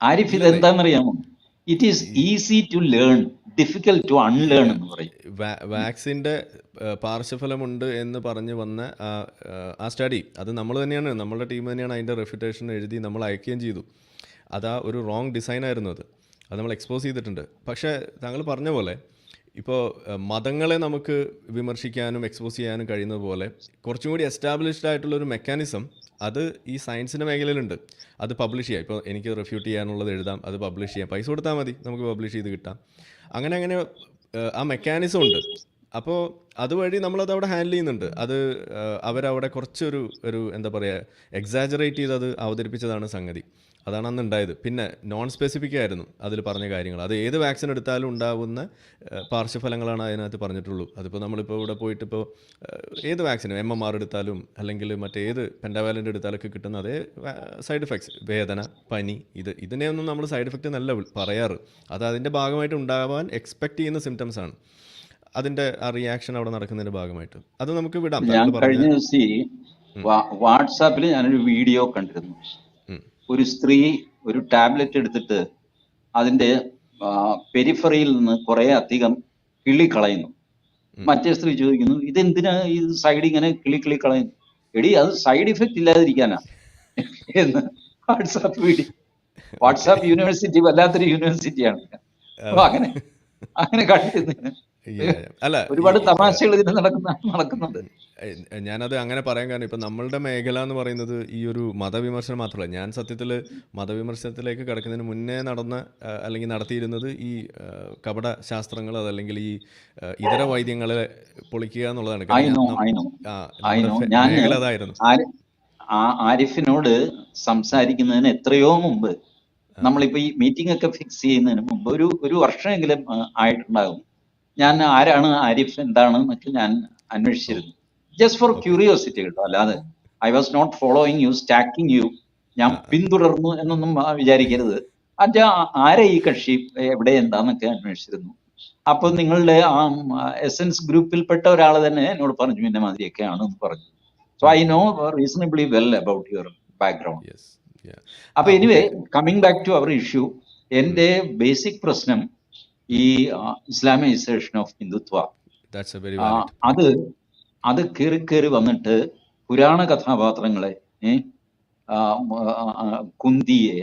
ആരിഫ്, ഇത് എന്താണെന്നറിയാമോ? It is easy to learn, difficult to unlearn എന്ന് പറയും. വാക്സിൻ്റെ പാർശ്വഫലമുണ്ട് എന്ന് പറഞ്ഞ് വന്ന ആ സ്റ്റഡി അത് നമ്മൾ തന്നെയാണ്, നമ്മളുടെ ടീം തന്നെയാണ് അതിൻ്റെ റെഫ്യൂട്ടേഷൻ എഴുതി നമ്മൾ അയക്കുകയും ചെയ്തു. അതാ ഒരു റോങ് ഡിസൈനായിരുന്നു അത് നമ്മൾ എക്സ്പോസ് ചെയ്തിട്ടുണ്ട്. പക്ഷേ താങ്കൾ പറഞ്ഞ പോലെ ഇപ്പോൾ മതങ്ങളെ നമുക്ക് വിമർശിക്കാനും എക്സ്പോസ് ചെയ്യാനും കഴിയുന്നത് പോലെ കുറച്ചും കൂടി എസ്റ്റാബ്ലിഷ്ഡ് ആയിട്ടുള്ളൊരു മെക്കാനിസം അത് ഈ സയൻസിൻ്റെ മേഖലയിലുണ്ട്. അത് പബ്ലിഷ് ചെയ്യാം. ഇപ്പോൾ എനിക്ക് റെഫ്യൂട്ട് ചെയ്യാനുള്ളത് എഴുതാം, അത് പബ്ലിഷ് ചെയ്യാം, പൈസ കൊടുത്താൽ മതി, നമുക്ക് പബ്ലിഷ് ചെയ്ത് കിട്ടാം. അങ്ങനെ ആ മെക്കാനിസം ഉണ്ട്. അപ്പോൾ അതുവഴി നമ്മളത് അവിടെ ഹാൻഡിൽ ചെയ്യുന്നുണ്ട്. അത് അവരവിടെ കുറച്ചൊരു എന്താ പറയുക, എക്സാജറേറ്റ് ചെയ്ത് അത് അവതരിപ്പിച്ചതാണ് സംഗതി. അതാണ് അന്ന് ഉണ്ടായത്. പിന്നെ നോൺ സ്പെസിഫിക് ആയിരുന്നു അതിൽ പറഞ്ഞ കാര്യങ്ങൾ. അത് ഏത് വാക്സിൻ എടുത്താലും ഉണ്ടാകുന്ന പാർശ്വഫലങ്ങളാണ് അതിനകത്ത് പറഞ്ഞിട്ടുള്ളൂ. അതിപ്പോൾ നമ്മളിപ്പോൾ ഇവിടെ പോയിട്ട് ഇപ്പോൾ ഏത് വാക്സിനും MMR എടുത്താലും അല്ലെങ്കിൽ മറ്റേത് പെൻഡാവാലൻ്റ് എടുത്താലൊക്കെ കിട്ടുന്ന അതേ സൈഡ് എഫക്ട്സ്, വേദന, പനി, ഇതിനെയൊന്നും നമ്മൾ സൈഡ് എഫക്റ്റ് എന്നല്ല പറയാറ്. അത് അതിൻ്റെ ഭാഗമായിട്ട് ഉണ്ടാവാൻ എക്സ്പെക്റ്റ് ചെയ്യുന്ന സിംറ്റംസ് ആണ്. അതിൻ്റെ ആ റിയാക്ഷൻ അവിടെ നടക്കുന്നതിൻ്റെ ഭാഗമായിട്ട് അത് നമുക്ക് വിടാം. ഞാൻ കഴിഞ്ഞ ദിവസം വാട്സാപ്പിൽ ഞാനൊരു വീഡിയോ കണ്ടിരുന്നു. ഒരു സ്ത്രീ ഒരു ടാബ്ലറ്റ് എടുത്തിട്ട് അതിന്റെ പെരിഫറിയിൽ നിന്ന് കുറെ അധികം കിളി കളയുന്നു. മറ്റേ സ്ത്രീ ചോദിക്കുന്നു, ഇതെന്തിനാ ഈ സൈഡ് ഇങ്ങനെ കിളി കളയുന്നു? എടി, അത് സൈഡ് ഇഫക്റ്റ് ഇല്ലാതിരിക്കാനാ എന്ന് വാട്സാപ്പ് വീഡിയോ. വാട്സാപ്പ് യൂണിവേഴ്സിറ്റി വല്ലാത്തൊരു യൂണിവേഴ്സിറ്റിയാണ്. അപ്പൊ അങ്ങനെ കണ്ടിരുന്നു. അല്ല, ഒരുപാട് തമാശകൾ ഇതിന് നടക്കുന്നുണ്ട്. ഞാനത് അങ്ങനെ പറയാൻ കാരണം ഇപ്പം നമ്മളുടെ മേഖല എന്ന് പറയുന്നത് ഈ ഒരു മതവിമർശനം മാത്രമല്ല. ഞാൻ സത്യത്തിൽ മതവിമർശനത്തിലേക്ക് കിടക്കുന്നതിന് മുന്നേ അല്ലെങ്കിൽ നടത്തിയിരുന്നത് ഈ കപട ശാസ്ത്രങ്ങൾ, അതല്ലെങ്കിൽ ഈ ഇതര വൈദ്യങ്ങളെ പൊളിക്കുക എന്നുള്ളതാണ്. മേഖല അതായിരുന്നു. ആരിഫിനോട് സംസാരിക്കുന്നതിന് എത്രയോ മുമ്പ്, നമ്മളിപ്പോ ഈ മീറ്റിംഗ് ഒക്കെ ഫിക്സ് ചെയ്യുന്നതിന് മുമ്പ് ഒരു വർഷമെങ്കിലും ആയിട്ടുണ്ടാകും, ഞാൻ ആരാണ് ആരിഫ് എന്താണെന്നൊക്കെ ഞാൻ അന്വേഷിച്ചിരുന്നു. ജസ്റ്റ് ഫോർ ക്യൂരിയോസിറ്റി കേട്ടോ, അല്ലാതെ I was not following you, stalking you, ഞാൻ പിന്തുടർന്നു എന്നൊന്നും വിചാരിക്കരുത്. ആരെ ഈ കക്ഷി, എവിടെ, എന്താന്നൊക്കെ അന്വേഷിച്ചിരുന്നു. അപ്പൊ നിങ്ങളുടെ എസൻസ് ഗ്രൂപ്പിൽപ്പെട്ട ഒരാൾ തന്നെ എന്നോട് പറഞ്ഞു എന്നെ മാതിരിയൊക്കെയാണ് എന്ന് പറഞ്ഞു. So I know reasonably well about your background. അപ്പൊ anyway, coming back to our issue, എൻ്റെ ബേസിക് പ്രശ്നം ഈ Islamisation of Hindutva, that's a very ah, valid അത് പോയിന്റ്. അത് കയറി വന്നിട്ട് പുരാണ കഥാപാത്രങ്ങളെ, ഏ, ആ, കുന്തിയെ,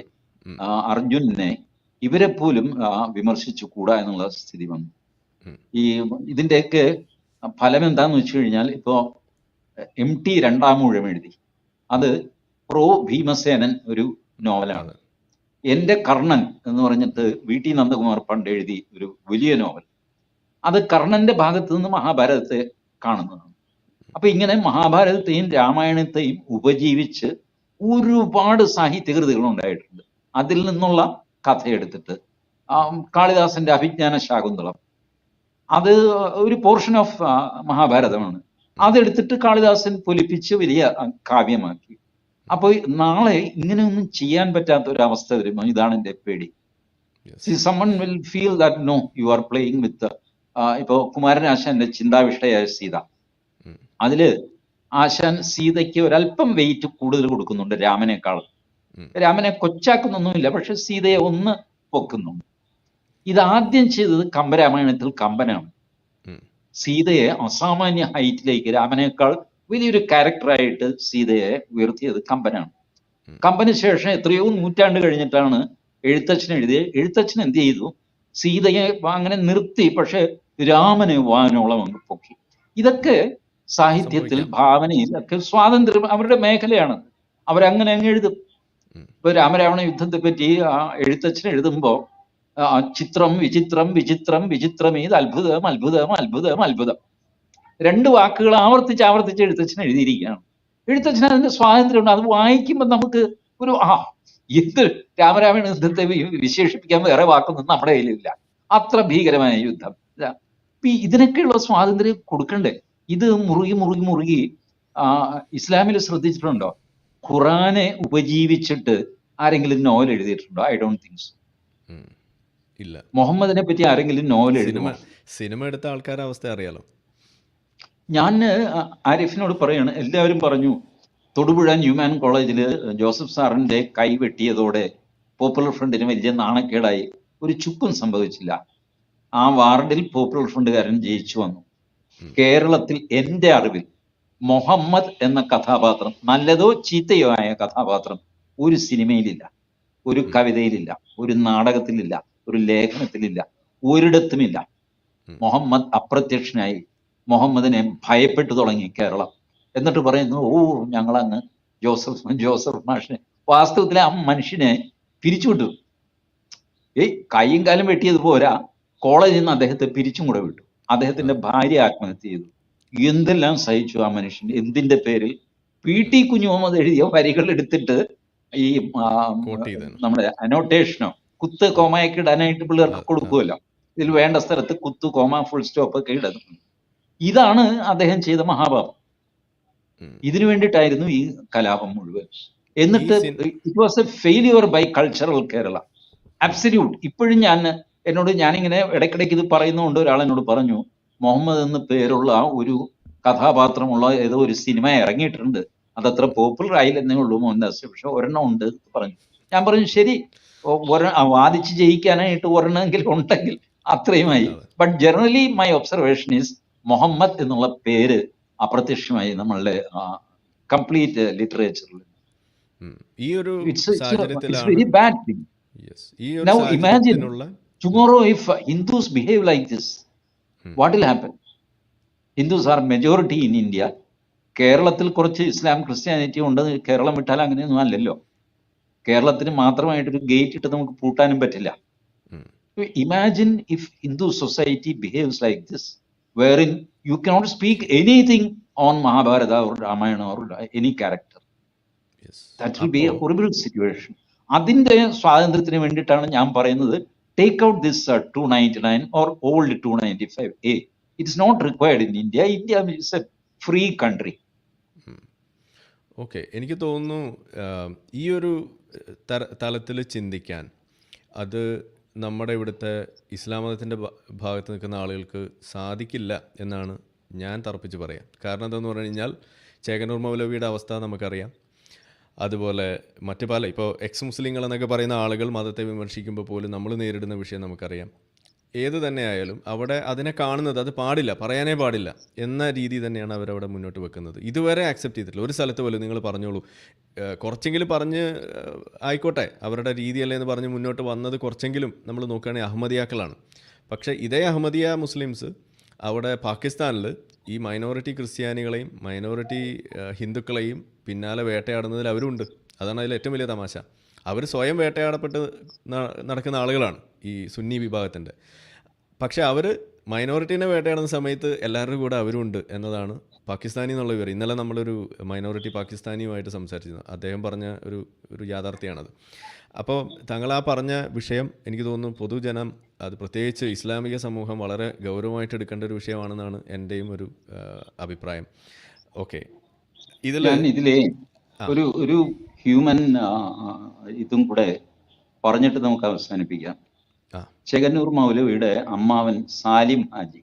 അർജുനനെ, ഇവരെ പോലും വിമർശിച്ചു കൂടാ എന്നുള്ള സ്ഥിതി വന്നു. ഈ ഇതിന്റെയൊക്കെ ഫലം എന്താന്ന് വെച്ച് കഴിഞ്ഞാൽ, ഇപ്പോ MT രണ്ടാമൂഴം എഴുതി, അത് പ്രോ ഭീമസേനൻ ഒരു നോവലാണ്. എന്റെ കർണൻ എന്ന് പറഞ്ഞിട്ട് VT നന്ദകുമാർ പണ്ട് എഴുതി ഒരു വലിയ നോവൽ. അത് കർണന്റെ ഭാഗത്ത് നിന്ന് മഹാഭാരതത്തെ കാണുന്നതാണ്. അപ്പൊ ഇങ്ങനെ മഹാഭാരതത്തെയും രാമായണത്തെയും ഉപജീവിച്ച് ഒരുപാട് സാഹിത്യകൃതികൾ ഉണ്ടായിട്ടുണ്ട്. അതിൽ നിന്നുള്ള കഥയെടുത്തിട്ട് കാളിദാസന്റെ അഭിജ്ഞാന ശാകുന്തളം, അത് ഒരു പോർഷൻ ഓഫ് മഹാഭാരതമാണ്. അതെടുത്തിട്ട് കാളിദാസൻ പൊലിപ്പിച്ച് വലിയ കാവ്യമാക്കി. അപ്പോൾ നാളെ ഇങ്ങനെയൊന്നും ചെയ്യാൻ പറ്റാത്ത ഒരു അവസ്ഥ വരുമോ? ഇതാണ് എൻ്റെ പേടി. someone will feel that no, you are playing with ഇപ്പോ കുമാരനാശാന്റെ ചിന്താവിഷ്ടയായ സീത, അതില് ആശാൻ സീതയ്ക്ക് ഒരല്പം വെയിറ്റ് കൂടുതൽ കൊടുക്കുന്നുണ്ട് രാമനേക്കാൾ. രാമനെ കൊച്ചാക്കുന്നൊന്നുമില്ല, പക്ഷെ സീതയെ ഒന്ന് പൊക്കുന്നുണ്ട്. ഇതാദ്യം ചെയ്തത് കമ്പരാമായണത്തിൽ കമ്പനാണ്. സീതയെ അസാമാന്യ ഹൈറ്റിലേക്ക്, രാമനേക്കാൾ വലിയൊരു ക്യാരക്ടറായിട്ട് സീതയെ ഉയർത്തിയത് കമ്പനാണ്. കമ്പന് ശേഷം എത്രയോ നൂറ്റാണ്ട് കഴിഞ്ഞിട്ടാണ് എഴുത്തച്ഛൻ എഴുതിയത്. എഴുത്തച്ഛൻ എന്ത് ചെയ്തു? സീതയെ അങ്ങനെ നിർത്തി, പക്ഷെ രാമനെ വാനോളം അങ്ങ് പൊക്കി. ഇതൊക്കെ സാഹിത്യത്തിൽ, ഭാവനയിൽ ഒക്കെ സ്വാതന്ത്ര്യം അവരുടെ മേഖലയാണ്. അവരങ്ങനെ അങ്ങ് എഴുതും. ഇപ്പൊ രാമരാവണ യുദ്ധത്തെ പറ്റി എഴുത്തച്ഛൻ എഴുതുമ്പോ ചിത്രം വിചിത്രം വിചിത്രം വിചിത്രമേത് അത്ഭുതം അത്ഭുതം അത്ഭുതം അത്ഭുതം, രണ്ട് വാക്കുകൾ ആവർത്തിച്ച് എഴുത്തച്ഛൻ എഴുതിയിരിക്കുകയാണ്. എഴുത്തച്ഛന് അതിന്റെ സ്വാതന്ത്ര്യമുണ്ട്. അത് വായിക്കുമ്പോൾ നമുക്ക് ഒരു എന്ത് രാമരാവണ യുദ്ധത്തെ വിശേഷിപ്പിക്കാൻ വേറെ വാക്കൊന്നും നമ്മുടെ കയ്യിലില്ല. അത്ര ഭീകരമായ യുദ്ധം. ഇതിനൊക്കെയുള്ള സ്വാതന്ത്ര്യം കൊടുക്കണ്ടേ? ഇത് മുറുകി ഇസ്ലാമിൽ ശ്രദ്ധിച്ചിട്ടുണ്ടോ? ഖുറാനെ ഉപജീവിച്ചിട്ട് ആരെങ്കിലും നോവൽ എഴുതിയിട്ടുണ്ടോ? I don't think so. ഇല്ല. മുഹമ്മദിനെ പറ്റി ആരെങ്കിലും നോവൽ എഴുതുമോ? സിനിമ എടുത്ത ആൾക്കാരുടെ അവസ്ഥ അറിയാലോ. ഞാൻ ആരിഫിനോട് പറയാണ്, എല്ലാവരും പറഞ്ഞു തൊടുപുഴ ന്യൂമാൻ കോളേജിൽ ജോസഫ് സാറിന്റെ കൈ വെട്ടിയതോടെ പോപ്പുലർ ഫ്രണ്ടിന് വലിയ നാണക്കേടായി. ഒരു ചുക്കും സംഭവിച്ചില്ല. ആ വാർഡിൽ പോപ്പുലർ ഫ്രണ്ടുകാരൻ ജയിച്ചു വന്നു. കേരളത്തിൽ എൻ്റെ അറിവിൽ മുഹമ്മദ് എന്ന കഥാപാത്രം, നല്ലതോ ചീത്തയോ ആയ കഥാപാത്രം, ഒരു സിനിമയിലില്ല, ഒരു കവിതയിലില്ല, ഒരു നാടകത്തിലില്ല, ഒരു ലേഖനത്തിലില്ല, ഒരിടത്തുമില്ല. മുഹമ്മദ് അപ്രത്യക്ഷനായി. മുഹമ്മദിനെ ഭയപ്പെട്ടു തുടങ്ങി കേരളം. എന്നിട്ട് പറയുന്നു, ഞങ്ങളങ്ങ് ജോസഫ് മാഷിനെ. വാസ്തവത്തിൽ ആ മനുഷ്യനെ പിരിച്ചുവിട്ടു. കൈയും കാലും വെട്ടിയത് പോരാ, കോളേജിൽ നിന്ന് അദ്ദേഹത്തെ പിരിച്ചും കൂടെ വിട്ടു. അദ്ദേഹത്തിന്റെ ഭാര്യ ആത്മഹത്യ ചെയ്തു. എന്തെല്ലാം സഹിച്ചു ആ മനുഷ്യൻ. എന്തിന്റെ പേരിൽ? PT കുഞ്ഞുമുഹമ്മദ് എഴുതിയ വരികൾ എടുത്തിട്ട് ഈ നമ്മുടെ അനോട്ടേഷനോ കുത്ത് കോമയൊക്കെ ഇടാനായിട്ട് പിള്ളേർക്ക് കൊടുക്കുമല്ലോ, ഇതിൽ വേണ്ട സ്ഥലത്ത് കുത്ത് കോമ ഫുൾ സ്റ്റോപ്പ് ഒക്കെ ഇടുന്നു. ഇതാണ് അദ്ദേഹം ചെയ്ത മഹാപാപം. ഇതിനു വേണ്ടിയിട്ടായിരുന്നു ഈ കലാപം മുഴുവൻ. എന്നിട്ട് it was a failure by cultural Kerala, absolute. ഇപ്പോഴും ഞാനിങ്ങനെ ഇടയ്ക്കിടയ്ക്ക് ഇത് പറയുന്നതുകൊണ്ട് ഒരാൾ എന്നോട് പറഞ്ഞു, മുഹമ്മദ് എന്ന് പേരുള്ള ഒരു കഥാപാത്രമുള്ള ഏതോ ഒരു സിനിമ ഇറങ്ങിയിട്ടുണ്ട്, അതത്ര പോപ്പുലർ ആയില്ലെന്നേ ഉള്ളൂ മോഹൻദാസ്, പക്ഷെ ഒരെണ്ണം ഉണ്ട് പറഞ്ഞു. ഞാൻ പറഞ്ഞു ശരി, വാദിച്ച് ജയിക്കാനായിട്ട് ഒരെണ്ണമെങ്കിലും ഉണ്ടെങ്കിൽ അത്രയുമായി. But generally my observation is Muhammad എന്നുള്ള പേര് അപ്രത്യക്ഷമായി നമ്മളുടെ കംപ്ലീറ്റ് ലിറ്ററേച്ചറിൽ. ഈ ഒരു very bad thing. Now imagine tomorrow if Hindus behave like this, what will happen? Hindus are majority in India. കേരളത്തിൽ കുറച്ച് ഇസ്ലാം ക്രിസ്ത്യാനിറ്റി ഉണ്ട്. കേരളം വിട്ടാൽ അങ്ങനെയൊന്നും അല്ലല്ലോ. കേരളത്തിന് മാത്രമായിട്ടൊരു ഗേറ്റ് ഇട്ട് നമുക്ക് പൂട്ടാനും പറ്റില്ല. Imagine if Hindu society behaves like this, wherein you cannot speak anything on Mahabharata or Ramayana or any character. That will be a horrible situation. അതിന്റെ സ്വാതന്ത്ര്യത്തിന് വേണ്ടിയിട്ടാണ് ഞാൻ പറയുന്നത്, take out this 299 or old 295A. It's not required in India. India is a free country. Okay, എനിക്ക് തോന്നുന്നു ഈ ഒരു തലത്തിൽ ചിന്തിക്കാൻ അത് നമ്മുടെ ഇവിടുത്തെ ഇസ്ലാം മതത്തിൻ്റെ ഭാഗത്ത് നിൽക്കുന്ന ആളുകൾക്ക് സാധിക്കില്ല എന്നാണ് ഞാൻ തറപ്പിച്ച് പറയാം. കാരണം എന്താണെന്ന് പറഞ്ഞു കഴിഞ്ഞാൽ ചേകനൂർ മൗലവിയുടെ അവസ്ഥ നമുക്കറിയാം. അതുപോലെ മറ്റ് പല ഇപ്പോൾ എക്സ് മുസ്ലിങ്ങൾ എന്നൊക്കെ പറയുന്ന ആളുകൾ മതത്തെ വിമർശിക്കുമ്പോൾ പോലും നമ്മൾ നേരിടുന്ന വിഷയം നമുക്കറിയാം. ഏത് തന്നെ ആയാലും അവിടെ അതിനെ കാണുന്നത് അത് പാടില്ല, പറയാനേ പാടില്ല എന്ന രീതി തന്നെയാണ് അവരവിടെ മുന്നോട്ട് വെക്കുന്നത്. ഇതുവരെ ആക്സെപ്റ്റ് ചെയ്തിട്ടില്ല ഒരു സ്ഥലത്ത് പോലും. നിങ്ങൾ പറഞ്ഞോളൂ, കുറച്ചെങ്കിലും പറഞ്ഞ് ആയിക്കോട്ടെ അവരുടെ രീതിയല്ലേ എന്ന് പറഞ്ഞ് മുന്നോട്ട് വന്നത് കുറച്ചെങ്കിലും നമ്മൾ നോക്കുകയാണെങ്കിൽ അഹമ്മദിയാക്കളാണ്. പക്ഷേ ഇതേ അഹമ്മദിയ മുസ്ലിംസ് അവിടെ പാകിസ്ഥാനിൽ ഈ മൈനോറിറ്റി ക്രിസ്ത്യാനികളെയും മൈനോറിറ്റി ഹിന്ദുക്കളെയും പിന്നാലെ വേട്ടയാടുന്നതിൽ അവരുണ്ട്. അതാണ് അതിൽ ഏറ്റവും വലിയ തമാശ. അവർ സ്വയം വേട്ടയാടപ്പെട്ട് നടക്കുന്ന ആളുകളാണ് ഈ സുന്നി വിഭാഗത്തിൻ്റെ. പക്ഷേ അവർ മൈനോറിറ്റീനെ വേട്ടയാടുന്ന സമയത്ത് എല്ലാവരുടെ കൂടെ അവരുണ്ട് എന്നതാണ് പാകിസ്ഥാനി എന്നുള്ള വിവരം. ഇന്നലെ നമ്മളൊരു മൈനോറിറ്റി പാകിസ്ഥാനിയുമായിട്ട് സംസാരിച്ചിരുന്നു. അദ്ദേഹം പറഞ്ഞ ഒരു യാഥാർത്ഥ്യമാണത്. അപ്പോൾ താങ്കൾ ആ പറഞ്ഞ വിഷയം എനിക്ക് തോന്നുന്നു പൊതുജനം, അത് പ്രത്യേകിച്ച് ഇസ്ലാമിക സമൂഹം വളരെ ഗൗരവമായിട്ട് എടുക്കേണ്ട ഒരു വിഷയമാണെന്നാണ് എൻ്റെയും ഒരു അഭിപ്രായം. ഓക്കെ, ഇതിലെ ഒരു ഹ്യൂമൻ ഇതും കൂടെ പറഞ്ഞിട്ട് നമുക്ക് അവസാനിപ്പിക്കാം. ചെകന്നൂർ മൗലവിയുടെ അമ്മാവൻ സാലിം ഹാജി,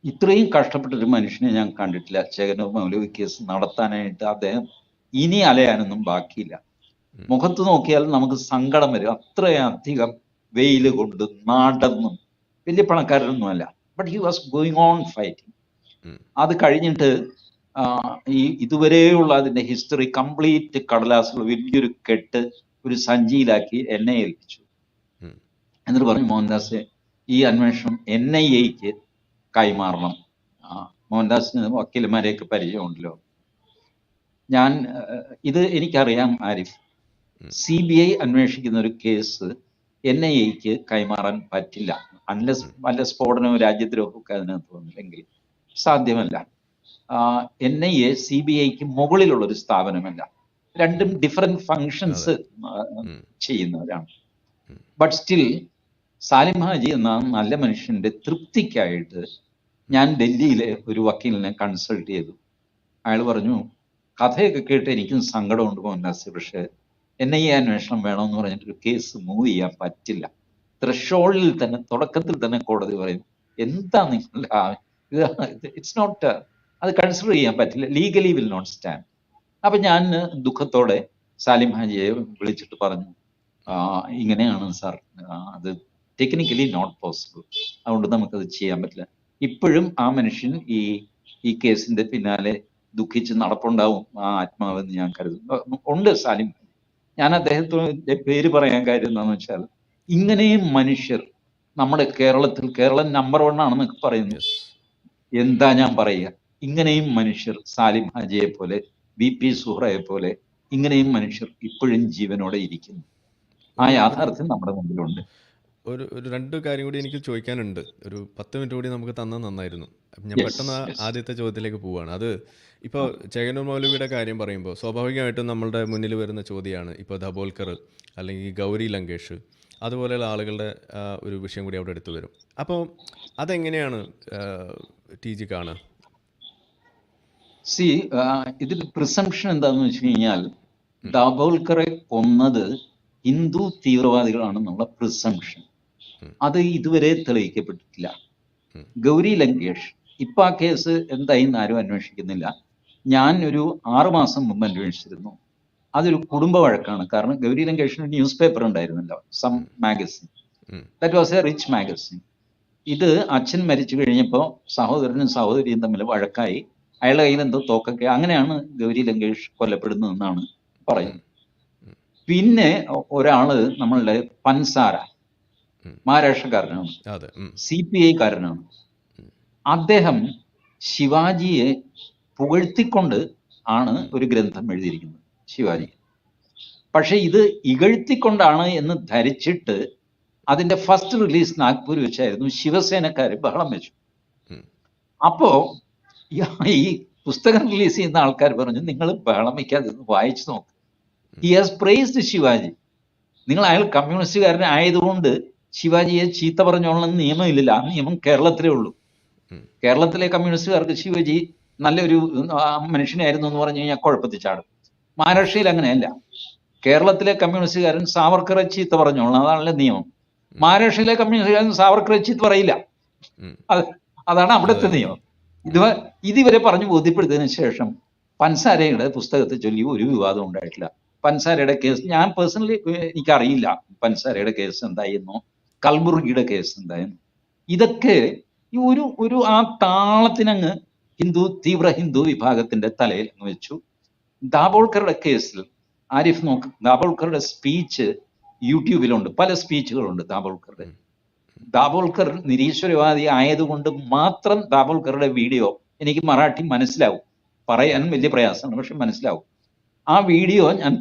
ഇത്രയും കഷ്ടപ്പെട്ടൊരു മനുഷ്യനെ ഞാൻ കണ്ടിട്ടില്ല. ചെകന്നൂർ മൗലവി കേസ് നടത്താനായിട്ട് അദ്ദേഹം ഇനി അലയാനൊന്നും ബാക്കിയില്ല. മുഖത്ത് നോക്കിയാൽ നമുക്ക് സങ്കടം വരും. അത്രയധികം വെയിൽ കൊണ്ട് നടന്നും, വലിയ പണക്കാരനൊന്നുമല്ല, but he was going on fighting. അത് കഴിഞ്ഞിട്ട് ഇതുവരെയുള്ള അതിന്റെ ഹിസ്റ്ററി കംപ്ലീറ്റ് കടലാസുകൾ വലിയൊരു കെട്ട് ഒരു സഞ്ചിയിലാക്കി എന്നെ ഏൽപ്പിച്ചു. എന്നിട്ട് പറഞ്ഞു, മോഹൻദാസ് ഈ അന്വേഷണം NIA-ക്ക് കൈമാറണം. മോഹൻദാസിന് വക്കീലന്മാരെയൊക്കെ പരിചയമുണ്ടല്ലോ. ഇത് എനിക്കറിയാം ആരിഫ്, CBI അന്വേഷിക്കുന്ന ഒരു കേസ് NIA-ക്ക് കൈമാറാൻ പറ്റില്ല അൺലെസ് വല്ല സ്ഫോടനവും രാജ്യദ്രോഹമൊക്കെ അതിനകത്ത് വന്നില്ലെങ്കിൽ സാധ്യമല്ല. NIA CBI-ക്ക് മുകളിലുള്ളൊരു സ്ഥാപനമല്ല. രണ്ടും ഡിഫറെന്റ് ഫങ്ഷൻസ് ചെയ്യുന്നവരാണ്. ബട്ട് സ്റ്റിൽ സാലിം ഹാജി എന്ന നല്ല മനുഷ്യന്റെ തൃപ്തിക്കായിട്ട് ഞാൻ ഡൽഹിയിലെ ഒരു വക്കീലിനെ കൺസൾട്ട് ചെയ്തു. അയാൾ പറഞ്ഞു, കഥയൊക്കെ കേട്ട് എനിക്കും സങ്കടമുണ്ട് മോഹൻദാസ്, പക്ഷേ NIA അന്വേഷണം വേണമെന്ന് പറഞ്ഞിട്ടൊരു കേസ് മൂവ് ചെയ്യാൻ പറ്റില്ല. ത്രഷോൾഡിൽ തന്നെ, തുടക്കത്തിൽ തന്നെ കോടതി പറയും, എന്താ നിങ്ങളുടെ ഇറ്റ്സ് നോട്ട്, അത് കൺസിഡർ ചെയ്യാൻ പറ്റില്ല, ലീഗലി വിൽ നോട്ട് സ്റ്റാൻഡ്. അപ്പൊ ഞാൻ ദുഃഖത്തോടെ സാലിം ഹാജിയെ വിളിച്ചിട്ട് പറഞ്ഞു, ഇങ്ങനെയാണ് സാർ, അത് ടെക്നിക്കലി നോട്ട് പോസിബിൾ, അതുകൊണ്ട് നമുക്കത് ചെയ്യാൻ പറ്റില്ല. ഇപ്പോഴും ആ മനുഷ്യൻ ഈ കേസിന്റെ പിന്നാലെ ദുഃഖിച്ച് നടപ്പുണ്ടാവും ആ ആത്മാവെന്ന് ഞാൻ കരുതുന്നു. ഉണ്ട് സാലിം. ഞാൻ അദ്ദേഹത്തിന്റെ പേര് പറയാൻ കാര്യം എന്താണെന്ന് വെച്ചാൽ, ഇങ്ങനെയും മനുഷ്യർ നമ്മുടെ കേരളത്തിൽ, കേരളം നമ്പർ 1 ആണെന്നൊക്കെ പറയുന്നു. എന്താ ഞാൻ പറയുക, ഇങ്ങനെയും മനുഷ്യർ സാലിം ഹാജിയെ പോലെ, VP സുഹ്റയെ പോലെ ഇങ്ങനെയും മനുഷ്യർ ഇപ്പോഴും ജീവനോടെ ഇരിക്കുന്നു. ആ യാഥാർത്ഥ്യം നമ്മുടെ മുമ്പിലുണ്ട്. ഒരു 2 കാര്യം കൂടി എനിക്ക് ചോദിക്കാനുണ്ട്. ഒരു 10 മിനിറ്റ് കൂടി നമുക്ക് തന്നാൽ നന്നായിരുന്നു. ഞാൻ പെട്ടെന്ന് ആദ്യത്തെ ചോദ്യത്തിലേക്ക് പോവുകയാണ്. അത് ഇപ്പോൾ ചെകന്നൂർ മൗലവിയുടെ കാര്യം പറയുമ്പോൾ സ്വാഭാവികമായിട്ടും നമ്മളുടെ മുന്നിൽ വരുന്ന ചോദ്യമാണ്, ഇപ്പോൾ ദബോൽക്കർ അല്ലെങ്കിൽ ഗൗരി ലങ്കേഷ് അതുപോലെയുള്ള ആളുകളുടെ ഒരു വിഷയം കൂടി അവിടെ എടുത്തു വരും. അപ്പോൾ അതെങ്ങനെയാണ് TG കാണുക? ഇതിൽ പ്രിസംഷൻ എന്താണെന്ന് വെച്ച് കഴിഞ്ഞാൽ, ദബോൽക്കറെ കൊന്നത് ഹിന്ദു തീവ്രവാദികളാണെന്നുള്ള പ്രിസംഷൻ അത് ഇതുവരെ തെളിയിക്കപ്പെട്ടിട്ടില്ല. ഗൗരി ലങ്കേഷ്, ഇപ്പൊ ആ കേസ് എന്തായി ആരും അന്വേഷിക്കുന്നില്ല. ഞാൻ ഒരു 6 മാസം മുമ്പ് അന്വേഷിച്ചിരുന്നു. അതൊരു കുടുംബ വഴക്കാണ്. കാരണം ഗൗരി ലങ്കേഷിന് ന്യൂസ് പേപ്പർ ഉണ്ടായിരുന്നല്ലോ, some magazine, that was a rich magazine. ഇത് അച്ഛൻ മരിച്ചു കഴിഞ്ഞപ്പോൾ സഹോദരനും സഹോദരിയും തമ്മിൽ വഴക്കായി, അയാളുടെ കയ്യിൽ എന്തോ തോക്കൊക്കെ, അങ്ങനെയാണ് ഗൗരി ലങ്കേഷ് കൊല്ലപ്പെടുന്നതെന്നാണ് പറയുന്നത്. പിന്നെ ഒരാള് നമ്മളുടെ പൻസാര, മഹാരാഷ്ട്രക്കാരനാണ്, CPI കാരനാണ്. അദ്ദേഹം ശിവാജിയെ പുകഴ്ത്തിക്കൊണ്ട് ആണ് ഒരു ഗ്രന്ഥം എഴുതിയിരിക്കുന്നത്, ശിവാജി. പക്ഷെ ഇത് ഇകഴ്ത്തിക്കൊണ്ടാണ് എന്ന് ധരിച്ചിട്ട് അതിന്റെ ഫസ്റ്റ് റിലീസ് നാഗ്പൂർ വെച്ചായിരുന്നു. ശിവസേനക്കാര് ബഹളം വെച്ചു. അപ്പോ ഈ പുസ്തകം റിലീസ് ചെയ്യുന്ന ആൾക്കാർ പറഞ്ഞു, നിങ്ങൾ ബഹളം വയ്ക്കാതെ വായിച്ചു നോക്ക്. He has priced Shivaji. നിങ്ങൾ അയാൾ കമ്മ്യൂണിസ്റ്റുകാരൻ ആയതുകൊണ്ട് ശിവാജിയെ ചീത്ത പറഞ്ഞോളണം നിയമമില്ല. ആ നിയമം കേരളത്തിലേ ഉള്ളൂ. കേരളത്തിലെ കമ്മ്യൂണിസ്റ്റുകാർക്ക് ശിവാജി നല്ലൊരു മനുഷ്യനായിരുന്നു എന്ന് പറഞ്ഞു കഴിഞ്ഞാൽ കുഴപ്പത്തിൽ ചാടും. മഹാരാഷ്ട്രയിൽ അങ്ങനെയല്ല. കേരളത്തിലെ കമ്മ്യൂണിസ്റ്റുകാരൻ സാവർക്കറെ ചീത്ത പറഞ്ഞോളണം, അതാണല്ലേ നിയമം. മഹാരാഷ്ട്രയിലെ കമ്മ്യൂണിസ്റ്റുകാരൻ സാവർക്കറെ ചീത്ത പറയില്ല. അതാണ് അവിടുത്തെ നിയമം. ഇതിവരെ പറഞ്ഞു ബോധ്യപ്പെടുത്തിയതിനു ശേഷം പൻസാരയുടെ പുസ്തകത്തെ ചൊല്ലി ഒരു വിവാദം ഉണ്ടായിട്ടില്ല. പൻസാരയുടെ കേസ് ഞാൻ പേഴ്സണലി എനിക്കറിയില്ല പൻസാരയുടെ കേസ് എന്തായിരുന്നു, കൽബുർഗിയുടെ കേസ് എന്തായിരുന്നു. ഇതൊക്കെ ഈ ഒരു ആ താളത്തിനങ്ങ് തീവ്ര ഹിന്ദു വിഭാഗത്തിന്റെ തലയിൽ അങ്ങ് വെച്ചു. ദാബോൾക്കറുടെ കേസിൽ ആരിഫ് നോക്ക്, ദാബോൾക്കറുടെ സ്പീച്ച് യൂട്യൂബിലുണ്ട്, പല സ്പീച്ചുകളുണ്ട് ദാബോൾക്കറുടെ. ദാബോൾക്കർ നിരീശ്വരവാദി ആയതുകൊണ്ട് മാത്രം ദാബോൾക്കറുടെ വീഡിയോ എനിക്ക് മറാഠി മനസ്സിലാവും, പറയാൻ വലിയ പ്രയാസമാണ്, പക്ഷെ മനസ്സിലാവും. ആ വീഡിയോ ഞാൻ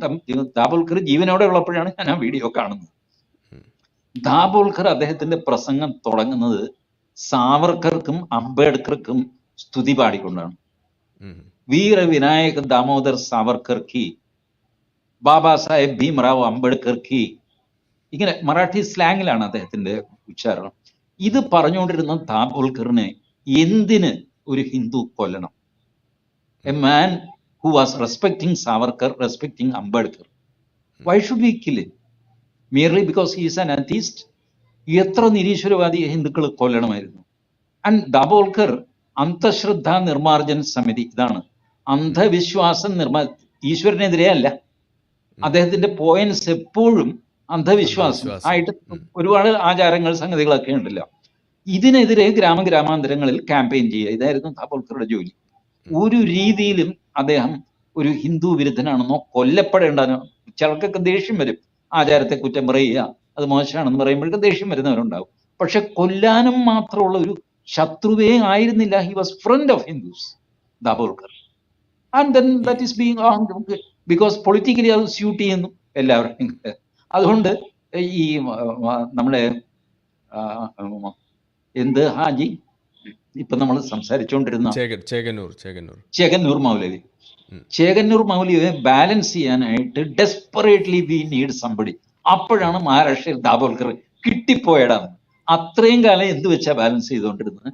ദാബോൾക്കർ ജീവനോടെ ഉള്ളപ്പോഴാണ് ഞാൻ ആ വീഡിയോ കാണുന്നത്. ദാബോൾക്കർ അദ്ദേഹത്തിന്റെ പ്രസംഗം തുടങ്ങുന്നത് സാവർക്കർക്കും അംബേദ്കർക്കും സ്തുതി പാടിക്കൊണ്ടാണ്. വീര വിനായക് ദാമോദർ സാവർക്കർ കി, ബാബാ സാഹേബ് ഭീംറാവ് അംബേദ്കർ കി, ഇങ്ങനെ മറാഠി സ്ലാങ്ങിലാണ് അദ്ദേഹത്തിന്റെ ഉച്ചാരണം. ഇത് പറഞ്ഞുകൊണ്ടിരുന്ന ദാബോൾക്കറിനെ എന്തിന് ഒരു ഹിന്ദു കൊല്ലണം? A man who was respecting Savarkar, respecting Ambedkar, why should we kill him merely because he is an atheist? എത്ര നിരീശ്വരവാദി ഹിന്ദുക്കൾ കൊല്ലണമായിരുന്നു. ആൻഡ് ദാബോൾക്കർ അന്ധശ്രദ്ധ നിർമാർജൻ സമിതി, ഇതാണ് അന്ധവിശ്വാസം ഈശ്വരനെതിരെ അല്ല, അദ്ദേഹത്തിന്റെ പോയിന്റ്സ് എപ്പോഴും അന്ധവിശ്വാസം ആയിട്ട് ഒരുപാട് ആചാരങ്ങൾ സംഗതികളൊക്കെ ഉണ്ടല്ലോ, ഇതിനെതിരെ ഗ്രാമാന്തരങ്ങളിൽ ക്യാമ്പയിൻ ചെയ്യുക, ഇതായിരുന്നു ദാബോൾക്കറുടെ ജോലി. ഒരു രീതിയിലും അദ്ദേഹം ഒരു ഹിന്ദു വിരുദ്ധനാണെന്നോ കൊല്ലപ്പെടേണ്ടെന്നോ, ചിലർക്കൊക്കെ ദേഷ്യം വരും, ആചാരത്തെ കുറ്റം പറയുക അത് മോശമാണെന്ന് പറയുമ്പോഴേക്കും ദേഷ്യം വരുന്നവരുണ്ടാവും. പക്ഷെ കൊല്ലാനും മാത്രമുള്ള ഒരു ശത്രുവേ ആയിരുന്നില്ല. He was friend of Hindus, Dabholkar. And then that is being because politically അത് സ്യൂട്ട് ചെയ്യുന്നു എല്ലാവരും. അതുകൊണ്ട് ഈ നമ്മളെ എന്ത് ഹാജി ഇപ്പൊ നമ്മൾ സംസാരിച്ചുകൊണ്ടിരുന്ന ചേകന്നൂർ മൗലവി, ചേകന്നൂർ മൗലവിയെ ബാലൻസ് ചെയ്യാനായിട്ട് ഡെസ്പറേറ്റ്ലി വി നീഡ് സംബഡി. അപ്പോഴാണ് മഹാരാഷ്ട്രയിൽ ദാബോൾക്കർ കിട്ടിപ്പോയടാന്ന്. അത്രയും കാലം എന്ത് വെച്ചാ ബാലൻസ് ചെയ്തുകൊണ്ടിരുന്നത്?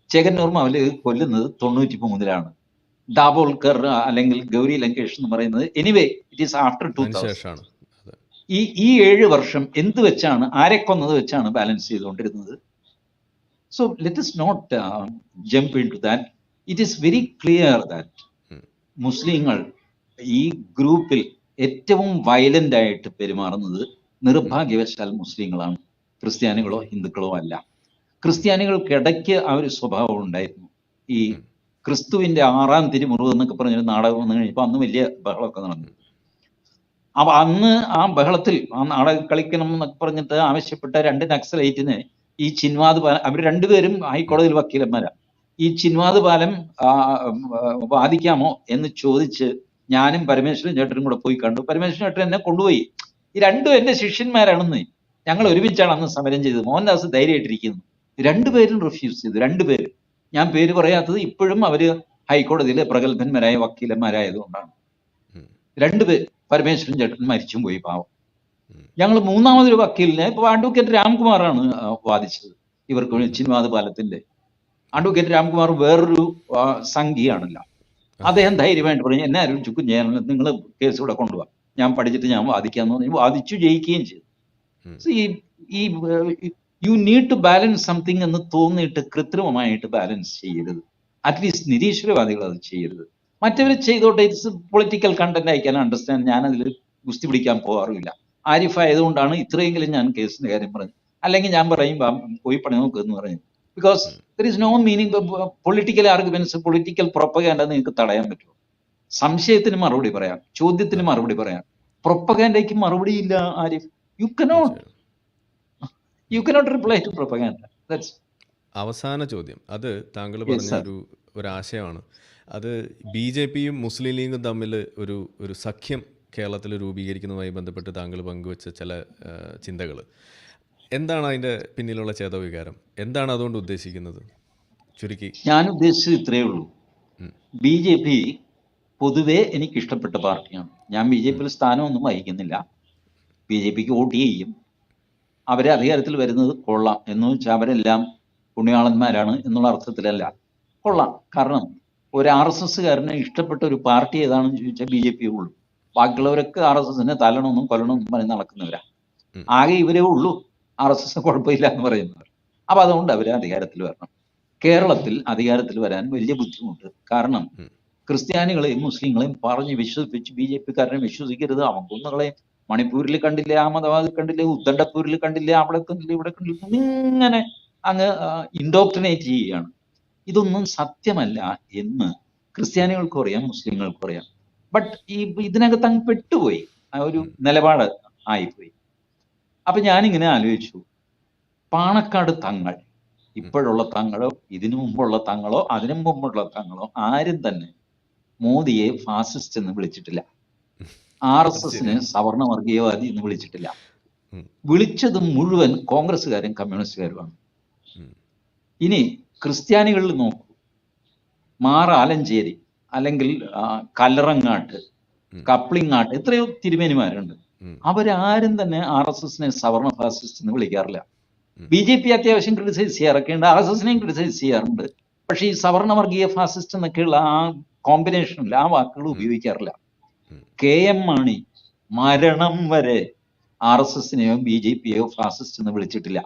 ചേകന്നൂർ മൗലവി കൊല്ലുന്നത് 93-ലാണ്. ദാബോൾക്കർ അല്ലെങ്കിൽ ഗൗരി ലങ്കേഷ് എന്ന് പറയുന്നത് എനിവേ ഇറ്റ് ഈസ് ആഫ്റ്റർ 2000. ഈ 7 വർഷം എന്ത് വെച്ചാണ്, ആരെ കൊന്നത് വെച്ചാണ് ബാലൻസ് ചെയ്തുകൊണ്ടിരുന്നത്? So let us not jump into that. It is very clear that മുസ്ലിങ്ങൾ ഈ ഗ്രൂപ്പിൽ ഏറ്റവും വയലന്റ് ആയിട്ട് പെരുമാറുന്നത് നിർഭാഗ്യവശാൽ മുസ്ലിങ്ങളാണ്, ക്രിസ്ത്യാനികളോ ഹിന്ദുക്കളോ അല്ല. ക്രിസ്ത്യാനികൾക്കിടയ്ക്ക് ആ ഒരു സ്വഭാവം ഉണ്ടായിരുന്നു. ഈ ക്രിസ്തുവിന്റെ 6-ാം തിരുമുറിവ് എന്നൊക്കെ പറഞ്ഞൊരു നാടകം വന്നു കഴിഞ്ഞപ്പോൾ അന്ന് വലിയ ബഹളമൊക്കെ നടന്നു. അപ്പൊ അന്ന് ആ ബഹളത്തിൽ ആ നാടകം കളിക്കണം എന്നൊക്കെ പറഞ്ഞിട്ട് ആവശ്യപ്പെട്ട 2 നക്സലൈറ്റിന് ഈ ചിൻവാദ് പാലം, അവർ രണ്ടുപേരും ഹൈക്കോടതിയിൽ വക്കീലന്മാരാണ്, ഈ ചിൻവാദ് പാലം വാദിക്കാമോ എന്ന് ചോദിച്ച് ഞാനും പരമേശ്വരൻ ചേട്ടനും കൂടെ പോയി കണ്ടു. പരമേശ്വരൻ ചേട്ടൻ എന്നെ കൊണ്ടുപോയി. ഈ രണ്ടും എന്റെ ശിഷ്യന്മാരാണെന്ന്, ഞങ്ങൾ ഒരുമിച്ചാണ് അന്ന് സമരം ചെയ്തത്. മോഹൻദാസ് ധൈര്യമായിട്ടിരിക്കുന്നു. 2 പേരും റിഫ്യൂസ് ചെയ്തു. 2 പേര്, ഞാൻ പേര് പറയാത്തത് ഇപ്പോഴും അവര് ഹൈക്കോടതിയിലെ പ്രഗത്ഭന്മാരായ വക്കീലന്മാരായതുകൊണ്ടാണ്. 2 പേര്, പരമേശ്വരൻ ചേട്ടൻ മരിച്ചും പോയി പാവം. ഞങ്ങൾ 3-മതൊരു വക്കീലിനെ, ഇപ്പൊ അഡ്വക്കേറ്റ് രാംകുമാറാണ് വാദിച്ചത് ഇവർക്ക് ചിൻവാദ് പാലത്തിന്റെ. അഡ്വക്കേറ്റ് രാംകുമാർ വേറൊരു സംഘിയാണല്ലോ. അദ്ദേഹം ധൈര്യമായിട്ട് പറഞ്ഞു, എന്നെ ആരും ചുക്കും ചെയ്യാനുള്ള, നിങ്ങൾ കേസ് ഇവിടെ കൊണ്ടുപോകാം, ഞാൻ പഠിച്ചിട്ട് ഞാൻ വാദിക്കാന്ന് പറഞ്ഞു. വാദിച്ചു ജയിക്കുകയും ചെയ്തു. You need to balance something എന്ന് തോന്നിയിട്ട് കൃത്രിമമായിട്ട് ബാലൻസ് ചെയ്യരുത്. അറ്റ്ലീസ്റ്റ് നിരീശ്വരവാദികൾ അത് ചെയ്യരുത്. മറ്റവർ ചെയ്തോട്ടെ, it's political content, I can understand. ഞാനതിൽ ഗുസ്തി പിടിക്കാൻ പോകാറില്ല. ആരിഫ് ആയതുകൊണ്ടാണ് ഇത്രയെങ്കിലും ഞാൻ കേസിന്റെ കാര്യം പറഞ്ഞു. അല്ലെങ്കിൽ ഞാൻ പറയും പോയി പണി നോക്ക് എന്ന് പറയും. Because there is no meaning. Political arguments, political propaganda നിങ്ങൾക്ക് തടയാൻ പറ്റുമോ? സംശയത്തിന് മറുപടി പറയാം, ചോദ്യത്തിന് മറുപടി പറയാം, പ്രൊപ്പഗാൻഡയ്ക്ക് മറുപടി ഇല്ല Arif. You cannot reply to propaganda. That's. അവസാന ചോദ്യം, അത് താങ്കൾ പറഞ്ഞ ഒരു ആശയമാണ്. അത് BJPയും മുസ്ലിം ലീഗും തമ്മിൽ ഒരു സഖ്യം കേരളത്തിൽ രൂപീകരിക്കുന്നതുമായി ബന്ധപ്പെട്ട് താങ്കൾ പങ്കുവെച്ച ചില ചിന്തകൾ, എന്താണ് അതിൻ്റെ പിന്നിലുള്ള ചേതോവികാരം? എന്താണ് അതുകൊണ്ട് ഉദ്ദേശിക്കുന്നത്? ചുരുക്കി ഞാൻ ഉദ്ദേശിച്ചത് ഇത്രയേ ഉള്ളൂ. BJP പൊതുവെ എനിക്ക് ഇഷ്ടപ്പെട്ട പാർട്ടിയാണ്. ഞാൻ BJPയിൽ സ്ഥാനമൊന്നും വഹിക്കുന്നില്ല. BJPക്ക് വോട്ട് ചെയ്യും. അവരെ അധികാരത്തിൽ വരുന്നത് കൊള്ളാം എന്ന് വെച്ചാൽ അവരെല്ലാം പുണ്യാളന്മാരാണ് എന്നുള്ള അർത്ഥത്തിലല്ല, കൊള്ളാം. കാരണം ഒരു RSSകാരനെ ഇഷ്ടപ്പെട്ട ഒരു പാർട്ടി ഏതാണെന്ന് ചോദിച്ചാൽ BJP ഉള്ളൂ. ബാക്കിയുള്ളവരൊക്കെ RSSനെ തല്ലണമെന്നും കൊല്ലണമെന്നും പറഞ്ഞ് നടക്കുന്നവരാ. ആകെ ഇവരേ ഉള്ളൂ RSS കുഴപ്പമില്ല എന്ന് പറയുന്നവർ. അപ്പൊ അതുകൊണ്ട് അവര് അധികാരത്തിൽ വരണം. കേരളത്തിൽ അധികാരത്തിൽ വരാൻ വലിയ ബുദ്ധിമുട്ട്. കാരണം ക്രിസ്ത്യാനികളെയും മുസ്ലിങ്ങളെയും പറഞ്ഞ് വിശ്വസിപ്പിച്ച് BJP-കാരനെ വിശ്വസിക്കരുത്, അവൻ കുന്നുകളെയും മണിപ്പൂരിൽ കണ്ടില്ലേ, അഹമ്മദാബാദിൽ കണ്ടില്ലേ, ഉത്തണ്ടപൂരിൽ കണ്ടില്ലേ, അവിടെ കണ്ടില്ലേ, ഇവിടെ കണ്ടില്ലേ, ഇങ്ങനെ അങ്ങ് ഇൻഡോക്ട്രിനേറ്റ് ചെയ്യുകയാണ്. ഇതൊന്നും സത്യമല്ല എന്ന് ക്രിസ്ത്യാനികൾക്കും അറിയാം, മുസ്ലിങ്ങൾക്കും അറിയാം. ബട്ട് ഇതിനകത്ത് അങ്ങ് പെട്ടുപോയി, ആ ഒരു നിലപാട് ആയിപ്പോയി. അപ്പൊ ഞാനിങ്ങനെ ആലോചിച്ചു, പാണക്കാട് തങ്ങൾ, ഇപ്പോഴുള്ള തങ്ങളോ ഇതിനു മുമ്പുള്ള തങ്ങളോ അതിനു മുമ്പുള്ള തങ്ങളോ ആരും തന്നെ മോദിയെ ഫാസിസ്റ്റ് എന്ന് വിളിച്ചിട്ടില്ല, RSSനെ സവർണവർഗീയവാദി എന്ന് വിളിച്ചിട്ടില്ല. വിളിച്ചത് മുഴുവൻ കോൺഗ്രസ്സുകാരും കമ്മ്യൂണിസ്റ്റുകാരുമാണ്. ഇനി ക്രിസ്ത്യാനികളിൽ നോക്കൂ, മാറ ആലഞ്ചേരി അല്ലെങ്കിൽ കല്ലറങ്ങാട്ട്, കപ്ലിങ്ങാട്ട്, എത്രയോ തിരുമേനിമാരുണ്ട്. അവരാരും തന്നെ RSSനെ സവർണ ഫാസിസ്റ്റ് എന്ന് വിളിക്കാറില്ല. BJP അത്യാവശ്യം ക്രിട്ടിസൈസ് ചെയ്യാറൊക്കെയുണ്ട്, RSSനെയും ക്രിട്ടിസൈസ് ചെയ്യാറുണ്ട്. പക്ഷെ ഈ സവർണവർഗീയ ഫാസിസ്റ്റ് എന്നൊക്കെയുള്ള ആ കോമ്പിനേഷനിൽ ആ വാക്കുകൾ ഉപയോഗിക്കാറില്ല. KM മാണി മരണം വരെ RSSനെയോ BJPയെയോ ഫാസിസ്റ്റ് എന്ന് വിളിച്ചിട്ടില്ല.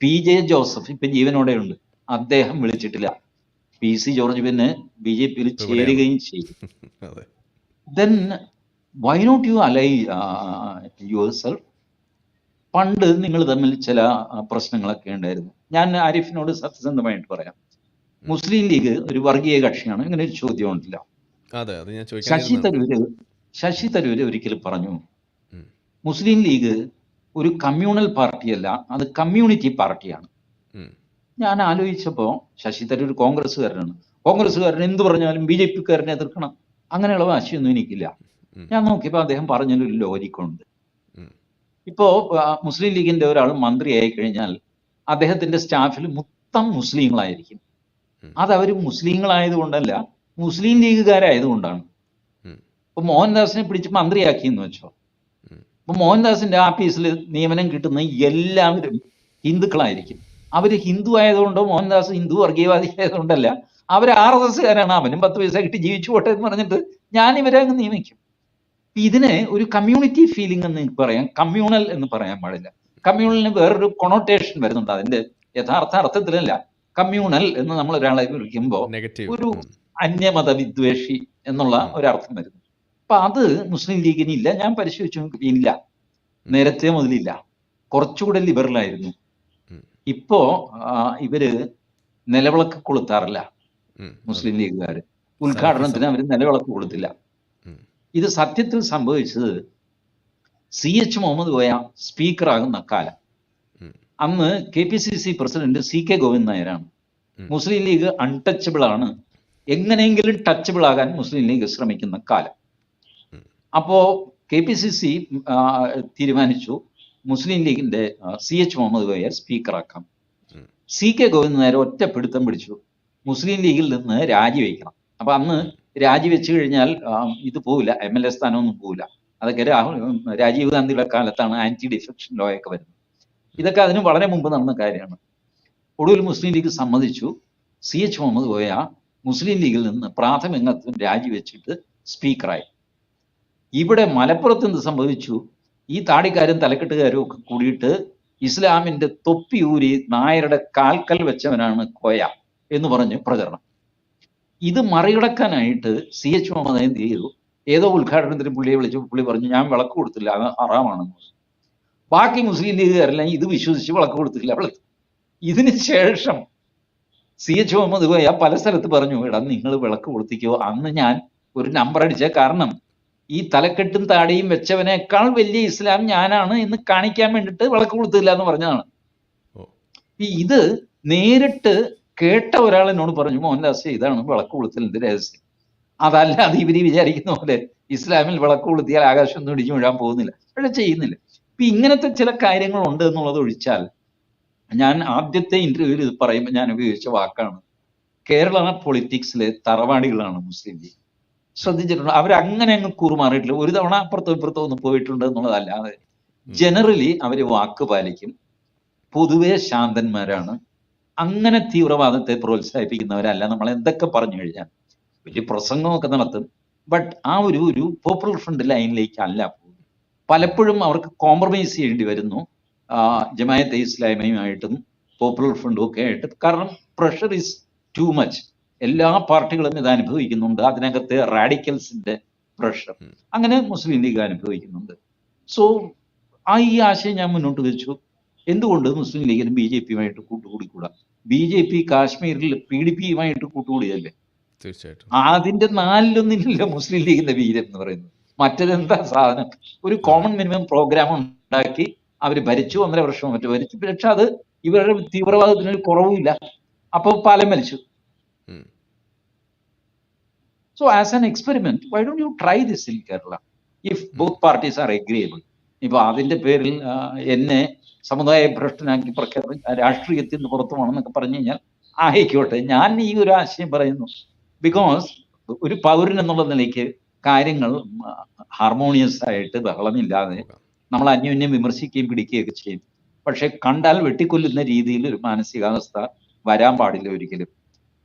PJ ജോസഫ് ഇപ്പൊ ജീവനോടെയുണ്ട്, അദ്ദേഹം വിളിച്ചിട്ടില്ല. PC ജോർജ് പിന്നെ BJPയിൽ ചേരുകയും ചെയ്തു. Then why not you ally yourself? പണ്ട് നിങ്ങൾ തമ്മിൽ ചില പ്രശ്നങ്ങളൊക്കെ ഉണ്ടായിരുന്നു. ഞാൻ ആരിഫിനോട് സത്യസന്ധമായിട്ട് പറയാം, മുസ്ലിം ലീഗ് ഒരു വർഗീയ കക്ഷിയാണ്, ഇങ്ങനെ ഒരു ചോദ്യം ഉണ്ടല്ലോ. ശശി തരൂര് ഒരിക്കലും പറഞ്ഞു, മുസ്ലിം ലീഗ് ഒരു കമ്മ്യൂണൽ പാർട്ടിയല്ല, അത് കമ്മ്യൂണിറ്റി പാർട്ടിയാണ്. ഞാൻ ആലോചിച്ചപ്പോ ശശി തരൂർ കോൺഗ്രസ്സുകാരനാണ്, കോൺഗ്രസ്സുകാരൻ എന്ത് പറഞ്ഞാലും BJP-കാരനെ എതിർക്കണം, അങ്ങനെയുള്ള വാശിയൊന്നും എനിക്കില്ല. ഞാൻ നോക്കിയപ്പോ അദ്ദേഹം പറഞ്ഞൊരു ലോജിക്കുണ്ട്. ഇപ്പോ മുസ്ലിം ലീഗിന്റെ ഒരാൾ മന്ത്രിയായി കഴിഞ്ഞാൽ അദ്ദേഹത്തിന്റെ സ്റ്റാഫിൽ മൊത്തം മുസ്ലിങ്ങളായിരിക്കും. അതവർ മുസ്ലിങ്ങളായതുകൊണ്ടല്ല, മുസ്ലിം ലീഗുകാരായതുകൊണ്ടാണ്. ഇപ്പൊ മോഹൻദാസിനെ പിടിച്ച് മന്ത്രിയാക്കി എന്ന് വെച്ചോ, അപ്പൊ മോഹൻദാസിന്റെ ആഫീസിൽ നിയമനം കിട്ടുന്ന എല്ലാവരും ഹിന്ദുക്കളായിരിക്കും. അവര് ഹിന്ദു ആയതുകൊണ്ടോ മോഹൻദാസ് ഹിന്ദു വർഗീയവാദി ആയതുകൊണ്ടല്ല, അവർ RSSകാരാണ്, അവനും 10 പൈസ കിട്ടി ജീവിച്ചു പോട്ടെ എന്ന് പറഞ്ഞിട്ട് ഞാൻ ഇവരെ അങ്ങ് നിയമിക്കും. ഇതിന് ഒരു കമ്മ്യൂണിറ്റി ഫീലിംഗ് എന്ന് പറയാം, കമ്മ്യൂണൽ എന്ന് പറയാൻ പാടില്ല. കമ്മ്യൂണലിന് വേറൊരു കൊണോട്ടേഷൻ വരുന്നുണ്ട്, അതിന്റെ യഥാർത്ഥ അർത്ഥത്തിലല്ല. കമ്മ്യൂണൽ എന്ന് നമ്മൾ ഒരാളെ വിളിക്കുമ്പോൾ ഒരു അന്യമത വിദ്വേഷി എന്നുള്ള ഒരർത്ഥം വരുന്നു. അപ്പൊ അത് മുസ്ലിം ലീഗിനില്ല. ഞാൻ പരിശോധിച്ചു ഇല്ല, നേരത്തെ മുതലില്ല, കുറച്ചുകൂടെ ലിബറലായിരുന്നു. ഇപ്പോ ഇവര് നിലവിളക്ക് കൊളുത്താറില്ല, മുസ്ലിം ലീഗുകാര്. ഉദ്ഘാടനത്തിന് അവർ നിലവിളക്ക് കൊളുത്തില്ല. ഇത് സത്യത്തിൽ സംഭവിച്ചത് CH മുഹമ്മദ് കോയ സ്പീക്കർ ആകുന്ന കാലം. അന്ന് KPCC പ്രസിഡന്റ് CK ഗോവിന്ദൻ നായരാണ്. മുസ്ലിം ലീഗ് അൺടച്ചബിൾ ആണ്, എങ്ങനെയെങ്കിലും ടച്ചബിൾ ആകാൻ മുസ്ലിം ലീഗ് ശ്രമിക്കുന്ന കാലം. അപ്പോ KPCC തീരുമാനിച്ചു മുസ്ലിം ലീഗിന്റെ CH മുഹമ്മദ് കോയ സ്പീക്കറാക്കാം. CK ഗോവിന്ദൻ നായർ ഒറ്റപ്പിടുത്തം പിടിച്ചു, മുസ്ലിം ലീഗിൽ നിന്ന് രാജിവെക്കണം. അപ്പൊ അന്ന് രാജിവെച്ചു കഴിഞ്ഞാൽ ഇത് പോവില്ല, MLA സ്ഥാനമൊന്നും പോവില്ല. അതൊക്കെ രാജീവ് ഗാന്ധിയുടെ കാലത്താണ് ആന്റി ഡിഫെക്ഷൻ ലോ ഒക്കെ വരുന്നത്. ഇതൊക്കെ അതിന് വളരെ മുമ്പ് നടന്ന കാര്യമാണ്. ഒടുവിൽ മുസ്ലിം ലീഗ് സമ്മതിച്ചു. CH മുഹമ്മദ് കോയ മുസ്ലിം ലീഗിൽ നിന്ന് പ്രാഥമികത്വം രാജിവെച്ചിട്ട് സ്പീക്കറായി. ഇവിടെ മലപ്പുറത്ത് എന്ത് സംഭവിച്ചു? ഈ താടിക്കാരും തലക്കെട്ടുകാരും ഒക്കെ കൂടിയിട്ട് ഇസ്ലാമിന്റെ തൊപ്പി ഊരി നായരുടെ കാൽക്കൽ വെച്ചവനാണ് കോയ എന്ന് പറഞ്ഞ് പ്രചരണം. ഇത് മറികടക്കാനായിട്ട് CH മുഹമ്മദ് എന്ത് ചെയ്തു? ഏതോ ഉദ്ഘാടനത്തിന് പുള്ളിയെ വിളിച്ചു, പുള്ളി പറഞ്ഞു ഞാൻ വിളക്ക് കൊടുത്തില്ല, അത് ഹറാമാണെന്ന്. ബാക്കി മുസ്ലിം ലീഗുകാരെല്ലാം ഇത് വിശ്വസിച്ച് വിളക്ക് കൊടുത്തില്ല. ഇതിന് ശേഷം CH മുഹമ്മദ് കോയ പല സ്ഥലത്ത് പറഞ്ഞു, എടാ നിങ്ങൾ വിളക്ക് കൊടുത്തിക്കോ, അന്ന് ഞാൻ ഒരു നമ്പർ അടിച്ച കാരണം ഈ തലക്കെട്ടും താടിയും വെച്ചവനേക്കാൾ വലിയ ഇസ്ലാം ഞാനാണ് എന്ന് കാണിക്കാൻ വേണ്ടിയിട്ട് വിളക്ക് കൊടുത്തില്ല എന്ന് പറഞ്ഞതാണ്. ഇത് നേരിട്ട് കേട്ട ഒരാൾ എന്നോട് പറഞ്ഞു, മോഹൻദാസ് ഇതാണ് വിളക്ക് കൊളുത്തലിന്റെ രഹസ്യം. അതല്ലാതെ ഇവര് വിചാരിക്കുന്ന പോലെ ഇസ്ലാമിൽ വിളക്ക് കൊളുത്തിയാൽ ആകാശമൊന്നും ഇടിഞ്ഞു വീഴാൻ പോകുന്നില്ല, പക്ഷെ ചെയ്യുന്നില്ല. ഇപ്പൊ ഇങ്ങനത്തെ ചില കാര്യങ്ങളുണ്ട് എന്നുള്ളത് ഒഴിച്ചാൽ, ഞാൻ ആദ്യത്തെ ഇന്റർവ്യൂവിൽ ഇത് പറയുമ്പോൾ ഞാൻ ഉപയോഗിച്ച വാക്കാണ്, കേരള പൊളിറ്റിക്സിലെ തറവാടികളാണ് മുസ്ലിം ലീഗ്. ശ്രദ്ധിച്ചിട്ടുണ്ട്, അവരങ്ങനെ അങ്ങ് കൂറുമാറിയിട്ടില്ല. ഒരു തവണ അപ്പുറത്തോ ഇപ്പുറത്തോ ഒന്ന് പോയിട്ടുണ്ട് എന്നുള്ളതല്ലാതെ ജനറലി അവര് വാക്ക് പാലിക്കും, പൊതുവെ ശാന്തന്മാരാണ്, അങ്ങനെ തീവ്രവാദത്തെ പ്രോത്സാഹിപ്പിക്കുന്നവരല്ല. നമ്മൾ എന്തൊക്കെ പറഞ്ഞു കഴിഞ്ഞാൽ വലിയ പ്രസംഗമൊക്കെ നടത്തും, ബട്ട് ആ ഒരു പോപ്പുലർ ഫ്രണ്ട് ലൈനിലേക്ക് അല്ല പോകുന്നത്. പലപ്പോഴും അവർക്ക് കോംപ്രമൈസ് ചെയ്യേണ്ടി വരുന്നു ജമാഅത്തെ ഇസ്ലാമിയുമായിട്ടും പോപ്പുലർ ഫ്രണ്ടും ഒക്കെ ആയിട്ട്. കാരണം പ്രഷർ ഈസ് ടു മച്ച്. എല്ലാ പാർട്ടികളും ഇത് അനുഭവിക്കുന്നുണ്ട്. അതിനകത്ത് റാഡിക്കൽസിന്റെ പ്രഷർ അങ്ങനെ മുസ്ലിം ലീഗ് അനുഭവിക്കുന്നുണ്ട്. സോ ഈ ആശയം ഞാൻ മുന്നോട്ട് വെച്ചു. എന്തുകൊണ്ട് മുസ്ലിം ലീഗിന് ബി ജെ പിയുമായിട്ട് കൂട്ടുകൂടിക്കൂടാ? ബി ജെ പി കാശ്മീരിൽ PDP യുമായിട്ട് കൂട്ടുകൂടിയല്ലേ? തീർച്ചയായിട്ടും. അതിന്റെ 4-1 മുസ്ലിം ലീഗിന്റെ വീര്യം എന്ന് പറയുന്നത്. മറ്റേതെന്താ സാധനം? ഒരു കോമൺ മിനിമം പ്രോഗ്രാം ഉണ്ടാക്കി അവർ ഭരിച്ചു, 1.5 വർഷം മറ്റു ഭരിച്ചു. പക്ഷെ അത് ഇവരുടെ തീവ്രവാദത്തിന് ഒരു കുറവുമില്ല. അപ്പൊ പാലം വലിച്ചു. So as an experiment, why don't you try this in Kerala? If both parties are agreeable. ഇപ്പൊ അതിന്റെ പേരിൽ എന്നെ സമുദായ ഭ്രഷ്ടനാക്കി രാഷ്ട്രീയത്തിൽ നിന്ന് പുറത്തു പോകണമെന്നൊക്കെ പറഞ്ഞു കഴിഞ്ഞാൽ ആയിക്കോട്ടെ. ഞാൻ ഈ ഒരു ആശയം പറയുന്നു. ബിക്കോസ് ഒരു പൗരൻ എന്നുള്ള നിലയ്ക്ക് കാര്യങ്ങൾ ഹാർമോണിയസ് ആയിട്ട് ബഹളമില്ലാതെ നമ്മൾ അന്യോന്യം വിമർശിക്കുകയും പിടിക്കുകയൊക്കെ ചെയ്യും. പക്ഷെ കണ്ടാൽ വെട്ടിക്കൊല്ലുന്ന രീതിയിൽ ഒരു മാനസികാവസ്ഥ വരാൻ പാടില്ല ഒരിക്കലും.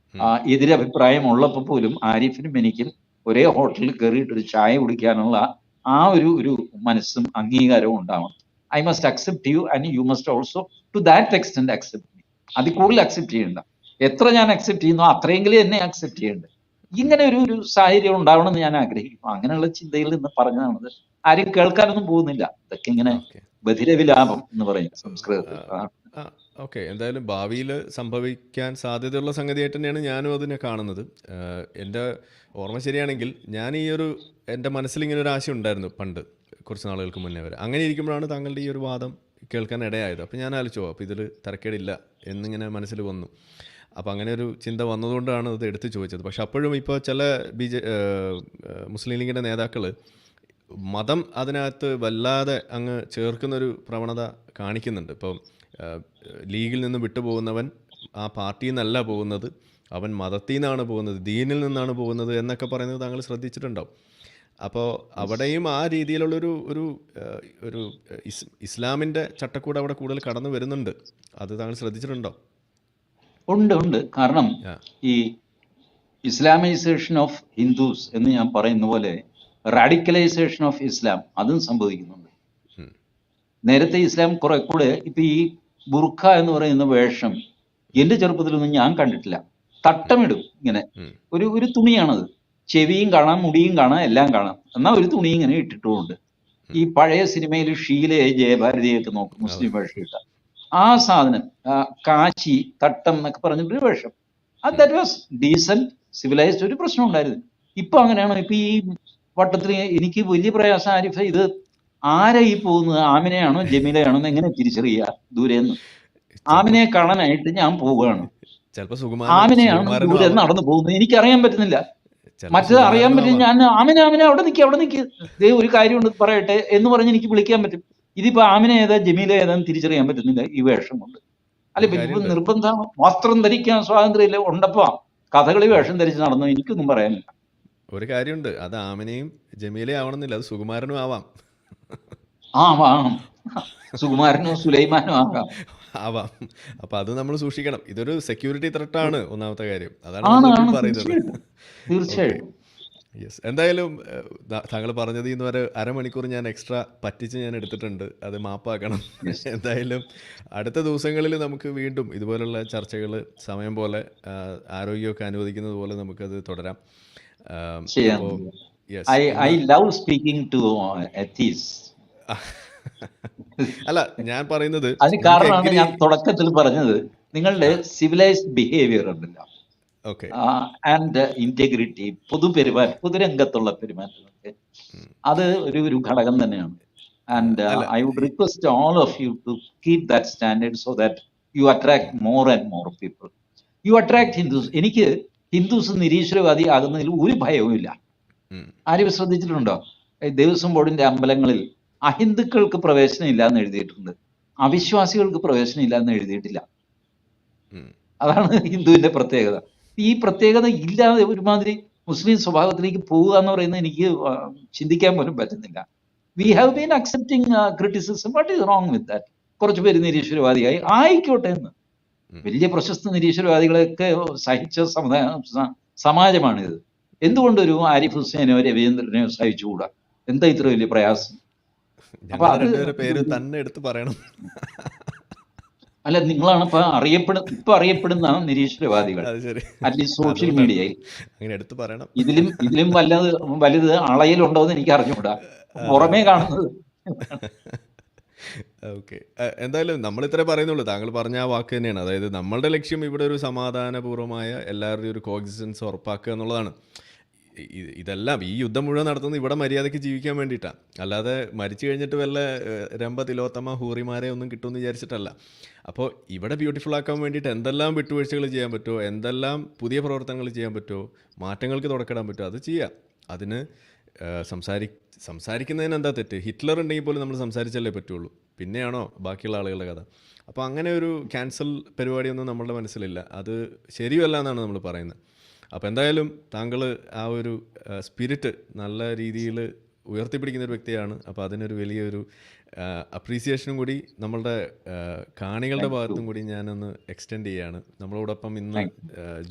എതിരഭിപ്രായം ഉള്ളപ്പോൾ പോലും ആരിഫിനും എനിക്കും ഒരേ ഹോട്ടലിൽ കയറിയിട്ട് ഒരു ചായ കുടിക്കാനുള്ള ആ ഒരു മനസ്സും അംഗീകാരവും ഉണ്ടാവണം. I must accept you and you must also to that extent accept me. അതിൽ കൂടുതൽ അക്സെപ്റ്റ് ചെയ്യണ്ട. എത്ര ഞാൻ അക്സെപ്റ്റ് ചെയ്യുന്നു അത്രയെങ്കിലും എന്നെ അക്സെപ്റ്റ് ചെയ്യണ്ട. ഇങ്ങനെ ഒരു സാഹചര്യം ഉണ്ടാവണമെന്ന് ഞാൻ ആഗ്രഹിക്കുന്നു. അങ്ങനെയുള്ള ചിന്തയിൽ നിന്ന് പറഞ്ഞതാണത്. ആരും കേൾക്കാനൊന്നും പോകുന്നില്ല. ഇതൊക്കെ ഇങ്ങനെ ബധിരവിലാപം എന്ന് പറയും സംസ്കൃതത്തിൽ. ഓക്കെ, എന്തായാലും ഭാവിയിൽ സംഭവിക്കാൻ സാധ്യതയുള്ള സംഗതിയായിട്ട് തന്നെയാണ് ഞാനും അതിനെ കാണുന്നത്. എൻ്റെ ഓർമ്മ ശരിയാണെങ്കിൽ ഞാൻ എൻ്റെ മനസ്സിൽ ഇങ്ങനെ ഒരു ആശയം ഉണ്ടായിരുന്നു പണ്ട്, കുറച്ച് നാളുകൾക്ക് മുന്നേ വരെ. അങ്ങനെ ഇരിക്കുമ്പോഴാണ് താങ്കളുടെ ഈ ഒരു വാദം കേൾക്കാൻ ഇടയായത്. അപ്പോൾ ഞാൻ ആലോചിച്ചോ, അപ്പോൾ ഇതിൽ തരക്കേടില്ല എന്നിങ്ങനെ മനസ്സിൽ വന്നു. അപ്പോൾ അങ്ങനെ ഒരു ചിന്ത വന്നതുകൊണ്ടാണ് അത് എടുത്ത് ചോദിച്ചത്. പക്ഷെ അപ്പോഴും ഇപ്പോൾ ചില മുസ്ലിം ലീഗിൻ്റെ നേതാക്കൾ മതം അതിനകത്ത് വല്ലാതെ അങ്ങ് ചേർക്കുന്നൊരു പ്രവണത കാണിക്കുന്നുണ്ട്. ഇപ്പം ലീഗിൽ നിന്ന് വിട്ടുപോകുന്നവൻ ആ പാർട്ടിയിൽ നിന്നല്ല പോകുന്നത്, അവൻ മതത്തിൽ നിന്നാണ് പോകുന്നത്, ദീനിൽ നിന്നാണ് പോകുന്നത് എന്നൊക്കെ പറയുന്നത് താങ്കൾ ശ്രദ്ധിച്ചിട്ടുണ്ടാവും. അപ്പോൾ അവിടെയും ആ രീതിയിലുള്ളൊരു ഒരു ഇസ്ലാമിൻ്റെ ചട്ടക്കൂട് അവിടെ കൂടുതൽ കടന്നു വരുന്നുണ്ട്. അത് താങ്കൾ ശ്രദ്ധിച്ചിട്ടുണ്ടോ? ഉണ്ട്. കാരണം ഈ ഇസ്ലാമൈസേഷൻ ഓഫ് ഹിന്ദുസ് എന്ന് ഞാൻ പറയുന്ന പോലെ റാഡിക്കലൈസേഷൻ ഓഫ് ഇസ്ലാം അതും സംഭവിക്കുന്നുണ്ട്. നേരത്തെ ഇസ്ലാം കുറെ കൂടെ ഇപ്പൊ ഈ ബുർഖ എന്ന് പറയുന്ന വേഷം എന്റെ ചെറുപ്പത്തിലൊന്നും ഞാൻ കണ്ടിട്ടില്ല. തട്ടമിടും ഇങ്ങനെ ഒരു തുണിയാണത്. ചെവിയും കാണാം, മുടിയും കാണാം, എല്ലാം കാണാം. എന്നാൽ ഒരു തുണി ഇങ്ങനെ ഇട്ടിട്ടുമുണ്ട്. ഈ പഴയ സിനിമയിൽ ഷീലയെ ജയഭാരതിയൊക്കെ നോക്കും മുസ്ലിം വേഷം. ആ സാധനം കാശി തട്ടം എന്നൊക്കെ പറഞ്ഞിട്ടൊരു വേഷം. ദാറ്റ് വാസ് ഡീസന്റ് സിവിലൈസ്ഡ്, ഒരു പ്രശ്നം ഉണ്ടായിരുന്നു. ഇപ്പൊ അങ്ങനെയാണോ? ഇപ്പൊ ഈ വട്ടത്തിൽ എനിക്ക് വലിയ പ്രയാസം ആരിഫ്, ഇത് ആരാ ഈ പോകുന്നത്? ആമിനയാണോ ജമീലയാണോ എന്ന് എങ്ങനെ തിരിച്ചറിയുക ദൂരെന്ന്? ആമിനയെ കാണാനായിട്ട് ഞാൻ പോവുകയാണ്, ആമിനയാണ് ദൂരെ നടന്നു പോകുന്നത്, എനിക്കറിയാൻ പറ്റുന്നില്ല. മറ്റേത് അറിയാൻ പറ്റും. ഞാൻ ആമിന അവിടെ നിൽക്കുക ഒരു കാര്യമുണ്ട് പറയട്ടെ എന്ന് പറഞ്ഞ് എനിക്ക് വിളിക്കാൻ പറ്റും. ഇതിപ്പോ ആമിന ഏതാ ജമീല ഏതാന്ന് തിരിച്ചറിയാൻ പറ്റുന്നില്ല ഈ വേഷം കൊണ്ട്. അല്ല, ഇപ്പൊ നിർബന്ധം വസ്ത്രം ധരിക്കാൻ സ്വാതന്ത്ര്യമില്ല. ഉണ്ടപ്പോ കഥകളി വേഷം ധരിച്ച് നടന്നു, എനിക്കൊന്നും പറയാനില്ല. ഒരു കാര്യമുണ്ട്, അത് ആമിനയും ജമീലയും ആവണമെന്നില്ല, അത് സുകുമാരനും ആവാം. സുകുമാരനോ സുലൈമാനോ ആവാം. അപ്പൊ അത് നമ്മൾ സൂക്ഷിക്കണം. ഇതൊരു സെക്യൂരിറ്റി ത്രെട്ടാണ് ഒന്നാമത്തെ കാര്യം. അതാണ് പറയുന്നത്. തീർച്ചയായും. യെസ്, എന്തായാലും താങ്കൾ പറഞ്ഞത് ഇന്ന് വരെ അരമണിക്കൂർ ഞാൻ എക്സ്ട്രാ പറ്റിച്ച് ഞാൻ എടുത്തിട്ടുണ്ട്, അത് മാപ്പാക്കണം. എന്തായാലും അടുത്ത ദിവസങ്ങളിൽ നമുക്ക് വീണ്ടും ഇതുപോലുള്ള ചർച്ചകൾ സമയം പോലെ ആരോഗ്യമൊക്കെ അനുവദിക്കുന്നത് പോലെ നമുക്കത് തുടരാം. അല്ല, ഞാൻ പറയുന്നത് അതിന് കാരണമാണ് ഞാൻ തുടക്കത്തിൽ പറഞ്ഞത്, നിങ്ങളുടെ സിവിലൈസ്ഡ് ബിഹേവിയർ ഉണ്ടല്ലോ, ആൻഡ് ഇന്റഗ്രിറ്റി, പൊതുരംഗത്തുള്ള പെരുമാറ്റമൊക്കെ അത് ഒരു ഘടകം തന്നെയാണ്. And I would request all of you to keep that standard so that you attract more and more people. You attract Hindus. എനിക്ക് ഹിന്ദുസ് നിരീശ്വരവാദി ആകുന്നതിൽ ഒരു ഭയവും ഇല്ല. ആരും ശ്രദ്ധിച്ചിട്ടുണ്ടോ? ദേവസ്വം ബോർഡിന്റെ അമ്പലങ്ങളിൽ അഹിന്ദുക്കൾക്ക് പ്രവേശനം ഇല്ല എന്ന് എഴുതിയിട്ടുണ്ട്, അവിശ്വാസികൾക്ക് പ്രവേശനം ഇല്ല എന്ന് എഴുതിയിട്ടില്ല. അതാണ് ഹിന്ദുവിന്റെ പ്രത്യേകത. ഈ പ്രത്യേകത ഇല്ലാതെ ഒരുമാതിരി മുസ്ലിം സ്വഭാവത്തിലേക്ക് പോവുക എന്ന് പറയുന്നത് എനിക്ക് ചിന്തിക്കാൻ പോലും പറ്റുന്നില്ല. We have been accepting criticism. What is wrong with that? കുറച്ചു പേര് നിരീശ്വരവാദിയായി ആയിക്കോട്ടെ എന്ന്. വലിയ പ്രശസ്ത നിരീശ്വരവാദികളെയൊക്കെ സഹിച്ച സമാജമാണിത്. എന്തുകൊണ്ടൊരു ആരിഫ് ഹുസൈനോ രവീന്ദ്രനെയോ സഹിച്ചുകൂടാ? എന്താ ഇത്ര വലിയ പ്രയാസം? പേര് തന്നെ എടുത്ത് പറയണം. അല്ല, നിങ്ങളാണ് ഇപ്പൊ അറിയപ്പെടുന്ന നിരീശ്വരവാദികൾ, അത് ശരി, അറ്റ്ലീസ്റ്റ് സോഷ്യൽ അതുകൊണ്ടാണ് മീഡിയയിൽ. അങ്ങനെ എടുത്ത് പറയണം. ഇതിലും വലുത് അളയിലുണ്ടോ എന്ന് എനിക്ക് അറിഞ്ഞുകൂടാ. അതെ പുറമേ അതെ. കാണുന്നത് ഓക്കെ. എന്തായാലും നമ്മൾ ഇത്രേ പറയുന്നുള്ളൂ. താങ്കൾ പറഞ്ഞ ആ വാക്ക് തന്നെയാണ്. അതായത് നമ്മളുടെ ലക്ഷ്യം ഇവിടെ ഒരു സമാധാനപൂർവ്വമായ എല്ലാവരുടെയും ഒരു കോഎക്സിസ്റ്റൻസ് ഉറപ്പാക്കുക എന്നുള്ളതാണ്. ഇതെല്ലാം ഈ യുദ്ധം മുഴുവൻ നടത്തുന്നത് ഇവിടെ മര്യാദയ്ക്ക് ജീവിക്കാൻ വേണ്ടിയിട്ടാണ്. അല്ലാതെ മരിച്ചു കഴിഞ്ഞിട്ട് വല്ല രംഭ തിലോത്തമ ഹൂറിമാരെ ഒന്നും കിട്ടുമെന്ന് വിചാരിച്ചിട്ടല്ല. അപ്പോൾ ഇവിടെ ബ്യൂട്ടിഫുൾ ആക്കാൻ വേണ്ടിയിട്ട് എന്തെല്ലാം വിട്ടുവീഴ്ചകൾ ചെയ്യാൻ പറ്റുമോ, എന്തെല്ലാം പുതിയ പ്രവർത്തനങ്ങൾ ചെയ്യാൻ പറ്റുമോ, മാറ്റങ്ങൾക്ക് തുടക്കിടാൻ പറ്റുമോ അത് ചെയ്യാം. അതിന് സംസാരിക്കുന്നതിന് എന്താ തെറ്റ്? ഹിറ്റ്ലർ ഉണ്ടെങ്കിൽ പോലും നമ്മൾ സംസാരിച്ചല്ലേ പറ്റുള്ളൂ. പിന്നെയാണോ ബാക്കിയുള്ള ആളുകളുടെ കഥ? അപ്പോൾ അങ്ങനെ ഒരു ക്യാൻസൽ പരിപാടിയൊന്നും നമ്മളുടെ മനസ്സിലില്ല. അത് ശരിയല്ല എന്നാണ് നമ്മൾ പറയുന്നത്. അപ്പോൾ എന്തായാലും താങ്കൾ ആ ഒരു സ്പിരിറ്റ് നല്ല രീതിയിൽ ഉയർത്തിപ്പിടിക്കുന്ന ഒരു വ്യക്തിയാണ്. അപ്പോൾ അതിനൊരു വലിയൊരു അപ്രീസിയേഷനും കൂടി നമ്മളുടെ കാണികളുടെ ഭാഗത്തും കൂടി ഞാനൊന്ന് എക്സ്റ്റെൻഡ് ചെയ്യുകയാണ്. നമ്മളോടൊപ്പം ഇന്ന്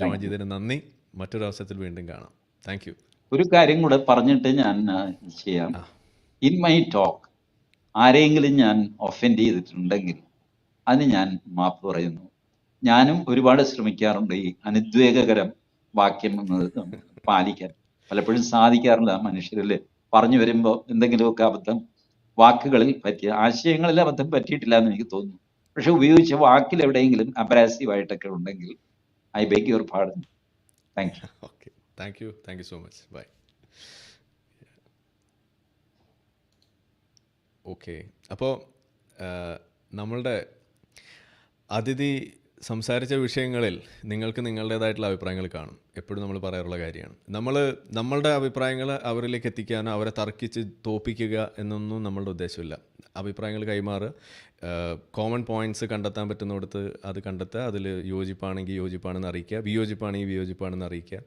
ജോയിൻ ചെയ്തതിന് നന്ദി. മറ്റൊരു അവസരത്തിൽ വീണ്ടും കാണാം. Thank you. ഒരു കാര്യം കൂടെ പറഞ്ഞിട്ട് ഞാൻ ചെയ്യാം. ഇൻ മൈ ടോക്ക് ആരെങ്കിലും ഞാൻ ഒഫൻഡ് ചെയ്തിട്ടുണ്ടെങ്കിൽ അതിന് ഞാൻ മാപ്പ് പറയുന്നു. ഞാനും ഒരുപാട് ശ്രമിക്കാറുണ്ട് ഈ അനുദ്വേഗകരം വാക്യം എന്നത് പാലിക്കാൻ. പലപ്പോഴും സാധിക്കാറില്ല. മനുഷ്യരിൽ പറഞ്ഞു വരുമ്പോൾ എന്തെങ്കിലുമൊക്കെ അബദ്ധം, വാക്കുകളിൽ പറ്റിയ ആശയങ്ങളിൽ അബദ്ധം പറ്റിയിട്ടില്ല എന്ന് എനിക്ക് തോന്നുന്നു. പക്ഷെ ഉപയോഗിച്ച വാക്കിൽ എവിടെയെങ്കിലും അബ്രാസീവായിട്ടൊക്കെ ഉണ്ടെങ്കിൽ I beg your pardon. Thank you. Okay, thank you so much. Bye. Okay, അപ്പോൾ നമ്മളുടെ അതിഥി സംസാരിച്ച വിഷയങ്ങളിൽ നിങ്ങൾക്ക് നിങ്ങളുടേതായിട്ടുള്ള അഭിപ്രായങ്ങൾ കാണും. എപ്പോഴും നമ്മൾ പറയാറുള്ള കാര്യമാണ്. നമ്മളുടെ അഭിപ്രായങ്ങൾ അവരിലേക്ക് എത്തിക്കാനോ അവരെ തർക്കിച്ച് തോപ്പിക്കുക എന്നൊന്നും നമ്മളുടെ ഉദ്ദേശമില്ല. അഭിപ്രായങ്ങൾ കൈമാറുക, കോമൺ പോയിൻറ്റ്സ് കണ്ടെത്താൻ പറ്റുന്നിടത്ത് അത് കണ്ടെത്തുക, അതിൽ യോജിപ്പാണെങ്കിൽ യോജിപ്പാണെന്ന് അറിയിക്കുക, വിയോജിപ്പാണെങ്കിൽ വിയോജിപ്പാണെന്ന് അറിയിക്കുക.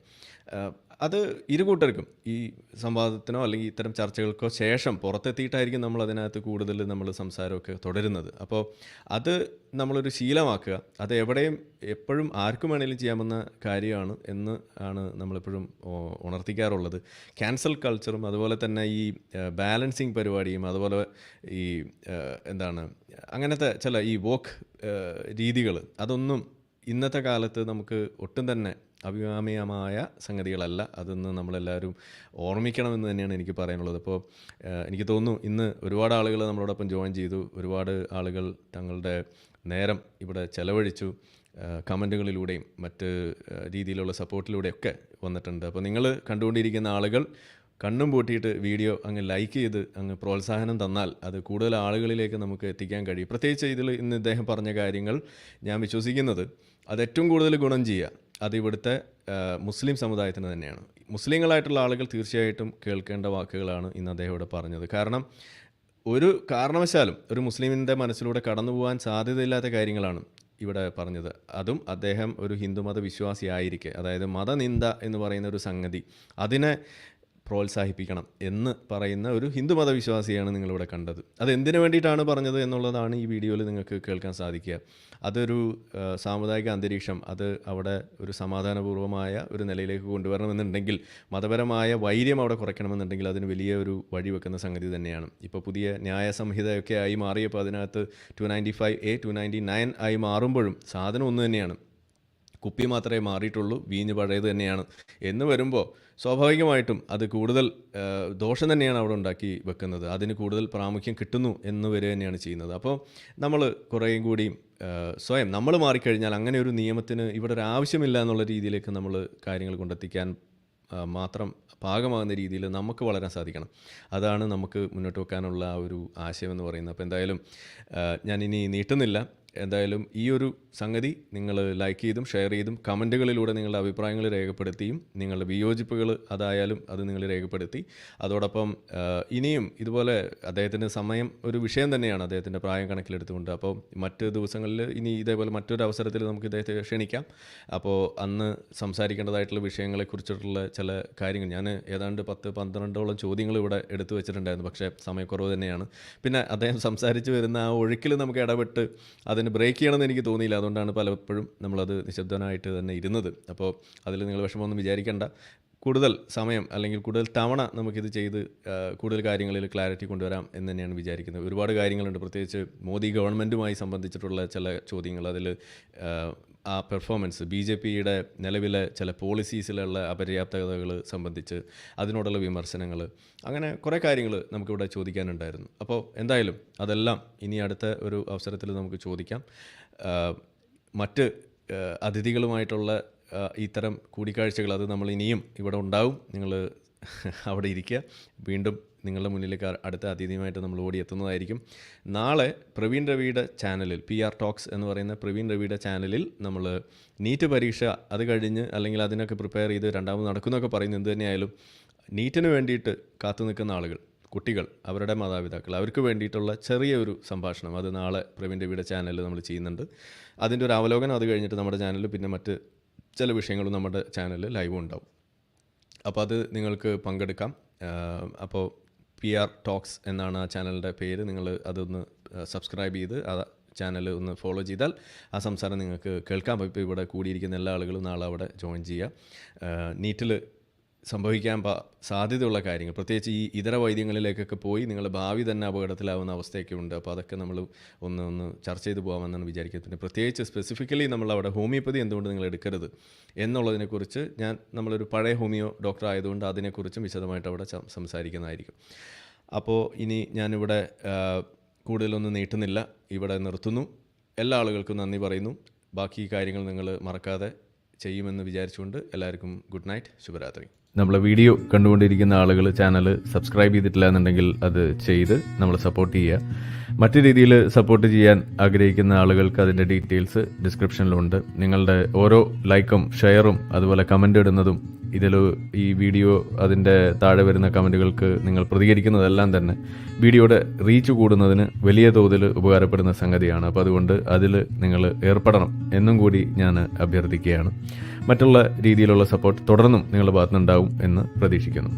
അത് ഇരുകൂട്ടർക്കും ഈ സംവാദത്തിനോ അല്ലെങ്കിൽ ഇത്തരം ചർച്ചകൾക്കോ ശേഷം പുറത്തെത്തിയിട്ടായിരിക്കും നമ്മൾ അതിനകത്ത് കൂടുതൽ നമ്മൾ സംസാരമൊക്കെ തുടരുന്നത്. അപ്പോൾ അത് നമ്മളൊരു ശീലമാക്കുക. അത് എവിടെയും എപ്പോഴും ആർക്കും വേണമെങ്കിലും ചെയ്യാവുന്ന കാര്യമാണ് എന്ന് ആണ് നമ്മളെപ്പോഴും ഉണർത്തിക്കാറുള്ളത്. ക്യാൻസൽ കൾച്ചറും അതുപോലെ തന്നെ ഈ ബാലൻസിങ് പരിപാടിയും അതുപോലെ ഈ അങ്ങനത്തെ ചില ഈ വോക്ക് രീതികൾ അതൊന്നും ഇന്നത്തെ കാലത്ത് നമുക്ക് ഒട്ടും തന്നെ അഭികാമ്യമായ സംഗതികളല്ല. അതൊന്ന് നമ്മളെല്ലാവരും ഓർമ്മിക്കണമെന്ന് തന്നെയാണ് എനിക്ക് പറയാനുള്ളത്. അപ്പോൾ എനിക്ക് തോന്നുന്നു ഇന്ന് ഒരുപാട് ആളുകൾ നമ്മളോടൊപ്പം ജോയിൻ ചെയ്തു. ഒരുപാട് ആളുകൾ തങ്ങളുടെ നേരം ഇവിടെ ചെലവഴിച്ചു. കമൻറ്റുകളിലൂടെയും മറ്റ് രീതിയിലുള്ള സപ്പോർട്ടിലൂടെയൊക്കെ വന്നിട്ടുണ്ട്. അപ്പോൾ നിങ്ങൾ കണ്ടുകൊണ്ടിരിക്കുന്ന ആളുകൾ കണ്ണും പൂട്ടിയിട്ട് വീഡിയോ അങ്ങ് ലൈക്ക് ചെയ്ത് അങ്ങ് പ്രോത്സാഹനം തന്നാൽ അത് കൂടുതൽ ആളുകളിലേക്ക് നമുക്ക് എത്തിക്കാൻ കഴിയും. പ്രത്യേകിച്ച് ഇന്ന് ഇദ്ദേഹം പറഞ്ഞ കാര്യങ്ങൾ ഞാൻ വിശ്വസിക്കുന്നത് അത് ഏറ്റവും കൂടുതൽ ഗുണം ചെയ്യുക അത് ഇവിടുത്തെ മുസ്ലിം സമുദായത്തിന് തന്നെയാണ്. മുസ്ലിങ്ങളായിട്ടുള്ള ആളുകൾ തീർച്ചയായിട്ടും കേൾക്കേണ്ട വാക്കുകളാണ് ഇന്ന് അദ്ദേഹം ഇവിടെ പറഞ്ഞത്. കാരണം ഒരു കാരണവശാലും ഒരു മുസ്ലിമിൻ്റെ മനസ്സിലൂടെ കടന്നു പോകാൻ സാധ്യതയില്ലാത്ത കാര്യങ്ങളാണ് ഇവിടെ പറഞ്ഞത്. അതും അദ്ദേഹം ഒരു ഹിന്ദുമത വിശ്വാസിയായിരിക്കെ, അതായത് മതനിന്ദ എന്ന് പറയുന്ന ഒരു സംഗതി അതിനെ പ്രോത്സാഹിപ്പിക്കണം എന്ന് പറയുന്ന ഒരു ഹിന്ദു മതവിശ്വാസിയാണ് നിങ്ങളിവിടെ കണ്ടത്. അതെന്തിനു വേണ്ടിയിട്ടാണ് പറഞ്ഞത് എന്നുള്ളതാണ് ഈ വീഡിയോയിൽ നിങ്ങൾക്ക് കേൾക്കാൻ സാധിക്കുക. അതൊരു സാമുദായിക അന്തരീക്ഷം അത് അവിടെ ഒരു സമാധാനപൂർവ്വമായ ഒരു നിലയിലേക്ക് കൊണ്ടുവരണമെന്നുണ്ടെങ്കിൽ, മതപരമായ വൈര്യം അവിടെ കുറയ്ക്കണമെന്നുണ്ടെങ്കിൽ അതിന് വലിയ ഒരു വഴിവെക്കുന്ന സംഗതി തന്നെയാണ്. ഇപ്പോൾ പുതിയ ന്യായ സംഹിതയൊക്കെ ആയി മാറിയപ്പോൾ അതിനകത്ത് 295A 299 ആയി മാറുമ്പോഴും സാധനം ഒന്ന് തന്നെയാണ്. കുപ്പി മാത്രമേ മാറിയിട്ടുള്ളൂ, വീഞ്ഞ് പഴയത് തന്നെയാണ് എന്ന് വരുമ്പോൾ സ്വാഭാവികമായിട്ടും അത് കൂടുതൽ ദോഷം തന്നെയാണ് അവിടെ ഉണ്ടാക്കി വെക്കുന്നത്. അതിന് കൂടുതൽ പ്രാമുഖ്യം കിട്ടുന്നു എന്ന് വരെ തന്നെയാണ് ചെയ്യുന്നത്. അപ്പോൾ നമ്മൾ കുറേയും കൂടി സ്വയം നമ്മൾ മാറിക്കഴിഞ്ഞാൽ അങ്ങനെ ഒരു നിയമത്തിന് ഇവിടെ ഒരു ആവശ്യമില്ല എന്നുള്ള രീതിയിലേക്ക് നമ്മൾ കാര്യങ്ങൾ കൊണ്ടെത്തിക്കാൻ മാത്രം പാകമാകുന്ന രീതിയിൽ നമുക്ക് വളരാൻ സാധിക്കണം. അതാണ് നമുക്ക് മുന്നോട്ട് വെക്കാനുള്ള ആ ഒരു ആശയം എന്ന് പറയുന്നത്. അപ്പോൾ എന്തായാലും ഞാനിനി നീട്ടുന്നില്ല. എന്തായാലും ഈ ഒരു സംഗതി നിങ്ങൾ ലൈക്ക് ചെയ്തും ഷെയർ ചെയ്തും കമൻറ്റുകളിലൂടെ നിങ്ങളുടെ അഭിപ്രായങ്ങൾ രേഖപ്പെടുത്തിയും നിങ്ങളുടെ വിയോജിപ്പുകൾ അതായാലും അത് നിങ്ങൾ രേഖപ്പെടുത്തി. അതോടൊപ്പം ഇനിയും ഇതുപോലെ അദ്ദേഹത്തിൻ്റെ സമയം ഒരു വിഷയം തന്നെയാണ്, അദ്ദേഹത്തിൻ്റെ പ്രായം കണക്കിലെടുത്തുകൊണ്ട്. അപ്പോൾ മറ്റ് ദിവസങ്ങളിൽ ഇനി ഇതേപോലെ മറ്റൊരു അവസരത്തിൽ നമുക്ക് ഇദ്ദേഹത്തെ ക്ഷണിക്കാം. അപ്പോൾ അന്ന് സംസാരിക്കേണ്ടതായിട്ടുള്ള വിഷയങ്ങളെക്കുറിച്ചിട്ടുള്ള ചില കാര്യങ്ങൾ ഞാൻ ഏതാണ്ട് 10-12ഓളം ചോദ്യങ്ങൾ ഇവിടെ എടുത്തു വെച്ചിട്ടുണ്ടായിരുന്നു. പക്ഷേ സമയക്കുറവ് തന്നെയാണ്. പിന്നെ അദ്ദേഹം സംസാരിച്ച് വരുന്ന ആ ഒഴുക്കിൽ നമുക്ക് ഇടപെട്ട് അതിന് ബ്രേക്ക് ചെയ്യണമെന്ന് എനിക്ക് തോന്നിയില്ല. അതുകൊണ്ടാണ് പലപ്പോഴും നമ്മളത് നിശബ്ദനായിട്ട് തന്നെ ഇരുന്നത്. അപ്പോൾ അതിൽ നിങ്ങൾ വിഷമമൊന്നും വിചാരിക്കേണ്ട. കൂടുതൽ സമയം അല്ലെങ്കിൽ കൂടുതൽ തവണ നമുക്കിത് ചെയ്ത് കൂടുതൽ കാര്യങ്ങളിൽ ക്ലാരിറ്റി കൊണ്ടുവരാം എന്ന് തന്നെയാണ് വിചാരിക്കുന്നത്. ഒരുപാട് കാര്യങ്ങളുണ്ട്, പ്രത്യേകിച്ച് മോദി ഗവൺമെൻറ്റുമായി സംബന്ധിച്ചിട്ടുള്ള ചില ചോദ്യങ്ങൾ. അതിൽ ആ പെർഫോമൻസ്, BJPയുടെ നിലവിലെ ചില പോളിസീസിലുള്ള അപര്യാപ്തതകൾ സംബന്ധിച്ച് അതിനോടുള്ള വിമർശനങ്ങൾ, അങ്ങനെ കുറേ കാര്യങ്ങൾ നമുക്കിവിടെ ചോദിക്കാനുണ്ടായിരുന്നു. അപ്പോൾ എന്തായാലും അതെല്ലാം ഇനി അടുത്ത ഒരു അവസരത്തിൽ നമുക്ക് ചോദിക്കാം. മറ്റ് അതിഥികളുമായിട്ടുള്ള ഇത്തരം കൂടിക്കാഴ്ചകൾ അത് നമ്മൾ ഇനിയും ഇവിടെ ഉണ്ടാവും. നിങ്ങൾ അവിടെ ഇരിക്കുക. വീണ്ടും നിങ്ങളുടെ മുന്നിലേക്ക് അടുത്ത അതിഥിയുമായിട്ട് നമ്മൾ ഓടിയെത്തുന്നതായിരിക്കും. നാളെ പ്രവീൺ രവിയുടെ ചാനലിൽ, PR ടോക്സ് എന്ന് പറയുന്ന പ്രവീൺ രവിയുടെ ചാനലിൽ നമ്മൾ നീറ്റ് പരീക്ഷ അത് കഴിഞ്ഞ് അല്ലെങ്കിൽ അതിനൊക്കെ പ്രിപ്പയർ ചെയ്ത് രണ്ടാമത് നടക്കുന്നൊക്കെ പറയുന്നത് എന്ത് തന്നെയായാലും നീറ്റിന് വേണ്ടിയിട്ട് കാത്തു നിൽക്കുന്ന ആളുകൾ, കുട്ടികൾ, അവരുടെ മാതാപിതാക്കൾ, അവർക്ക് വേണ്ടിയിട്ടുള്ള ചെറിയൊരു സംഭാഷണം അത് നാളെ പ്രവീൺ രവിയുടെ ചാനലിൽ നമ്മൾ ചെയ്യുന്നുണ്ട്. അതിൻ്റെ ഒരു അവലോകനം അത് കഴിഞ്ഞിട്ട് നമ്മുടെ ചാനലിൽ പിന്നെ മറ്റ് ചില വിഷയങ്ങളും നമ്മുടെ ചാനലിൽ ലൈവ് ഉണ്ടാവും. അപ്പോൾ അത് നിങ്ങൾക്ക് പങ്കെടുക്കാം. അപ്പോൾ PR ടോക്സ് എന്നാണ് ആ ചാനലിൻ്റെ പേര്. നിങ്ങൾ അതൊന്ന് സബ്സ്ക്രൈബ് ചെയ്ത് ആ ചാനൽ ഒന്ന് ഫോളോ ചെയ്താൽ ആ സംസാരം നിങ്ങൾക്ക് കേൾക്കാം. അപ്പോൾ ഇപ്പോൾ ഇവിടെ കൂടിയിരിക്കുന്ന എല്ലാ ആളുകളും നാളെ അവിടെ ജോയിൻ ചെയ്യുക. നീറ്റിൽ സംഭവിക്കാൻ സാധ്യതയുള്ള കാര്യങ്ങൾ, പ്രത്യേകിച്ച് ഈ ഇതര വൈദ്യങ്ങളിലേക്കൊക്കെ പോയി നിങ്ങളുടെ ഭാവി തന്നെ അപകടത്തിലാവുന്ന അവസ്ഥയൊക്കെ ഉണ്ട്. അപ്പോൾ അതൊക്കെ നമ്മൾ ഒന്ന് ചർച്ച ചെയ്ത് പോകാമെന്നാണ് വിചാരിക്കുന്നത്. പിന്നെ പ്രത്യേകിച്ച് സ്പെസിഫിക്കലി നമ്മളവിടെ ഹോമിയോപ്പതി എന്തുകൊണ്ട് നിങ്ങൾ എടുക്കരുത് എന്നുള്ളതിനെക്കുറിച്ച് നമ്മളൊരു പഴയ ഹോമിയോ ഡോക്ടർ ആയതുകൊണ്ട് അതിനെക്കുറിച്ചും വിശദമായിട്ട് അവിടെ സംസാരിക്കുന്നതായിരിക്കും. അപ്പോൾ ഇനി ഞാനിവിടെ കൂടുതലൊന്നും നീട്ടുന്നില്ല, ഇവിടെ നിർത്തുന്നു. എല്ലാ ആളുകൾക്കും നന്ദി പറയുന്നു. ബാക്കി കാര്യങ്ങൾ നിങ്ങൾ മറക്കാതെ ചെയ്യുമെന്ന് വിചാരിച്ചുകൊണ്ട് എല്ലാവർക്കും ഗുഡ് നൈറ്റ്, ശുഭരാത്രി. നമ്മളെ വീഡിയോ കണ്ടുകൊണ്ടിരിക്കുന്ന ആളുകൾ ചാനൽ സബ്സ്ക്രൈബ് ചെയ്തിട്ടില്ല എന്നുണ്ടെങ്കിൽ അത് ചെയ്ത് നമ്മളെ സപ്പോർട്ട് ചെയ്യുക. മറ്റു രീതിയിൽ സപ്പോർട്ട് ചെയ്യാൻ ആഗ്രഹിക്കുന്ന ആളുകൾക്ക് അതിൻ്റെ ഡീറ്റെയിൽസ് ഡിസ്ക്രിപ്ഷനിലുണ്ട്. നിങ്ങളുടെ ഓരോ ലൈക്കും ഷെയറും അതുപോലെ കമൻ്റ് ഇടുന്നതും ഇതിൽ ഈ വീഡിയോ അതിൻ്റെ താഴെ വരുന്ന കമൻറ്റുകൾക്ക് നിങ്ങൾ പ്രതികരിക്കുന്നതെല്ലാം തന്നെ വീഡിയോയുടെ റീച്ച് കൂടുന്നതിന് വലിയ തോതിൽ ഉപകാരപ്പെടുന്ന സംഗതിയാണ്. അപ്പോൾ അതുകൊണ്ട് അതിൽ നിങ്ങൾ ഏർപ്പെടണം എന്നും കൂടി ഞാൻ അഭ്യർത്ഥിക്കുകയാണ്. മറ്റുള്ള രീതിയിലുള്ള സപ്പോർട്ട് തുടർന്നും നിങ്ങളുടെ ഭാഗത്തുനിന്നുണ്ടാവും എന്ന് പ്രതീക്ഷിക്കുന്നു.